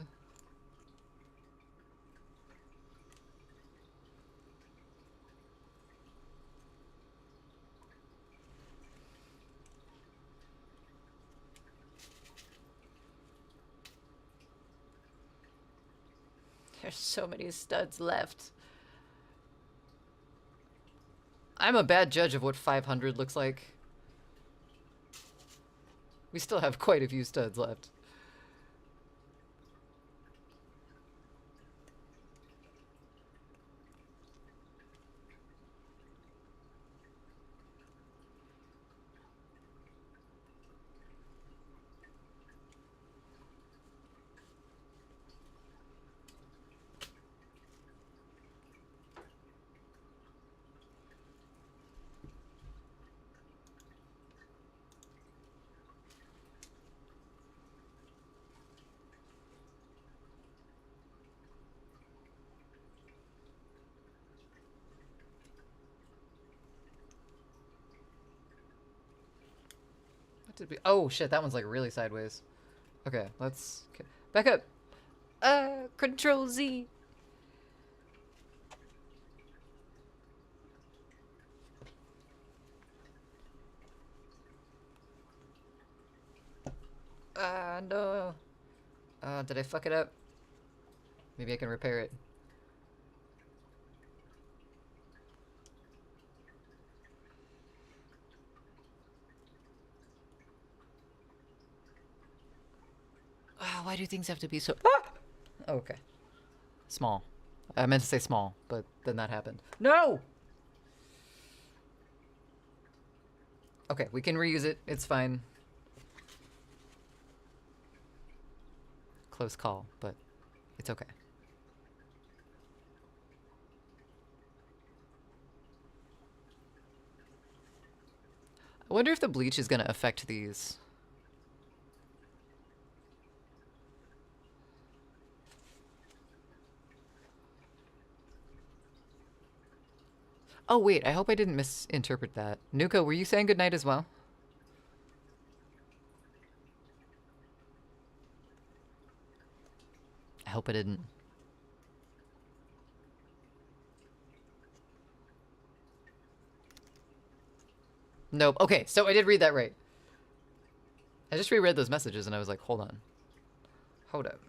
Speaker 1: There's so many studs left. I'm a bad judge of what 500 looks like. We still have quite a few studs left. Oh shit, that one's like really sideways. Okay, let's back up. Control Z. No. Did I fuck it up? Maybe I can repair it. Why do things have to be so... Ah! Oh, okay. Small. I meant to say small, but then that happened. No! Okay, we can reuse it. It's fine. Close call, but it's okay. I wonder if the bleach is going to affect these. Oh, wait, I hope I didn't misinterpret that. Nuka, were you saying goodnight as well? I hope I didn't. Nope. Okay, so I did read that right. I just reread those messages and I was like, hold on. Hold up.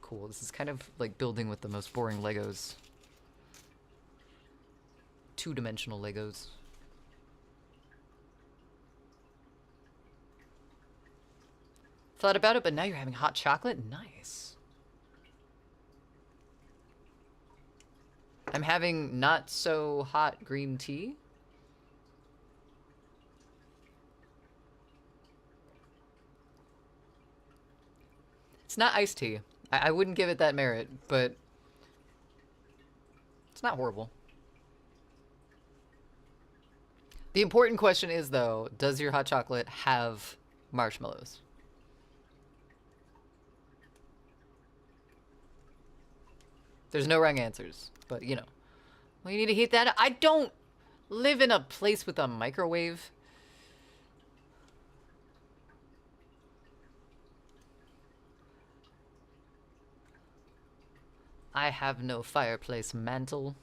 Speaker 1: Cool. This is kind of like building with the most boring Legos. Two-dimensional Legos. Thought about it, but now you're having hot chocolate? Nice. I'm having not so hot green tea. It's not iced tea. I wouldn't give it that merit, but it's not horrible. The important question is, though, does your hot chocolate have marshmallows? There's no wrong answers, but you know. Well, you need to heat that up. I don't live in a place with a microwave. I have no fireplace mantle.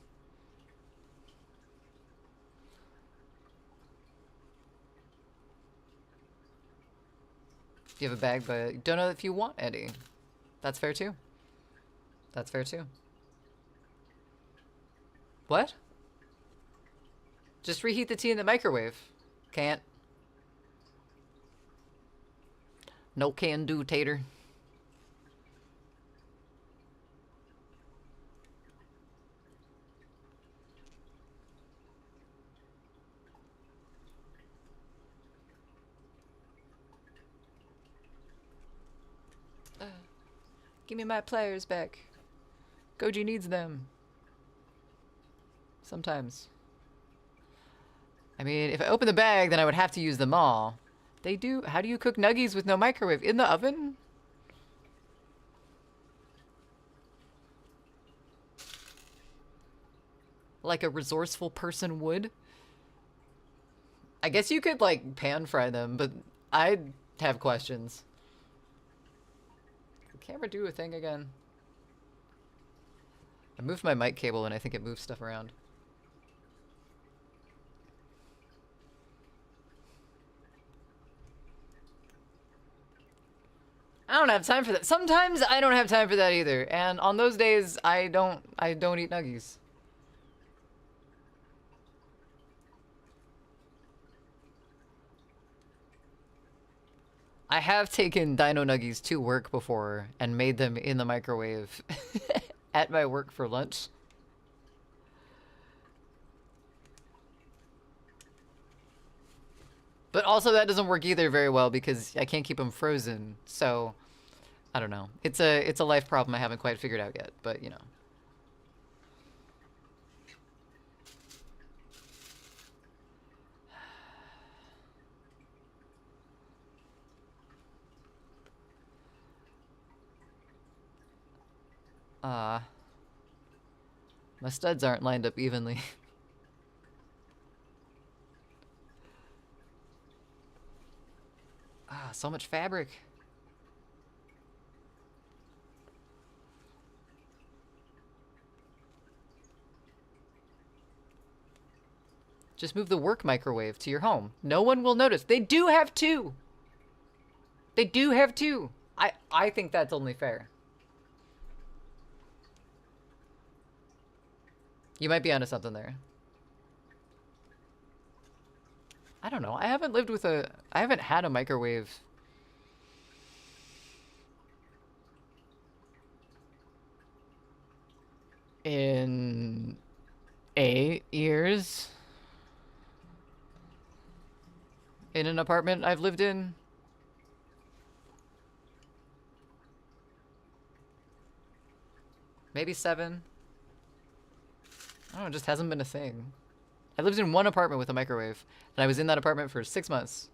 Speaker 1: You have a bag, but don't know if you want any. That's fair too. That's fair too. What? Just reheat the tea in the microwave. Can't. No can do, tater. Give me my pliers back. Goji needs them. Sometimes. I mean, if I open the bag, then I would have to use them all. They do. How do you cook nuggies with no microwave? In the oven? Like a resourceful person would? I guess you could, like, pan fry them, but I'd have questions. Camera do a thing again? I moved my mic cable and I think it moves stuff around. I don't have time for that. Sometimes I don't have time for that either. And on those days, I don't eat nuggies. I have taken dino nuggies to work before and made them in the microwave at my work for lunch. But also that doesn't work either very well because I can't keep them frozen. So, I don't know. It's a life problem I haven't quite figured out yet, but you know. My studs aren't lined up evenly. So much fabric. Just move the work microwave to your home. No one will notice. They do have two. They do have two. I think that's only fair. You might be onto something there. I don't know. I haven't had a microwave in 8 years in an apartment I've lived in. Maybe 7. I don't know, it just hasn't been a thing. I lived in one apartment with a microwave, and I was in that apartment for 6 months.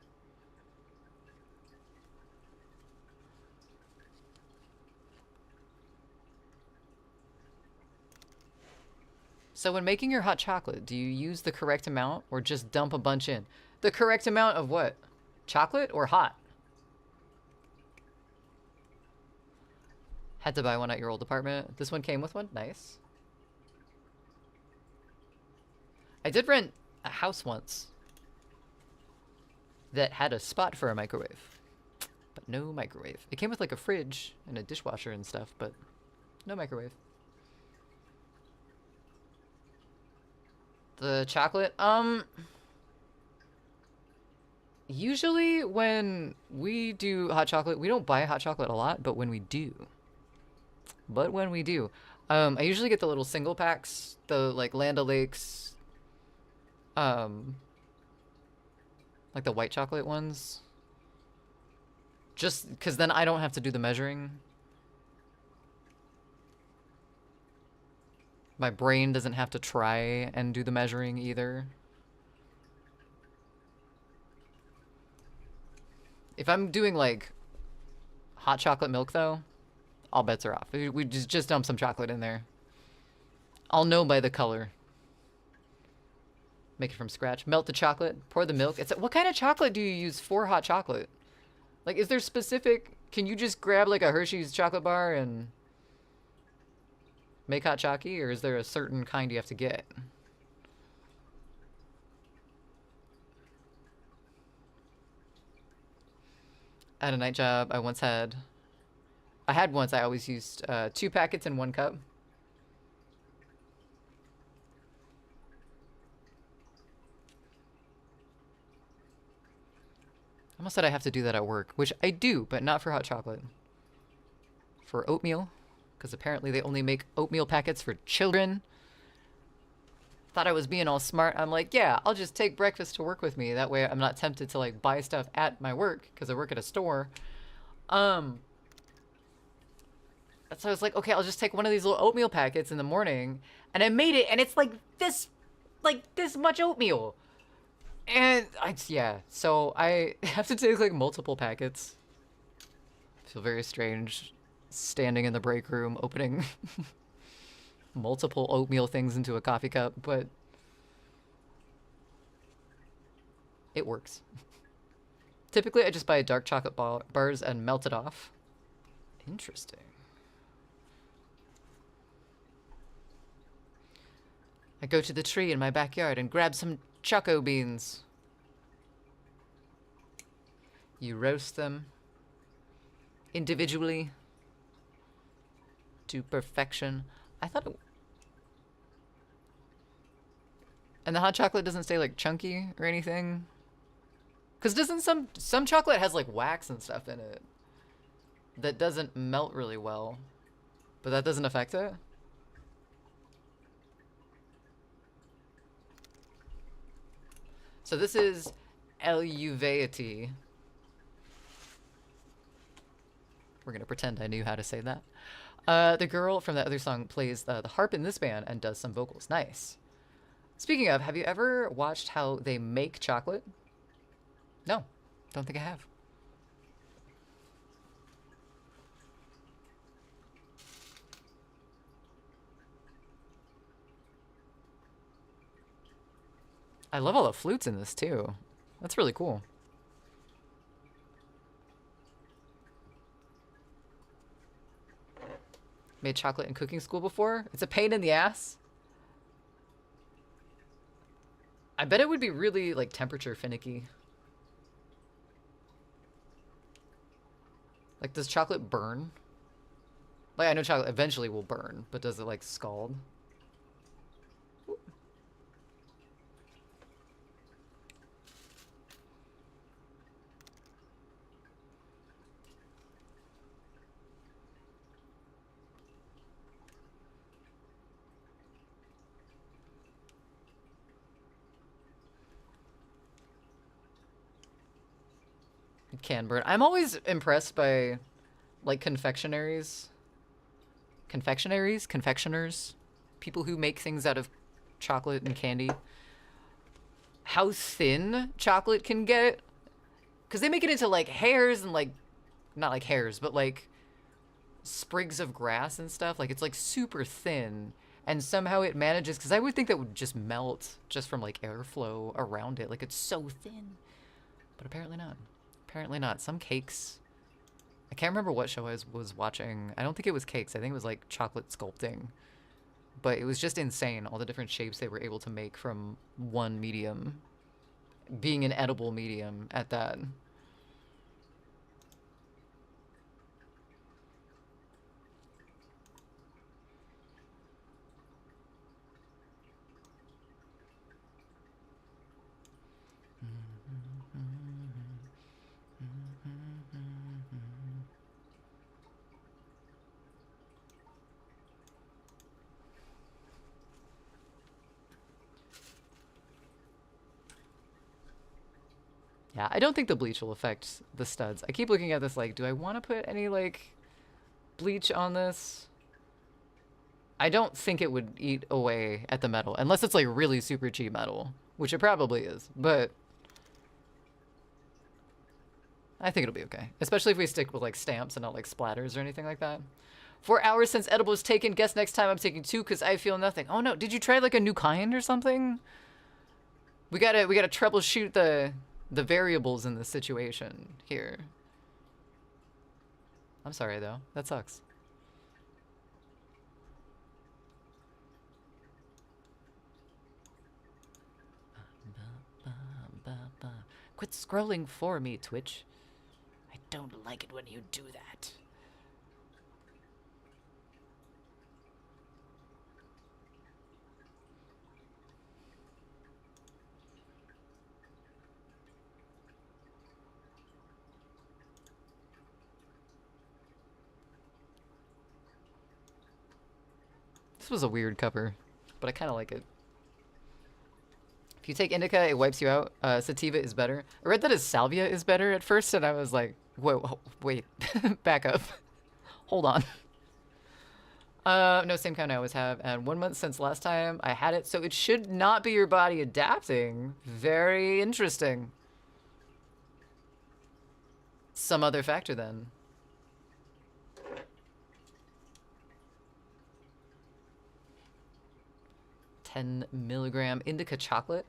Speaker 1: So when making your hot chocolate, do you use the correct amount or just dump a bunch in? The correct amount of what? Chocolate or hot? Had to buy one at your old apartment. This one came with one? Nice. I did rent a house once that had a spot for a microwave, but no microwave. It came with like a fridge and a dishwasher and stuff, but no microwave. The chocolate, usually when we do hot chocolate, we don't buy hot chocolate a lot, but when we do, I usually get the little single packs, the like Land O'Lakes, like the white chocolate ones, just because then I don't have to do the measuring. My brain doesn't have to try and do the measuring either. If I'm doing like hot chocolate milk though, all bets are off. We just dump some chocolate in there. I'll know by the color. Make it from scratch. Melt the chocolate. Pour the milk. What kind of chocolate do you use for hot chocolate? Like, is there specific... Can you just grab, like, a Hershey's chocolate bar and make hot chocolate? Or is there a certain kind you have to get? At a night job, I always used 2 packets in 1 cup. I almost said I have to do that at work, which I do, but not for hot chocolate. For oatmeal, because apparently they only make oatmeal packets for children. Thought I was being all smart. I'm like, yeah, I'll just take breakfast to work with me. That way I'm not tempted to like buy stuff at my work, because I work at a store. So I was like, okay, I'll just take one of these little oatmeal packets in the morning. And I made it, and it's like this much oatmeal. And yeah, so I have to take like multiple packets. I feel very strange standing in the break room opening multiple oatmeal things into a coffee cup, but it works. Typically, I just buy dark chocolate bars and melt it off. Interesting. I go to the tree in my backyard and grab some choco beans. You roast them individually to perfection. I thought it... And the hot chocolate doesn't stay like chunky or anything? Because doesn't some chocolate has like wax and stuff in it that doesn't melt really well, but that doesn't affect it? So this is Eluveity. We're gonna pretend I knew how to say that. The girl from that other song plays the harp in this band and does some vocals. Nice. Speaking of, have you ever watched how they make chocolate? No, don't think I have. I love all the flutes in this too. That's really cool. Made chocolate in cooking school before. It's a pain in the ass. I bet it would be really like temperature finicky. Like, does chocolate burn? Like, I know chocolate eventually will burn, but does it like scald? It can burn. I'm always impressed by like confectionaries. Confectioners, people who make things out of chocolate and candy. How thin chocolate can get. Because they make it into like hairs and like, not like hairs, but like sprigs of grass and stuff. Like it's like super thin. And somehow it manages, because I would think that would just melt just from like airflow around it. Like it's so thin. But apparently not. Apparently not. Some cakes. I can't remember what show I was watching. I don't think it was cakes. I think it was like chocolate sculpting. But it was just insane, all the different shapes they were able to make from one medium. Being an edible medium at that. Yeah, I don't think the bleach will affect the studs. I keep looking at this like, do I want to put any like bleach on this? I don't think it would eat away at the metal, unless it's like really super cheap metal, which it probably is, but I think it'll be okay. Especially if we stick with like stamps and not like splatters or anything like that. 4 hours since edible was taken. Guess next time I'm taking 2 because I feel nothing. Oh no, did you try like a new kind or something? We gotta troubleshoot the variables in this situation here. I'm sorry though, that sucks. Quit scrolling for me, Twitch. I don't like it when you do that. This was a weird cover, but I kind of like it. If you take indica, it wipes you out. Sativa is better. I read that his salvia is better at first, and I was like, wait, back up. Hold on. No, same kind I always have. And 1 month since last time I had it, so it should not be your body adapting. Very interesting. Some other factor then. 10 milligram indica chocolate.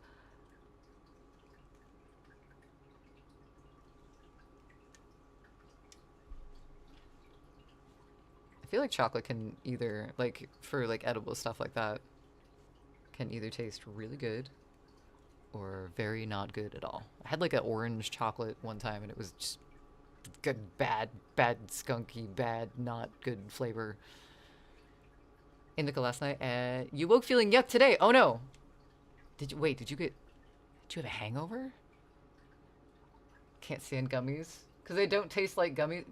Speaker 1: I feel like chocolate can either, like, for like edible stuff like that, can either taste really good or very not good at all. I had like an orange chocolate one time and it was just good, bad, skunky, bad, not good flavor. Indica last night. You woke feeling yuck today. Oh no. Did you have a hangover? Can't stand gummies. Because they don't taste like gummies.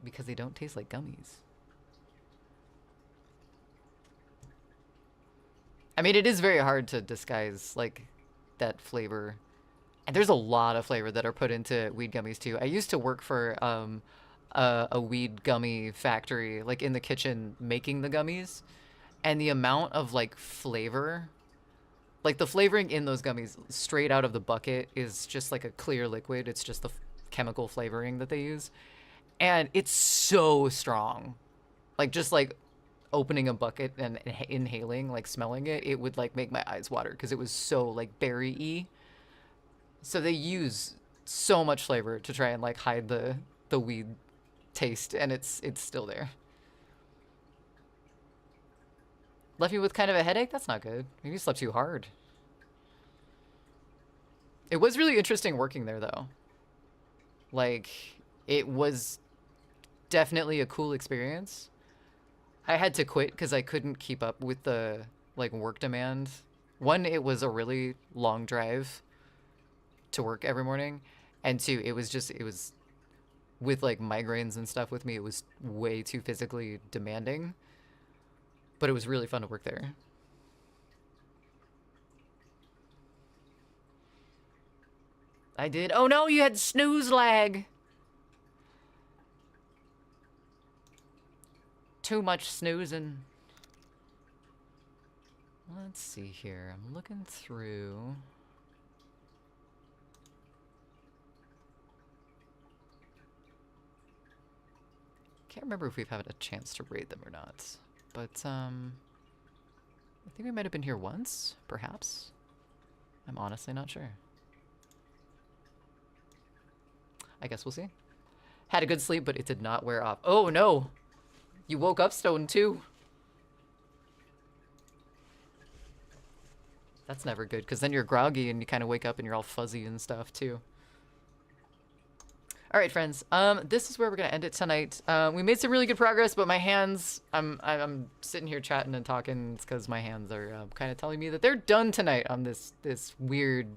Speaker 1: I mean, it is very hard to disguise, like, that flavor. And there's a lot of flavor that are put into weed gummies, too. I used to work for a weed gummy factory, like, in the kitchen making the gummies. And the amount of, like, flavor, like, the flavoring in those gummies straight out of the bucket is just, like, a clear liquid. It's just the chemical flavoring that they use. And it's so strong. Like, just, like, opening a bucket and inhaling, like, smelling it, it would, like, make my eyes water because it was so, like, berry-y. So they use so much flavor to try and, like, hide the weed taste, and it's still there. Left you with kind of a headache? That's not good. Maybe you slept too hard. It was really interesting working there, though. Like, it was definitely a cool experience. I had to quit because I couldn't keep up with the, like, work demand. One, it was a really long drive to work every morning. And two, it was with, like, migraines and stuff with me, it was way too physically demanding. But it was really fun to work there. I did. Oh no, you had snooze lag. Too much snoozing. Let's see here. I'm looking through. Can't remember if we've had a chance to raid them or not. But, I think we might have been here once, perhaps. I'm honestly not sure. I guess we'll see. Had a good sleep, but it did not wear off. Oh, no! You woke up stoned, too. That's never good, because then you're groggy and you kind of wake up and you're all fuzzy and stuff, too. All right, friends. This is where we're gonna end it tonight. We made some really good progress, but my hands, I'm sitting here chatting and talking. It's because my hands are kind of telling me that they're done tonight on this weird,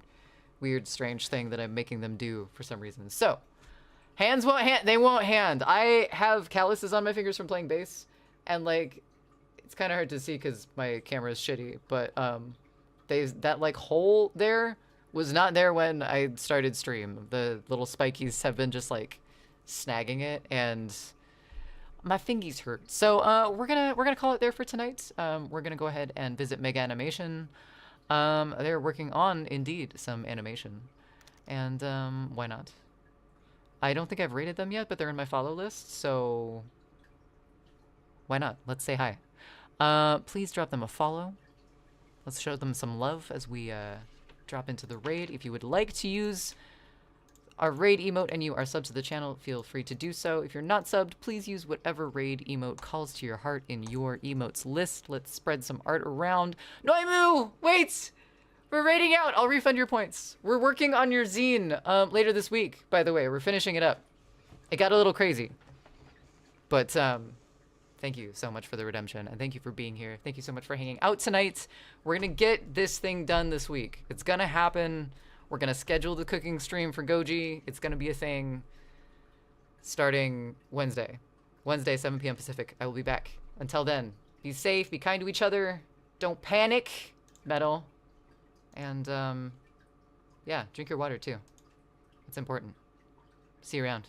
Speaker 1: strange thing that I'm making them do for some reason. So, hands won't hand. They won't hand. I have calluses on my fingers from playing bass, and like, it's kind of hard to see because my camera is shitty. But that like hole there was not there when I started stream. The little spikies have been just like snagging it, and My fingies hurt. So we're gonna call it there for tonight. We're gonna go ahead and visit Mega Animation. They're working on indeed some animation, and why not? I don't think I've rated them yet, but they're in my follow list, so why not? Let's say hi. Please drop them a follow. Let's show them some love as we drop into the raid. If you would like to use our raid emote and you are subbed to the channel, feel free to do so. If you're not subbed, please use whatever raid emote calls to your heart in your emotes list. Let's spread some art around. Noimu! Wait! We're raiding out! I'll refund your points. We're working on your zine later this week, by the way. We're finishing it up. It got a little crazy. But thank you so much for the redemption, and thank you for being here. Thank you so much for hanging out tonight. We're gonna get this thing done this week. It's gonna happen. We're gonna schedule the cooking stream for Goji. It's gonna be a thing starting Wednesday. Wednesday, 7 p.m. Pacific. I will be back. Until then, be safe, be kind to each other, don't panic, metal, and yeah, drink your water too. It's important. See you around.